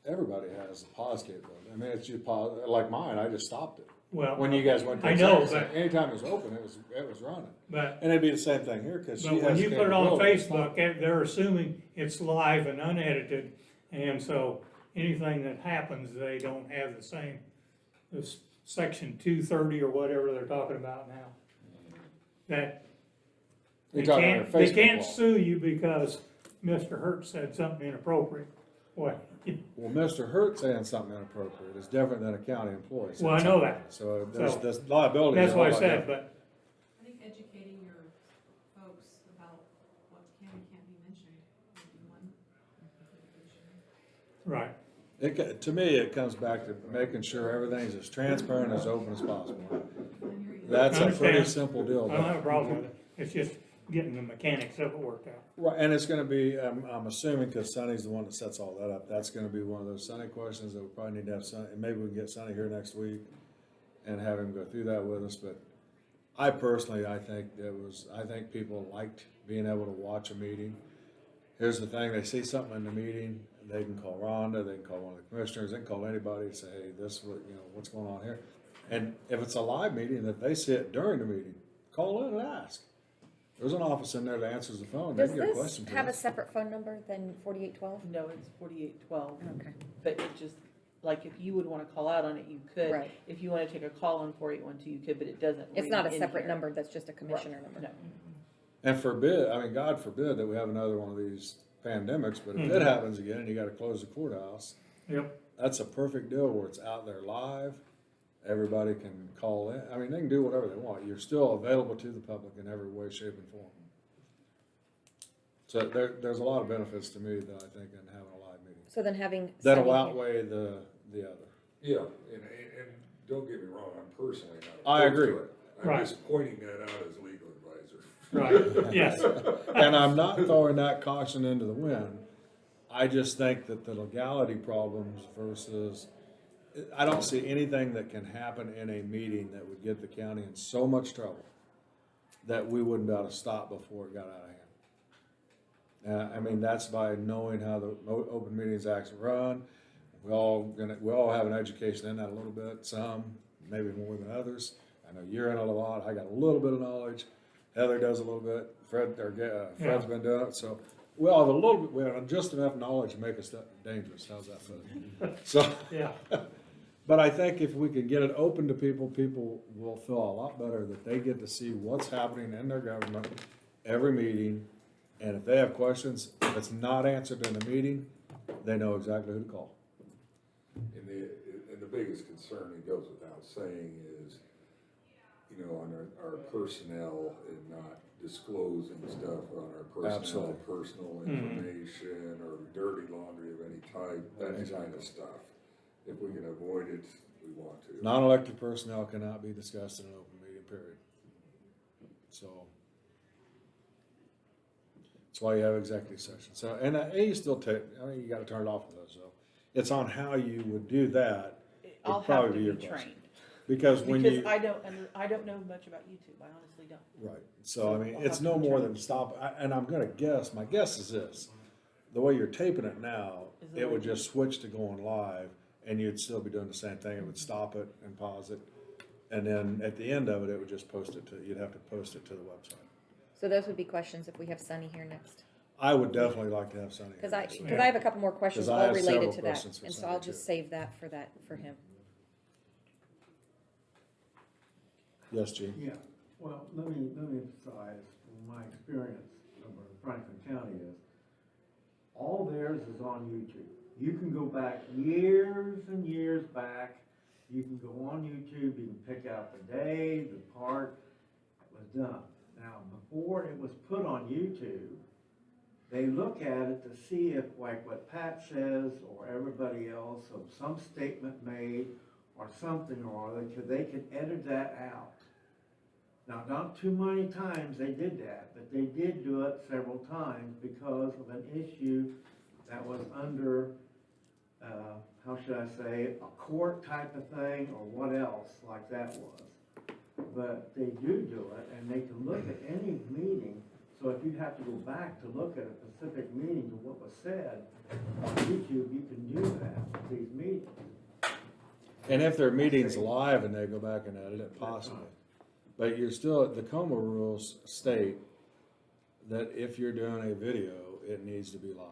Everybody has a pause capability. I mean, it's just pause, like mine, I just stopped it. Well, When you guys went to I the know, second, but- anytime it was open, it was running. but, And it'd be the same thing here, cause she has. but when you put it on capability. Facebook, they're assuming it's live and unedited. And so anything that happens, they don't have the same, this section 230 or whatever they're talking about now. That You're they talking can't, about they Facebook can't law. sue you because Mr. Hurt said something inappropriate. What? Well, Mr. Hurt saying something inappropriate is different than a county employee. saying Well, I know something. that. So there's, So, this liability. That's is a what I lot said, different. but I think educating your folks about what can and can't be mentioned would be one. right. To me, it comes back to making sure everything's as transparent, as open as possible. That's a pretty Understand. simple deal. I don't have a problem with it. It's just getting the mechanics of it worked out. Right, and it's gonna be, I'm assuming, because Sonny's the one that sets all that up, that's gonna be one of those Sonny questions that we probably need to have Sonny, and maybe we can get Sonny here next week and have him go through that with us, but I personally, I think people liked being able to watch a meeting. Here's the thing, they see something in the meeting, they can call Rhonda, they can call one of the commissioners, they can call anybody and say, hey, this is what, you know, what's going on here. And if it's a live meeting, if they see it during the meeting, call in and ask. There's an office in there that answers the phone, they Does can get a this question to have a us. separate phone number than 4812? No, it's 4812, Okay, but it just, like, if you would wanna call out on it, you could. right. If you wanna take a call on 4812, you could, but it doesn't It's ring not a in separate here. number, that's just a commissioner Right. number. No. And forbid, I mean, God forbid that we have another one of these pandemics, but if it Mhm. happens again and you gotta close the courthouse, Yep. that's a perfect deal where it's out there live. Everybody can call in. I mean, they can do whatever they want. You're still available to the public in every way, shape, and form. So there's a lot of benefits to me that I think in having a live meeting. So then having. That'll Sunny here- outweigh the other. Yeah, and don't get me wrong, I'm personally not. I opposed to agree. it. I'm Right. just pointing that out as legal advisor. Right, yes. And I'm not throwing that caution into the wind. I just think that the legality problems versus, I don't see anything that can happen in a meeting that would get the county in so much trouble that we wouldn't be able to stop before it got out of hand. I mean, that's by knowing how the Open Meetings Act's run. We all have an education in that a little bit, some, maybe more than others. I know you're in it a lot, I got a little bit of knowledge, Heather does a little bit, Fred's been doing it, so we all have a little bit, we have just enough knowledge to make us dangerous, how's that feel? So, Yeah, but I think if we can get it open to people, people will feel a lot better that they get to see what's happening in their government every meeting. And if they have questions, if it's not answered in the meeting, they know exactly who to call. And the biggest concern, it goes without saying, is, you know, on our personnel and not disclosing stuff on our personnel, Absolutely. personal Mhm. information or dirty laundry of any type, that kind of stuff. If we can avoid it, we want to. Non-elected personnel cannot be discussed in an open meeting, period. So, that's why you have executive session. So, and you still take, I mean, you gotta turn it off with those, so. It's on how you would do that. I'll would probably have to be your be question. trained. Because when Because you, I don't know much about YouTube, I honestly don't. right, so I mean, I'll it's have no to more try. than and I'm gonna guess, my guess is this. The way you're taping it now, Is the it way would you- just switch to going live and you'd still be doing the same thing. It would stop it and pause it. And then at the end of it, it would just post it you'd have to post it to the website. So those would be questions if we have Sunny here next. I would definitely like to have Sunny. Because here I, next because week. I have a couple more questions 'Cause I all have related several to that. questions for And so Sunny, I'll just too. save that for him. Yes, Gene? Yeah, well, let me emphasize from my experience over in Franklin County is, all theirs is on YouTube. You can go back years and years back, you can go on YouTube, you can pick out the day, the part that was done. Now, before it was put on YouTube, they look at it to see if, like what Pat says, or everybody else, of some statement made, or something or other, they could edit that out. Now, not too many times they did that, but they did do it several times because of an issue that was under, how should I say, a court type of thing, or what else like that was. But they do it, and they can look at any meeting, so if you have to go back to look at a specific meeting to what was said on YouTube, you can do that with these meetings. And if their meeting's live and they go back and edit it, possibly. But you're still, the COMA rules state that if you're doing a video, it needs to be live.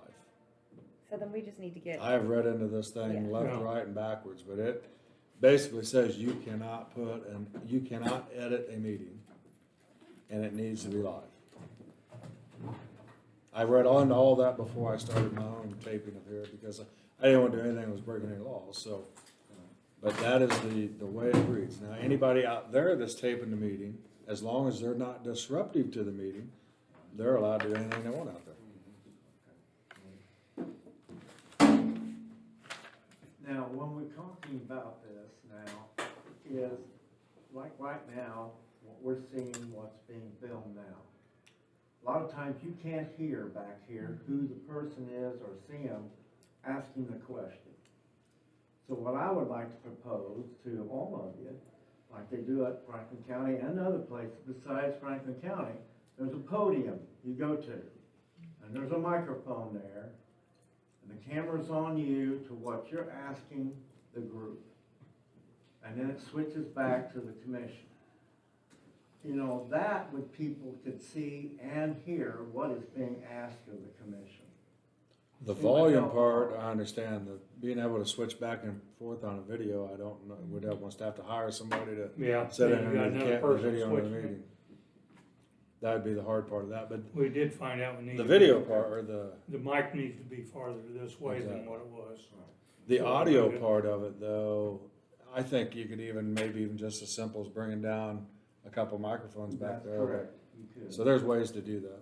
So then we just need to get, I have read into this thing Yeah. left, Yeah. right, and backwards, but it basically says you cannot you cannot edit a meeting, and it needs to be live. I read on to all that before I started my own taping of here, because I didn't want to do anything that was breaking any laws, so. But that is the way it reads. Now, anybody out there that's taping the meeting, as long as they're not disruptive to the meeting, they're allowed to do anything they want out there. Now, when we're talking about this now, is, like right now, what we're seeing, what's being filmed now. A lot of times you can't hear back here who the person is or see them asking the question. So what I would like to propose to all of you, like they do at Franklin County and other places besides Franklin County, there's a podium you go to, and there's a microphone there, and And the camera's on you to what you're asking the group. And then it switches back to the commission. You know, that would people could see and hear what is being asked of the commission. The It would volume help. part, I understand, the being able to switch back and forth on a video, I don't know, we'd almost have to hire somebody to Yeah. sit in you got and another get the person video of the switching it. meeting. That'd be the hard part of that, but We did find out we need. the video part, or the mic needs to be farther this way than Exactly. what it was. The So, audio good. part of it, though, I think you could even, maybe even just as simple as bringing down a couple microphones back That's there. correct. You could. So there's ways to do that.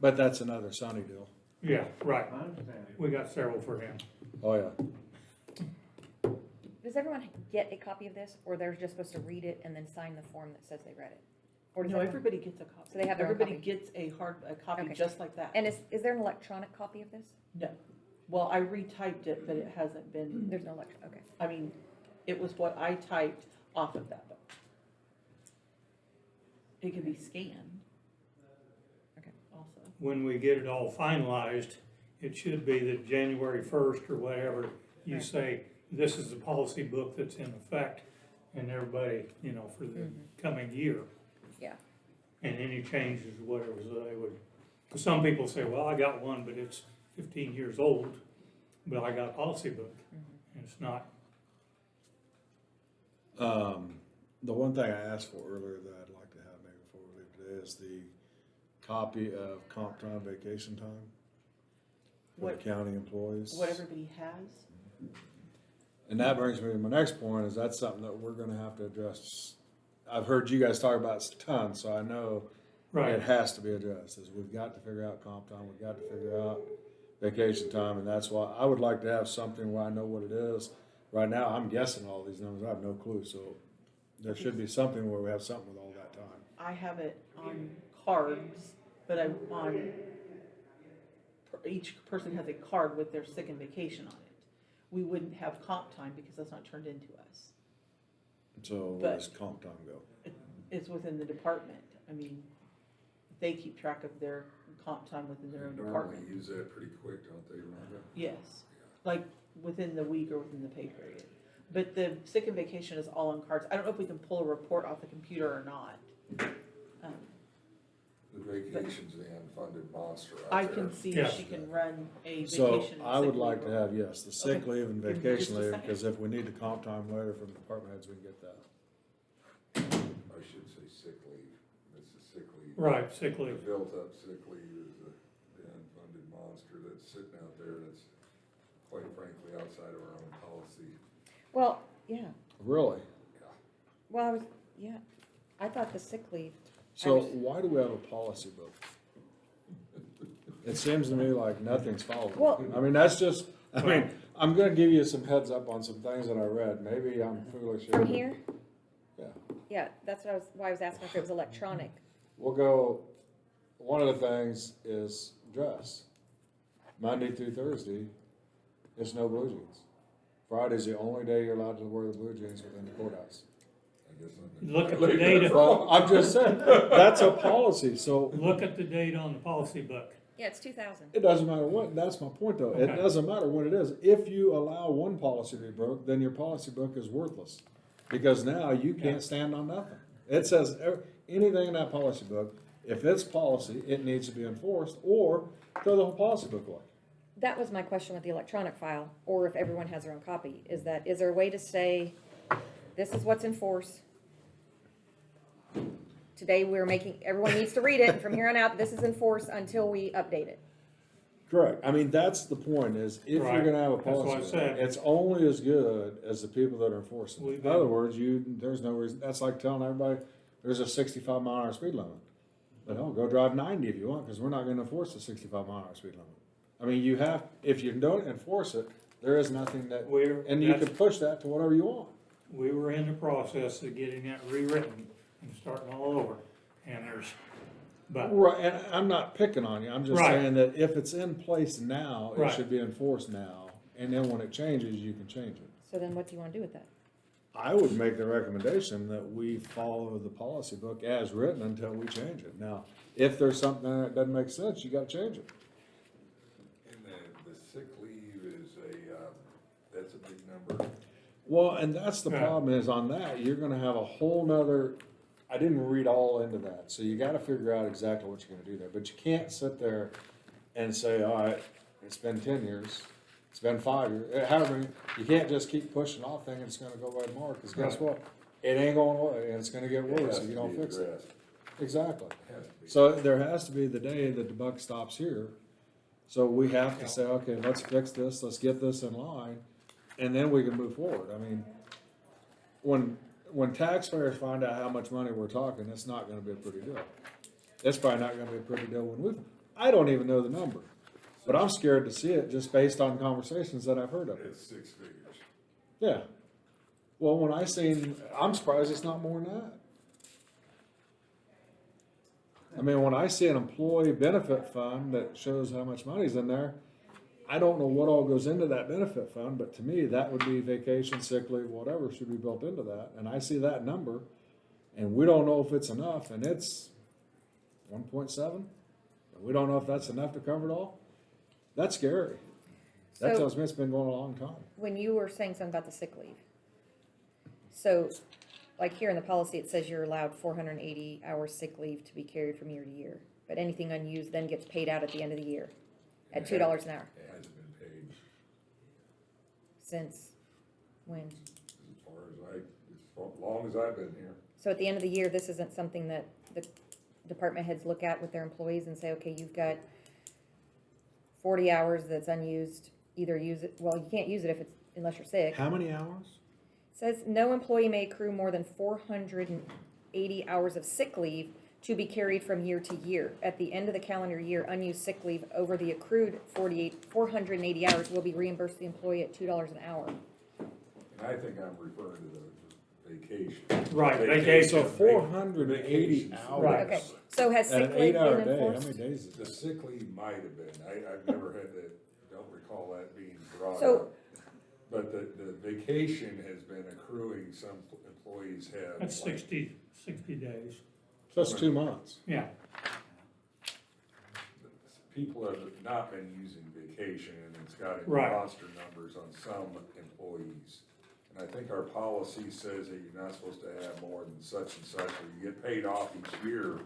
But that's another Sonny deal. Yeah, right. I understand. We got several for him. Oh, yeah. Does everyone get a copy of this, or they're just supposed to read it and then sign the form that says they read it? Or does No, everyone- everybody gets a copy. So they have their own Everybody copy? gets a copy Okay. just like that. And is there an electronic copy of this? No. Well, I retyped it, but it hasn't been, There's no electronic, okay. I mean, it was what I typed off of that book. It can be scanned. Okay. Also. When we get it all finalized, it should be that January 1st or whatever, you Right. say, this is the policy book that's in effect, and everybody, you know, for the coming year. Yeah. And any changes, whatever, so they would, 'cause some people say, well, I got one, but it's 15 years old, but I got a policy book, and it's not. The one thing I asked for earlier that I'd like to have maybe before we leave today is the copy of comp time, vacation time for the What- county employees. What everybody has. And that brings me to my next point, is that's something that we're gonna have to address. I've heard you guys talk about it a ton, so I know it has to be addressed, is we've got to figure out comp time, we've got to figure out vacation time, and that's why I would like to have something where I know what it is. Right now, I'm guessing all these numbers, I have no clue, so there should be something where we have something with all that time. I have it on cards, but each person has a card with their sick and vacation on it. We wouldn't have comp time because that's not turned into us. So where But- does comp time go? It's within the department. I mean, they keep track of their comp time within their own Normally department. use that pretty quick, don't they, Rhonda? Yes, like within the week or within the pay period. But the sick and vacation is all on cards. I don't know if we can pull a report off the computer or not. The vacation's the unfunded monster out I there. can see Yeah. if she can run a So vacation. and I would sick like leave to have, yes, the sick Okay. leave and Give me vacation just a leave, second. because if we need the comp time later from the department heads, we can get that. I should say sick leave, it's the sick leave. Right, sick The leave. built-up sick leave is the unfunded monster that's sitting out there that's, quite frankly, outside of our own policy. Well, yeah, Really? well, I thought the sick leave. So why do we have a policy book? It seems to me like nothing's followed. Well- I mean, that's just, I mean, I'm gonna give you some heads up on some things that I read. Maybe I'm foolish. From here? Yeah. Yeah, that's what why I was asking if it was electronic. We'll go, one of the things is dress. Monday through Thursday, it's no blue jeans. Friday's the only day you're allowed to wear the blue jeans within the courthouse. I guess I'm. Look at the data, Well, I'm just saying, that's a policy, so look at the date on the policy book. Yeah, it's 2,000. it doesn't matter what, that's my point though. It Okay. doesn't matter what it is. If you allow one policy to be broke, then your policy book is worthless. Because now you can't stand on nothing. It says anything in that policy book, if it's policy, it needs to be enforced, or throw the whole policy book away. That was my question with the electronic file, or if everyone has their own copy, is there a way to say, this is what's in force? Today, everyone needs to read it, and from here on out, this is in force until we update it. Correct. I mean, that's the point, is if you're Right. gonna have a That's what I policy, said. it's only as good as the people that are enforcing it. We've In been- other words, there's no reason, that's like telling everybody, there's a 65-mile-an-hour speed limit. But hell, go drive 90 if you want, because we're not gonna enforce the 65-mile-an-hour speed limit. I mean, if you don't enforce it, there is nothing that, and you can push that to whatever you want. We were in the process of getting that rewritten and starting all over, and but, Right, and I'm not picking on you, I'm just Right. saying that if it's in place now, it Right. should be enforced now. And then when it changes, you can change it. So then what do you want to do with that? I would make the recommendation that we follow the policy book as written until we change it. Now, if there's something that doesn't make sense, you gotta change it. And the sick leave is that's a big number. Well, and that's the Yeah. problem is on that, you're gonna have a whole nother, I didn't read all into that, so you gotta figure out exactly what you're gonna do there. But you can't sit there and say, all right, it's been 10 years, it's been 5 years, however, you can't just keep pushing off thinking it's gonna go away tomorrow, cause guess what? It ain't going away, and it's gonna get It worse has if you to don't be fix it. addressed. Exactly. It has to be. So there has to be the day that the buck stops here. So we have to say, okay, let's fix this, let's get this in line, and then we can move forward. I mean, when taxpayers find out how much money we're talking, it's not gonna be a pretty deal. It's probably not gonna be a pretty deal I don't even know the number, but I'm scared to see it just based on conversations that I've heard of. It's 6 figures. Yeah. Well, when I seen, I'm surprised it's not more than that. I mean, when I see an employee benefit fund that shows how much money's in there, I don't know what all goes into that benefit fund, but to me, that would be vacation, sick leave, whatever should be built into that. And I see that number, and we don't know if it's enough, and it's 1.7. We don't know if that's enough to cover it all. That's scary. That So- tells me it's been going a long time. When you were saying something about the sick leave, so, like here in the policy, it says you're allowed 480 hours sick leave to be carried from year to year. But anything unused then gets paid out at the end of the year at $2 an hour. It hasn't been paid Since when? as long as I've been here. So at the end of the year, this isn't something that the department heads look at with their employees and say, okay, you've got 40 hours that's unused, either use it, well, you can't use it if it's, unless you're sick. How many hours? Says no employee may accrue more than 480 hours of sick leave to be carried from year to year. At the end of the calendar year, unused sick leave over the accrued 480 hours will be reimbursed the employee at $2 an hour. And I think I'm referring to the vacation. Right, So vacation. 480 Vacations. hours. Right. Okay, so has At sick an leave 8-hour been day, how enforced? many days is The it? sick leave might have been, I've never had that, don't recall that being brought So- up. But the vacation has been accruing, some employees have. That's like, 60 days. So that's 2 months. Yeah, People have not been using vacation, and it's got Right. roster numbers on some employees. And I think our policy says that you're not supposed to have more than such and such, or you get paid off each year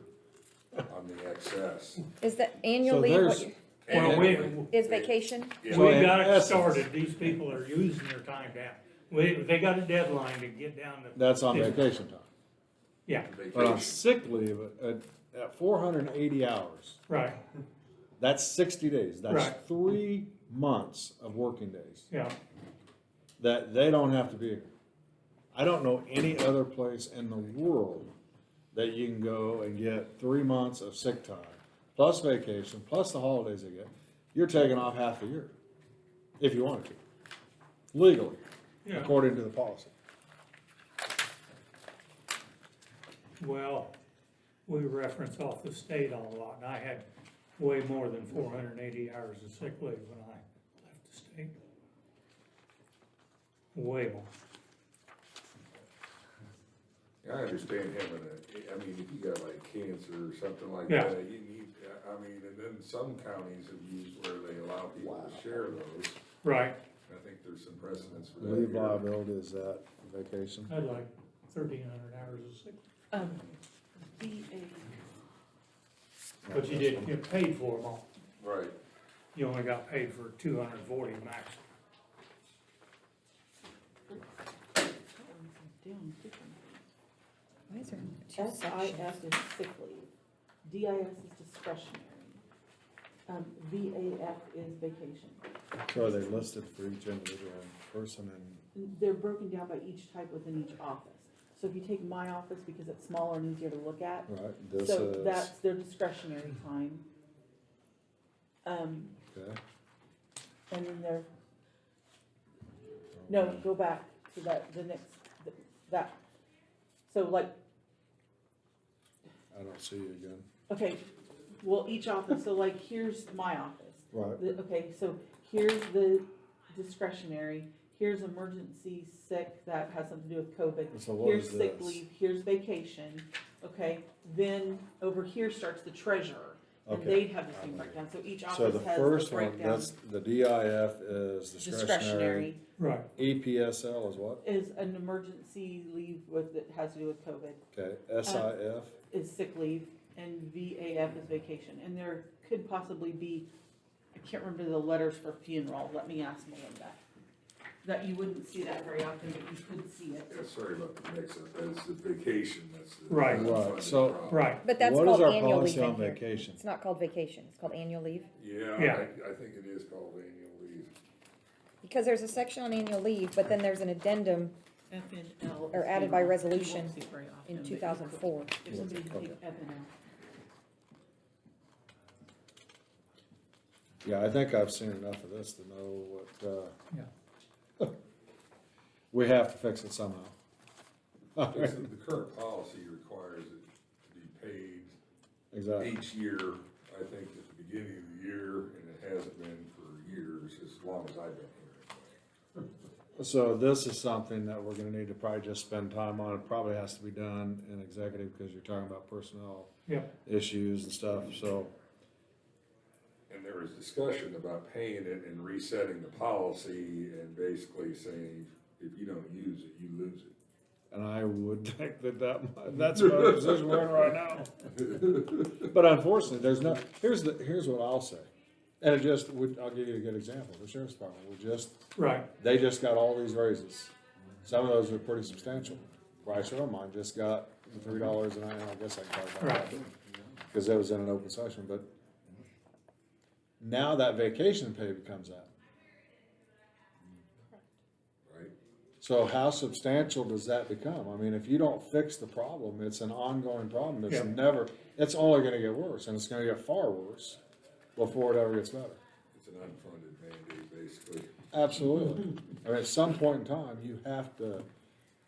on the excess. Is that annual So leave there's- what well, is vacation? Yeah. we got it essence- started, these people are using their time down. They got a deadline to get down to. That's on vacation time. Yeah, But on Vacation, sick leave, at 480 hours, right, that's 60 days. That's Right. 3 months of working days yeah, that they don't have to be here. I don't know any other place in the world that you can go and get 3 months of sick time, plus vacation, plus the holidays they get. You're taking off half the year, if you wanted to, legally, yeah. according to the policy. Well, we reference off the state a lot, and I had way more than 480 hours of sick leave when I left the state. Way more. I understand having I mean, if you got like cancer or something like Yeah. that, you need, I mean, and then some counties have used where they allow people to share those. Right, I think there's some precedence for that. Leave here. liability is that vacation. I'd like 1,300 hours of sick leave. But you didn't get paid for them all. Right. You only got paid for 240 max. Why is there two SIS sections? is sick leave, DIS is discretionary, VAF is vacation. So are they listed for each individual person and? They're broken down by each type within each office. So if you take my office, because it's smaller and easier to look at, Right, this so is, that's their discretionary time. okay. And then they're, no, go back to that, the next, that. So like, I don't see you again. okay, well, each office, so like, here's my office. Right, Okay, so here's the discretionary, here's emergency sick, that has something to do with COVID. So what Here's is sick this? leave, here's vacation, okay? Then over here starts the treasurer, and Okay. they'd have the same breakdown, so each So office the has first the one, breakdown. that's, the DIF is discretionary. Right. EPSL is what? Is an emergency leave with, that has to do with COVID, Okay, SIF, is sick leave, and VAF is vacation, and there could possibly be, I can't remember the letters for funeral, let me ask Melinda. That you wouldn't see that very often, but you could see it. Yeah, sorry about the mix-up, that's the vacation, that's the. Right. Right, so- Right. But that's what is called our annual policy leave on in here. vacation? It's not called vacation, it's called annual leave. Yeah, Yeah. I think it is called annual leave. Because there's a section on annual leave, but then there's an addendum FNL. Or is added by funeral. You resolution won't see it very often, in but you 2004. could. If somebody can take FNL. Yeah, I think I've seen enough of this to know what, we have to fix it somehow. Because the current policy requires it to be paid Exactly. each year, I think at the beginning of the year, and it hasn't been for years, as long as I've been here. So this is something that we're gonna need to probably just spend time on. It probably has to be done in executive because you're talking about personnel Yep. issues and stuff, so. And there was discussion about paying it and resetting the policy and basically saying, if you don't use it, you lose it. And I would think that's what the position we're in right now. But unfortunately, there's no, here's what I'll say. And I'll give you a good example. The sheriff's department, Right. they just got all these raises. Some of those are pretty substantial. Bryce or mine just got $3 an hour, I guess I can talk about that. Because it was in an open session, but now that vacation pay becomes that. Right? So how substantial does that become? I mean, if you don't fix the problem, it's an ongoing problem. Yeah. It's only gonna get worse, and it's gonna get far worse before it ever gets better. It's an unfunded mandate, basically. Absolutely. I mean, at some point in time,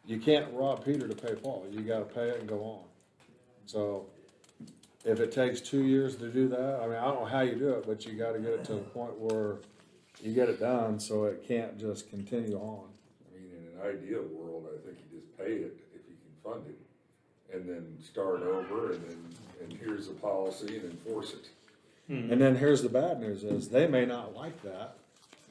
you can't rob Peter to pay Paul. You gotta pay it and go on. So if it takes 2 years to do that, I mean, I don't know how you do it, but you gotta get it to a point where you get it done so it can't just continue on. I mean, in an ideal world, I think you just pay it if you can fund it, and then start over, and here's the policy and enforce it. And then here's the bad news is they may not like that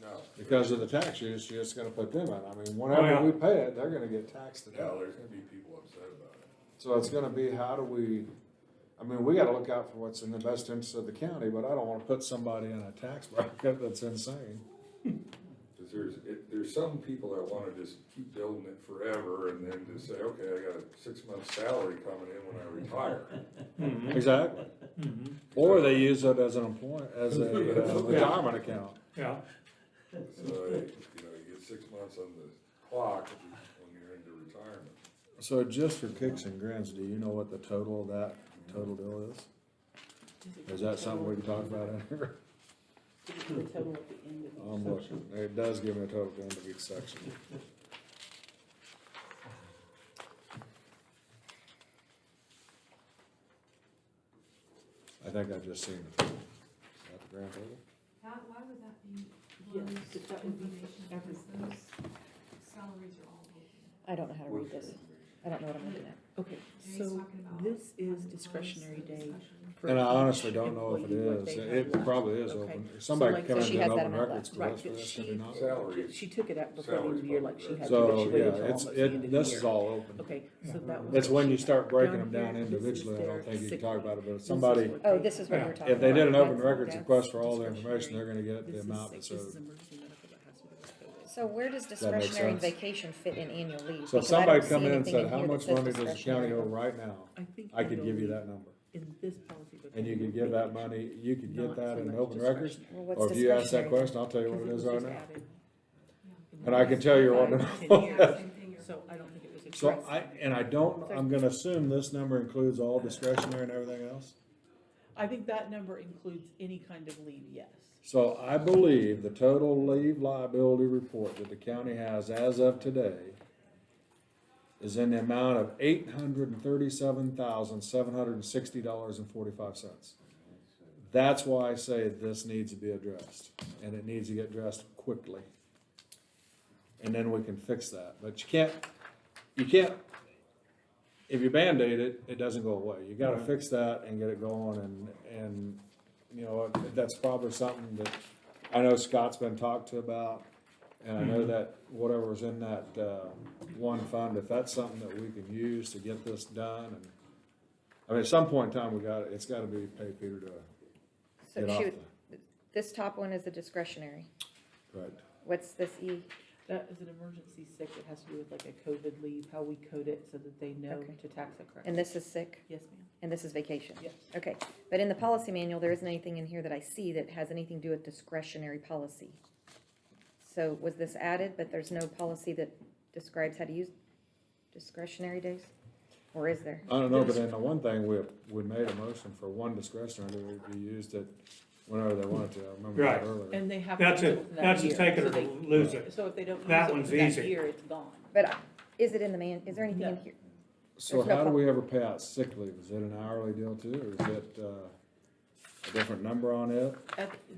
No. because of the tax use, you're just gonna put them in. I mean, Oh, whenever yeah. we pay it, they're gonna get taxed to Yeah, death. there's gonna be people upset about it. So it's gonna be, we gotta look out for what's in the best interest of the county, but I don't wanna put somebody in a tax bracket that's insane. Because there's some people that wanna just keep building it forever, and then just say, okay, I got a 6-month salary coming in when I retire. Exactly. Or they use it as a retirement account. Yeah. So, you get 6 months on the clock when you're into retirement. So just for kicks and grins, do you know what the total of that total deal is? Is that something we can talk about in here? The total at the end of I'm each looking, section. it does give me a total at the end of each section. I think I've just seen the total. Is that the grand total? Why would that be Yes, closed that would be information, because those salaries are all open. I don't know how to read this. I don't know what I'm looking at. Okay, He's so talking about this is having closed discretionary the day. discussion. for And I each honestly don't know if it employee, what is. they have It left. probably is Okay. open. So Somebody like- come so in she and has open that amount records left. to Right, us for but this, she- can we not? Salaries. She took it out before the end of the Salaries year, like she had to, So, but she waited yeah, till it's, almost the end of the this year. is all open. Okay, so that was. It's what when she you start had. breaking Down them down here, this is individually, I their don't think you can sick talk leave. about it, but if This is somebody, what Oh, they- this is what Yeah. you're talking if about. they did an open That's- records that's request for all the discretionary. information, they're gonna get This the is amount sick, that's this is owed. emergency medical that has to do with COVID. So where does That makes discretionary and sense. vacation fit in annual leave? So if Because I somebody don't see come in and anything said, in how here that much says money does the county discretionary. owe right now? I think I could we give you only- that number. In this policy book. And you could give that money, you could get Not that so in much open records, discretionary. Well, or what's if you ask that discretionary? question, I'll tell you what it Because is was right just now. added in And I can tell you what. 10 Yeah, years. same thing. So I don't think it was a. So I'm gonna assume this number includes all discretionary and everything else? I think that number includes any kind of leave, yes. So I believe the total leave liability report that the county has as of today is in the amount of $837,760.45. That's why I say this needs to be addressed, and it needs to get addressed quickly. and then we can fix that. But you can't, if you Band-Aid it, it doesn't go away. You gotta Right. fix that and get it going, and, you know, that's probably something that I know Scott's been talked to about, and I know that whatever's in that, one fund, if that's something that we can use to get this done, and, I mean, at some point in time, it's gotta be pay Peter to So get off shoot, this top one is a discretionary. right. What's this E? That is an emergency sick, it has to do with like a COVID leave, how we code it so that they know Okay. to tax it correctly. And this is sick, Yes, ma'am, and this is vacation? yes. Okay, but in the policy manual, there isn't anything in here that I see that has anything to do with discretionary policy. So was this added, but there's no policy that describes how to use discretionary days? Or is there? I don't know, but then the one thing, we made a motion for one discretionary to be used at whenever they wanted to, I remember Right. that earlier. And they have That's to use a- it within that that's a year. take it so or they- lose it. So if they don't use That it one's within that easy. year, it's gone. But is it in the is there anything in No. here? So There's no how do pol- we ever pay out sick leave? Is it an hourly deal too, or is it, a different number on it?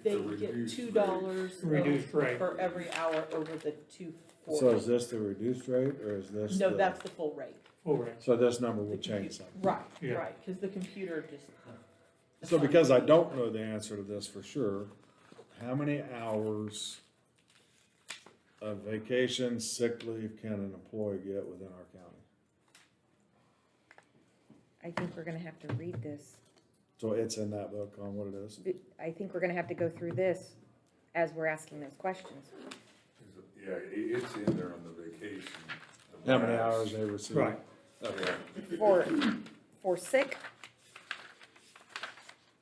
They a get reduced $2 Reduced rate. for every hour over the 240. So is this the reduced rate, or is this No, the- that's the full rate. Full rate. So this number will change something? Right, Yeah. right, because the computer just. So because I don't know the answer to this for sure, how many hours of vacation, sick leave can an employee get within our county? I think we're gonna have to read this. So it's in that book on what it is? I think we're gonna have to go through this as we're asking those questions. Yeah, it's in there on the vacation. the How many max. hours they receive? Right. Okay. Yeah. For sick,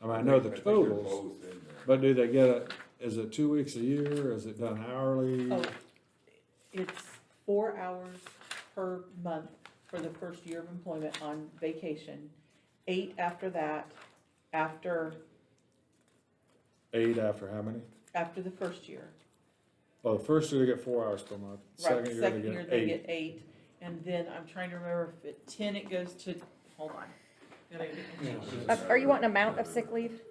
I mean, I know the think they're totals, both in there. but do they get it, is it 2 weeks a year, is it done hourly? Oh, it's 4 hours per month for the first year of employment on vacation, 8 after that, after 8 after how many? the first year. Well, the first year they get 4 hours per month, Right, second year second they year get they 8. get 8, and then I'm trying to remember if at 10 it goes to, hold on. Gotta get my- are you wanting amount of sick leave?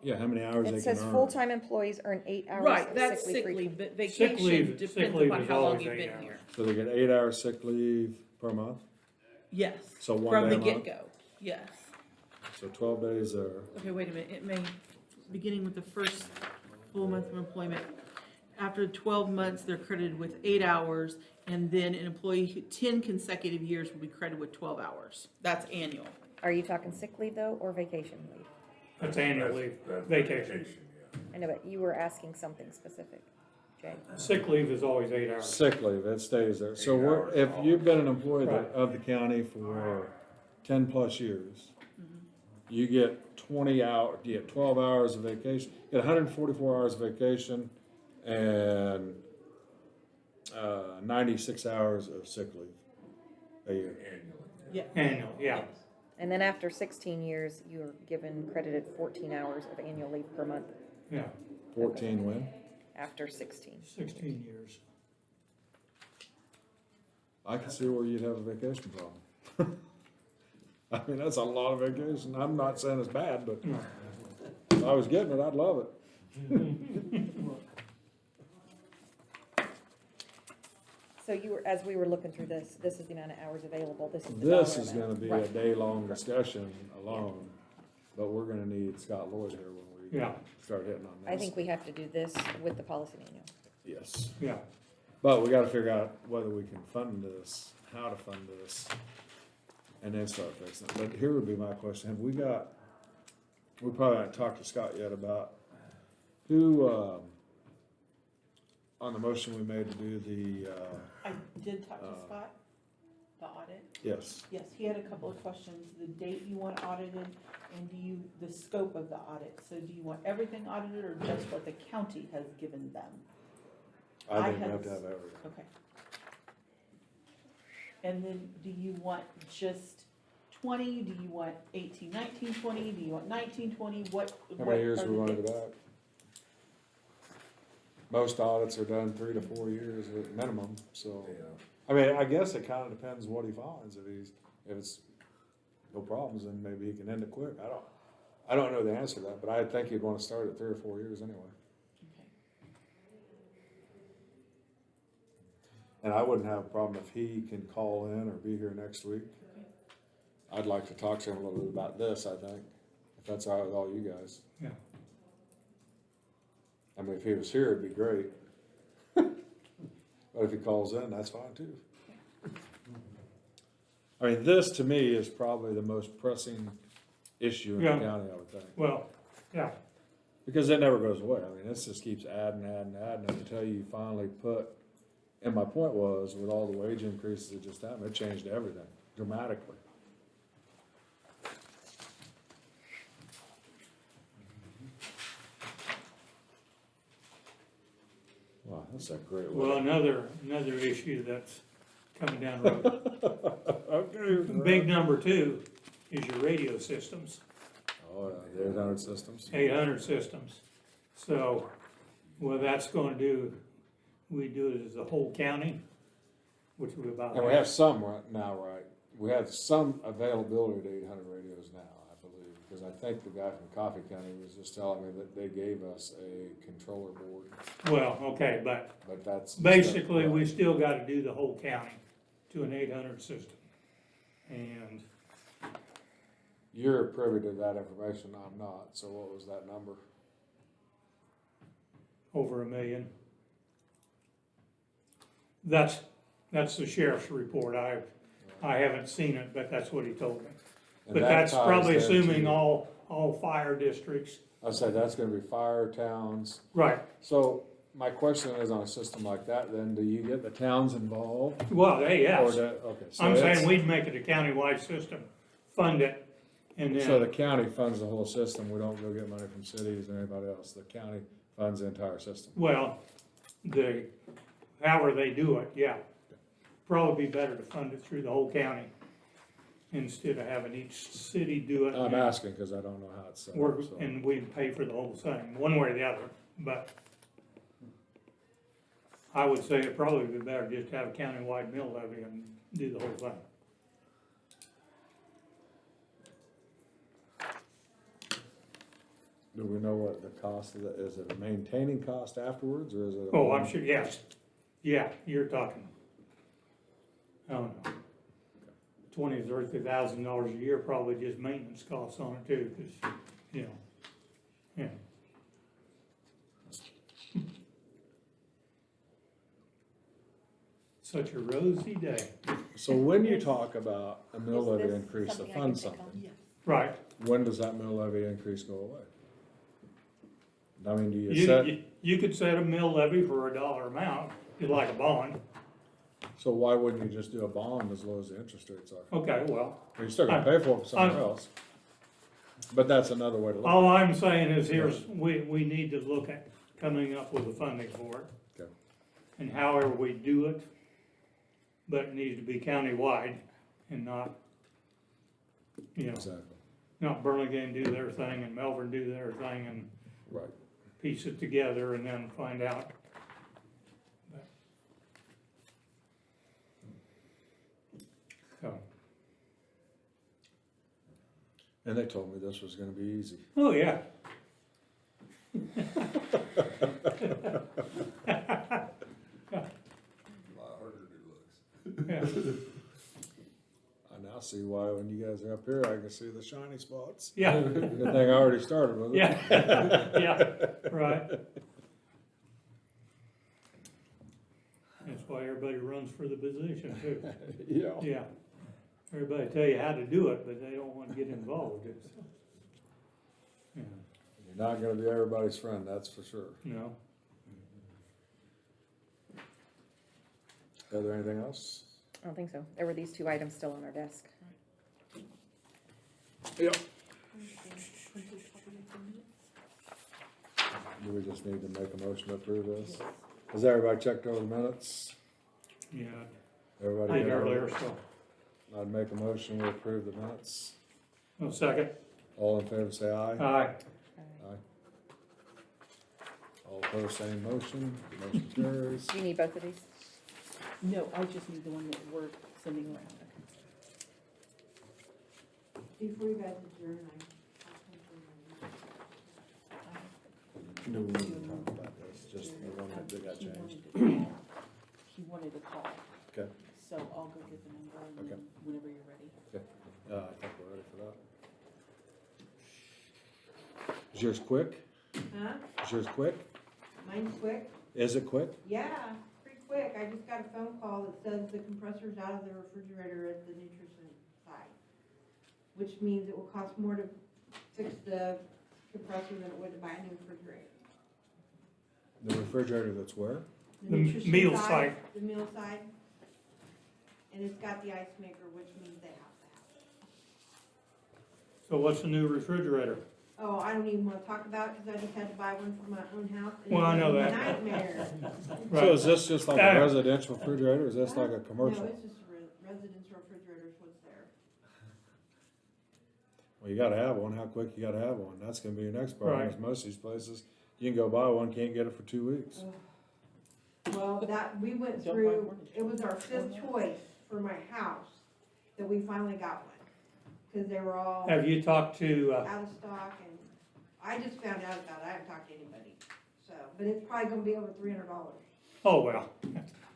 Yeah, how many hours they It can says earn? full-time employees earn 8 hours Right, of that's sick leave. sick per- leave, but Sick vacation leave depends is upon how long always you've 8 been hours. here. So they get 8 hours sick leave per month, Yes, So one from day the a month? get-go, yes. so 12 days are, Okay, wait a minute, it may, beginning with the first full month of employment, after 12 months, they're credited with 8 hours, and then an employee, 10 consecutive years will be credited with 12 hours. That's annual. Are you talking sick leave though, or vacation leave? That's annual leave, That's vacation. yeah. I know, but you were asking something specific, Jay. Sick leave is always 8 hours. sick leave, it stays there. So 8 hours if all. you've been an employee Right. of the county for 10 plus years, Mm-hmm. you get 12 hours of vacation, you get 144 hours of vacation and 96 hours of sick leave a year. Annually. Yeah. Annual, yeah. Yes. And then after 16 years, you're given credited 14 hours of annual leave per month Yeah, 14 when? after 16. 16 years. I can see where you'd have a vacation problem. I mean, that's a lot of vacation. I'm not saying it's bad, but No. if I was getting it, I'd love it. So you were, as we were looking through this is the amount of hours available, this is the This dollar is amount. gonna be a Right. day-long discussion alone, but we're gonna need Scott Lloyd here when we Yeah. start hitting on this. I think we have to do this with the policy manual. Yes, Yeah, but we gotta figure out whether we can fund this, how to fund this, and then start fixing it. But here would be my question, we probably haven't talked to Scott yet about who, on the motion we made to do the, I did talk to Scott, the audit. yes, Yes, he had a couple of questions, the date you want audited, and the scope of the audit. So do you want everything audited, or just what the county has given them? I think we had have to s- have everything. Okay. And then, do you want just 20, do you want 18, 19, 20, do you want 19, 20, what? How what many years are we the want it dates? back? Most audits are done 3 to 4 years at minimum, so, Yeah. I mean, I guess it kinda depends what he finds, if it's no problems, then maybe he can end it quick, I don't know the answer to that, but I think he'd wanna start at 3 or 4 years anyway. Okay. And I wouldn't have a problem if he can call in or be here next week. I'd like to talk to him a little bit about this, I think, if that's all right with all you guys. Yeah. I mean, if he was here, it'd be great. But if he calls in, that's fine too. I mean, this to me is probably the most pressing issue in the Yeah. county, I would think. Well, yeah, Because it never goes away. I mean, this just keeps adding until you finally put, and my point was, with all the wage increases that just happened, it changed everything dramatically. Wow, that's a great well, way. another issue that's coming down the road. Okay. Big number two is your radio systems, Oh, yeah, the 800 systems. 800 systems. So, what that's gonna do, we do it as a whole county, which we about. And we have some right now, right? We have some availability to 800 radios now, I believe, because I think the guy from Coffee County was just telling me that they gave us a controller board, Well, okay, but that's. basically, we still gotta do the whole county to an 800 system. And You're privy to that information, I'm not, so what was that number? over 1 million. That's the sheriff's report. I haven't seen it, but that's what he told me. And But that that's ties probably into- assuming all fire districts. I'd say that's gonna be fire towns. Right, So my question is, on a system like that, then, do you get the towns involved? well, hey, Or yes. okay, so I'm it's- saying we'd make it a countywide system, fund it, and So the then, county funds the whole system, we don't go get money from cities or anybody else, the county funds the entire system. well, however they do it, yeah. Probably be better to fund it through the whole county instead of having each city do it. I'm asking, cause I don't know how it's set up, so. And we pay for the whole thing, one way or the other, but I would say it'd probably be better just to have a countywide mill levy and do the whole thing. Do we know what the cost of that, is it a maintaining cost afterwards, or is it? Oh, I'm sure, yes, yeah, you're talking, I don't know, $20,000 or $30,000 a year, probably just maintenance costs on it too, cause, you know, yeah. Such a rosy day, So when you talk about a mill Is levy this increase to something I fund can take on? something, right? when does that mill levy increase go away? I mean, do you You, set, you could set a mill levy for a dollar amount, just like a bond, so why wouldn't you just do a bond as low as the interest rates are? okay, well, You're still gonna pay for it somewhere I'm- else. But that's another way to look. all I'm saying is we need to look at coming up with a funding for it. Okay. And however we do it, but it needs to be countywide and not, you know, Exactly, not Burlingame do their thing and Melbourne do their thing and right. piece it together and then find out. So, And they told me this was gonna be easy. oh, yeah. A lot harder than it Yeah. looks. I now see why when you guys are up here, I can see the shiny spots. Yeah. Good thing I already started with it. Yeah, yeah, right. That's why everybody runs for the position too. Yeah. Yeah. Everybody tell you how to do it, but they don't want to get involved. It's, yeah, You're not gonna be everybody's friend, that's for sure. no. Is there anything else? I don't think so. There were these two items still on our desk. Yep. Do we just need to make a motion to approve this? Has everybody checked over the minutes? Yeah, Everybody? I did got it? earlier, so, I'd make a motion to approve the minutes. no second. All in favor, say aye. Aye. Aye. All opposed, same motion. Motion carries. Do you need both of these? No, I just need the one that we're sending around. Before you guys adjourn, No, we need to talk about this, just the one that got changed. he wanted a call. Okay. So I'll go get the number and Okay. then whenever you're ready. I think we're ready for that. Is yours quick? Huh? Is yours quick? Mine's quick? Is it quick? Yeah, pretty quick. I just got a phone call that says the compressor's out of the refrigerator at the nutrition side, which means it will cost more to fix the compressor than it would to buy a new refrigerator. The refrigerator that's where? The nutrition meal side. The meal side. And it's got the ice maker, which means they have to have it. So what's the new refrigerator? Oh, I don't even wanna talk about it, cause I just had to buy one for my own house. And Well, I it know was a that. Nightmare. So is this just like a residential refrigerator, or is this like a No, commercial? it's just a residential refrigerator is what's there. Well, you gotta have one, how quick you gotta have one, that's gonna be your next problem, Right. is most of these places, you can go buy one, can't get it for 2 weeks. Well, that, we went Don't buy through, one. it was our fifth choice for my house, that we finally got one. Cause they were all Have you talked to, out of stock, and I just found out about it, I haven't talked to anybody, so, but it's probably gonna be over $300. oh, well,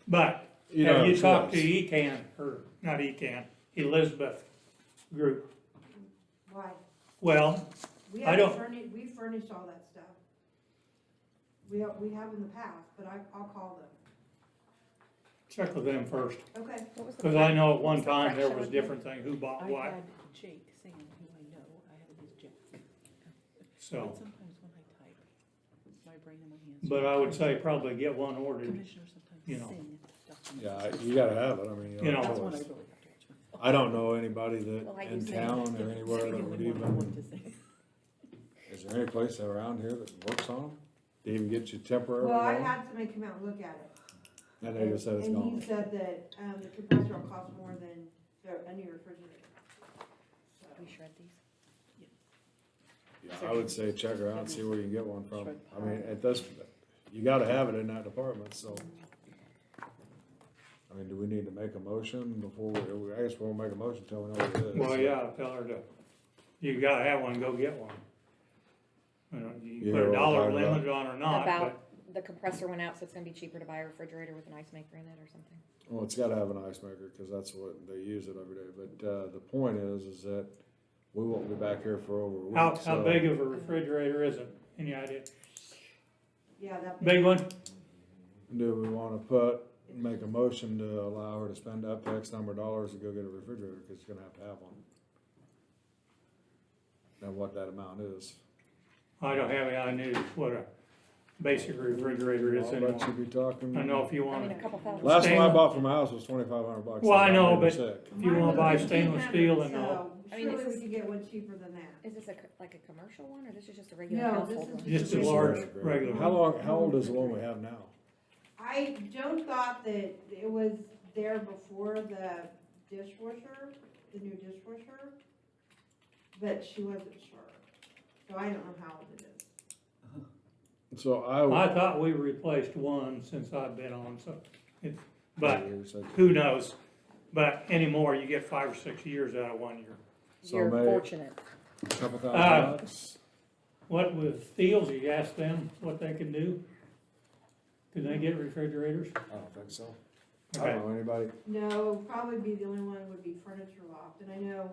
but You don't have you have a talked to choice. ECAN, or not ECAN, Elizabeth Group? Why? Well, We I haven't don't- furnished, we furnished all that stuff. We have in the past, but I'll call them. check with them first, Okay. What was the because I know at what one was the time there fraction was again? different things, who bought I what, had Jake Sam, who I know, I had his Jack. so. But sometimes when I type, my brain and my hands. But I would say probably get one ordered, Commissioners you know. sometimes sing documents. Yeah, you gotta have it, I mean, You know. That's of when I course. really have to watch myself. I don't know anybody Well, I that in use it. town or anywhere that would Genuinely want even, to sing. is there any place around here that works on them? To even get you temporarily Well, I going? had somebody come out and look at it. And they just said it's And gone. he said that, the compressor will cost more than a new refrigerator. So, We shred these? Yeah, I would say check around, and see where you can get one from. I mean, at this, you gotta have it in that department, so. I mean, do we need to make a motion before we, I guess we'll make a motion till we know what it is. Well, yeah, tell her to, you gotta have one, go get one. You know, you You can put hear a what I'm dollar talking about? limit on or not, but, About, the compressor went out, so it's gonna be cheaper to buy a refrigerator with an ice maker in it or something. Well, it's gotta have an ice maker, cause that's what, they use it every day, but, the point is that we won't be back here for over a week, how so- big of a refrigerator is it? Any idea? yeah, that. Big one? Do we wanna make a motion to allow her to spend up to X number of dollars to go get a refrigerator, cause she's gonna have one? Now what that amount is. I don't have any idea what a basic refrigerator is I'll anymore. bet you'd be talking. I know if you I mean, want, a couple thousand. Last one I Stainless- bought for my house was $2,500. Well, I That know, made me but- sick. if you wanna buy stainless steel and all. So, I mean, surely it's- we could get one cheaper than that. Is this like a commercial one, or this is just a regular No, household this is one? just a Just large, Regular. regular. How old is the one we have now? Joan thought that it was there before the dishwasher, the new dishwasher, but she wasn't sure. So I don't know how old it is. So I thought we replaced one since I've been on, so, but So who knows? But anymore, you get 5 or 6 years out of 1 year. You're maybe fortunate. a couple Uh, $1,000. What with Steels, you ask them what they can do? Can they get refrigerators? I don't think so. I Okay, don't know anybody. No, probably be the only one would be Furniture Loft, and I know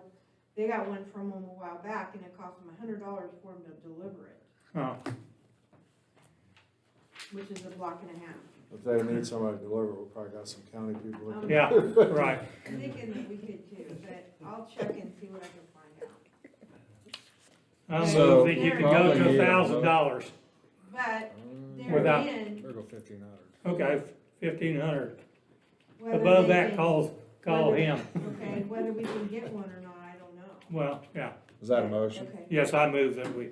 they got one from them a while back, and it cost them $100 for them to deliver it, oh, which is a block and a half. If they need somebody to deliver, we probably got some county people looking. yeah, right. I'm thinking that we could too, but I'll check and see what I can find out. I So, move that you could go probably to need a $1,000. But Without- therein, Better go 1,500. Okay, 1,500. whether Above they that, can- call him. Okay, whether we can get one or not, I don't know. Well, yeah, Is that a motion? Okay. yes, I move that we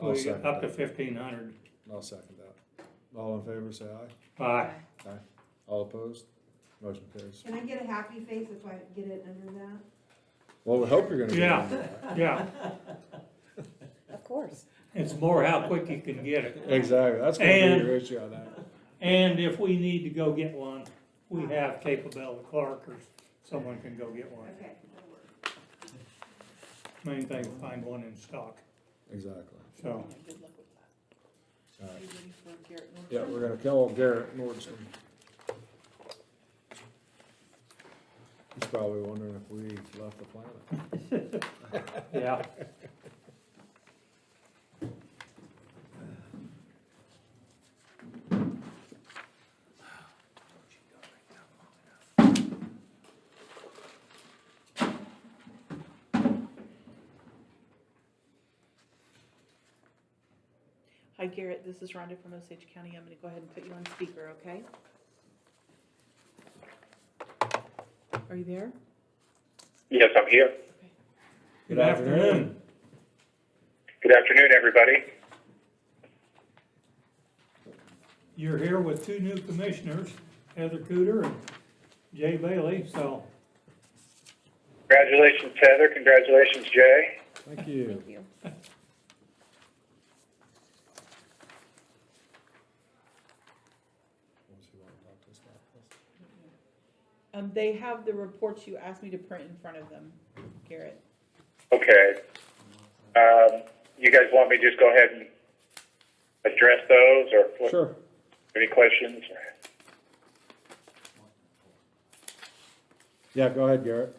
I'll second up to that. 1,500. I'll second that. All in favor, say aye. Aye. All opposed? Motion carries. Can I get a happy face if I get it under that? Well, we hope you're gonna get Yeah. into that. Yeah, Of course. it's more how quick you can get it. Exactly, that's gonna And- be your issue on that. And if we need to go get one, we have Capabella Clark or someone can go get one. Okay, that'll work. Main thing, find one in stock, Exactly. so. Good luck with that. All Are right. you ready for Garrett Nordstrom? Yeah, we're gonna call Garrett Nordstrom. He's probably wondering if we left the planet. Yeah. Hi Garrett, this is Rhonda from Osage County. I'm gonna go ahead and put you on speaker, okay? Are you there? Yes, I'm here. Okay. Good afternoon. Good afternoon, everybody. You're here with two new commissioners, Heather Cooter and Jay Bailey, so Congratulations, Heather. Congratulations, Jay. Thank you. Thank you. They have the reports you asked me to print in front of them, Garrett. Okay. You guys want me to just go ahead and address those, or what, Sure. any questions? Yeah, go ahead, Garrett.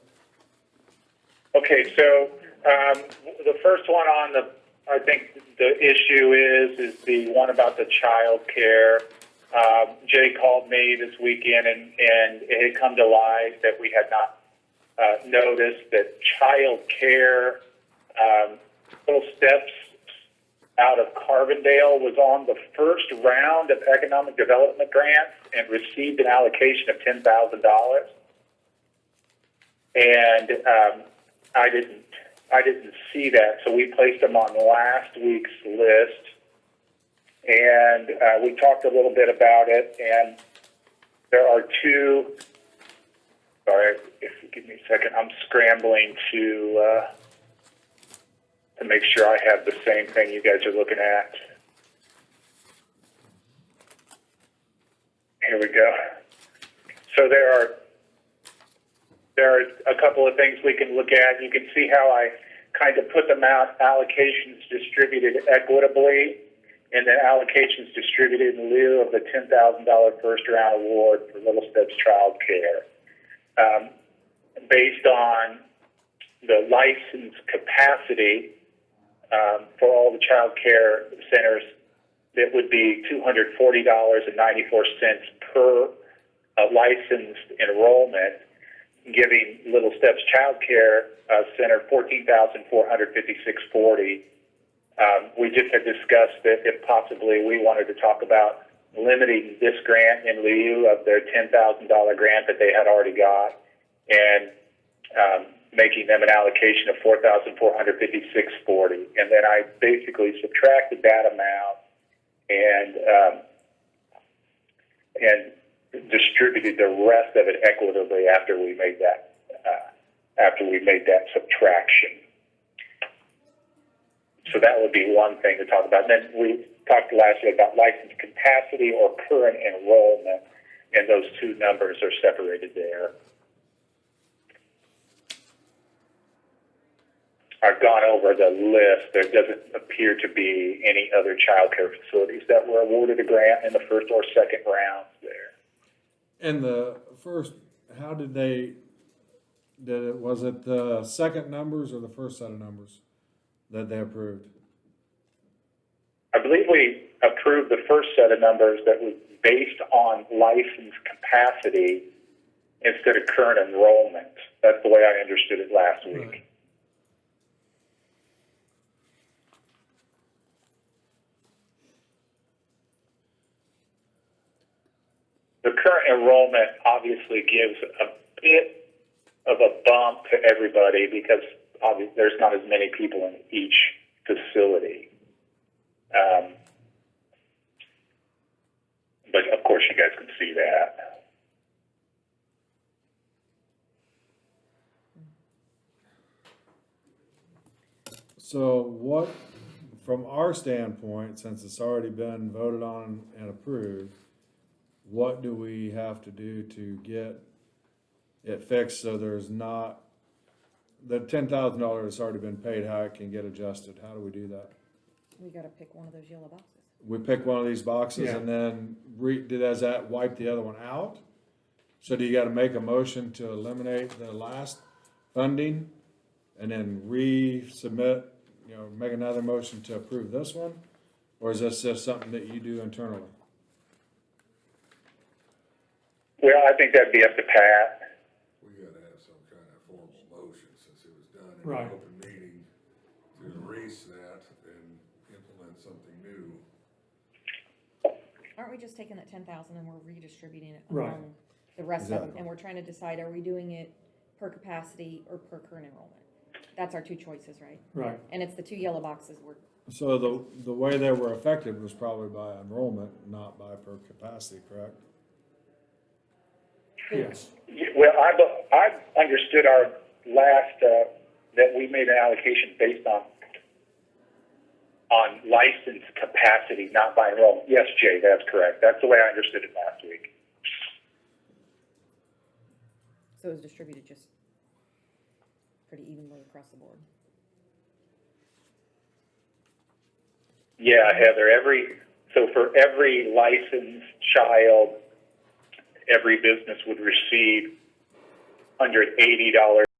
Okay, so the first one on the, I think the issue is the one about the child care. Jay called me this weekend, and it had come to light that we had not noticed that child care little steps out of Carbondale was on the first round of economic development grants and received an allocation of $10,000. And I didn't see that, so we placed them on last week's list. And we talked a little bit about it, and there are two. Sorry, if you give me a second, I'm scrambling to make sure I have the same thing you guys are looking at. Here we go. So there are a couple of things we can look at. You can see how I kind of put them out, allocations distributed equitably, and then allocations distributed in lieu of the $10,000 first round award for Little Steps Child Care. Based on the license capacity for all the child care centers, it would be $240.94 per licensed enrollment, giving Little Steps Child Care Center $14,456.40. We just had discussed that if possibly we wanted to talk about limiting this grant in lieu of their $10,000 grant that they had already got, and making them an allocation of $4,456.40. And then I basically subtracted that amount and distributed the rest of it equitably after we made that subtraction. So that would be one thing to talk about. And then we talked last year about license capacity or current enrollment, and those two numbers are separated there. I've gone over the list. There doesn't appear to be any other child care facilities that were awarded a grant in the first or second rounds there. And the first, how did was it the second numbers or the first set of numbers that they approved? I believe we approved the first set of numbers that was based on license capacity instead of current enrollment. That's the way I understood it last week. Right. The current enrollment obviously gives a bit of a bump to everybody because obviously there's not as many people in each facility. But of course you guys can see that. So what, from our standpoint, since it's already been voted on and approved, what do we have to do to get it fixed so there's not, the $10,000 has already been paid, how it can get adjusted? How do we do that? We gotta pick one of those yellow boxes. We pick one of these boxes Yeah. and then does that wipe the other one out? So do you gotta make a motion to eliminate the last funding and then resubmit, make another motion to approve this one? Or is this just something that you do internally? Well, I think that'd be up to Pat. We gotta have some kind of formal motion since it was done in Right. an open meeting to erase that and implement something new. Aren't we just taking that 10,000 and we're redistributing it Right. among the rest of them? Exactly. And we're trying to decide, are we doing it per capacity or per current enrollment? That's our two choices, right? Right, And it's the two yellow boxes we're, So the way they were affected was probably by enrollment, not by per capacity, correct? yes, Well, I understood our last, that we made an allocation based on license capacity, not by enrollment. Yes, Jay, that's correct. That's the way I understood it last week. so it was distributed just pretty evenly across the board. Yeah, Heather, so for every licensed child, every business would receive $180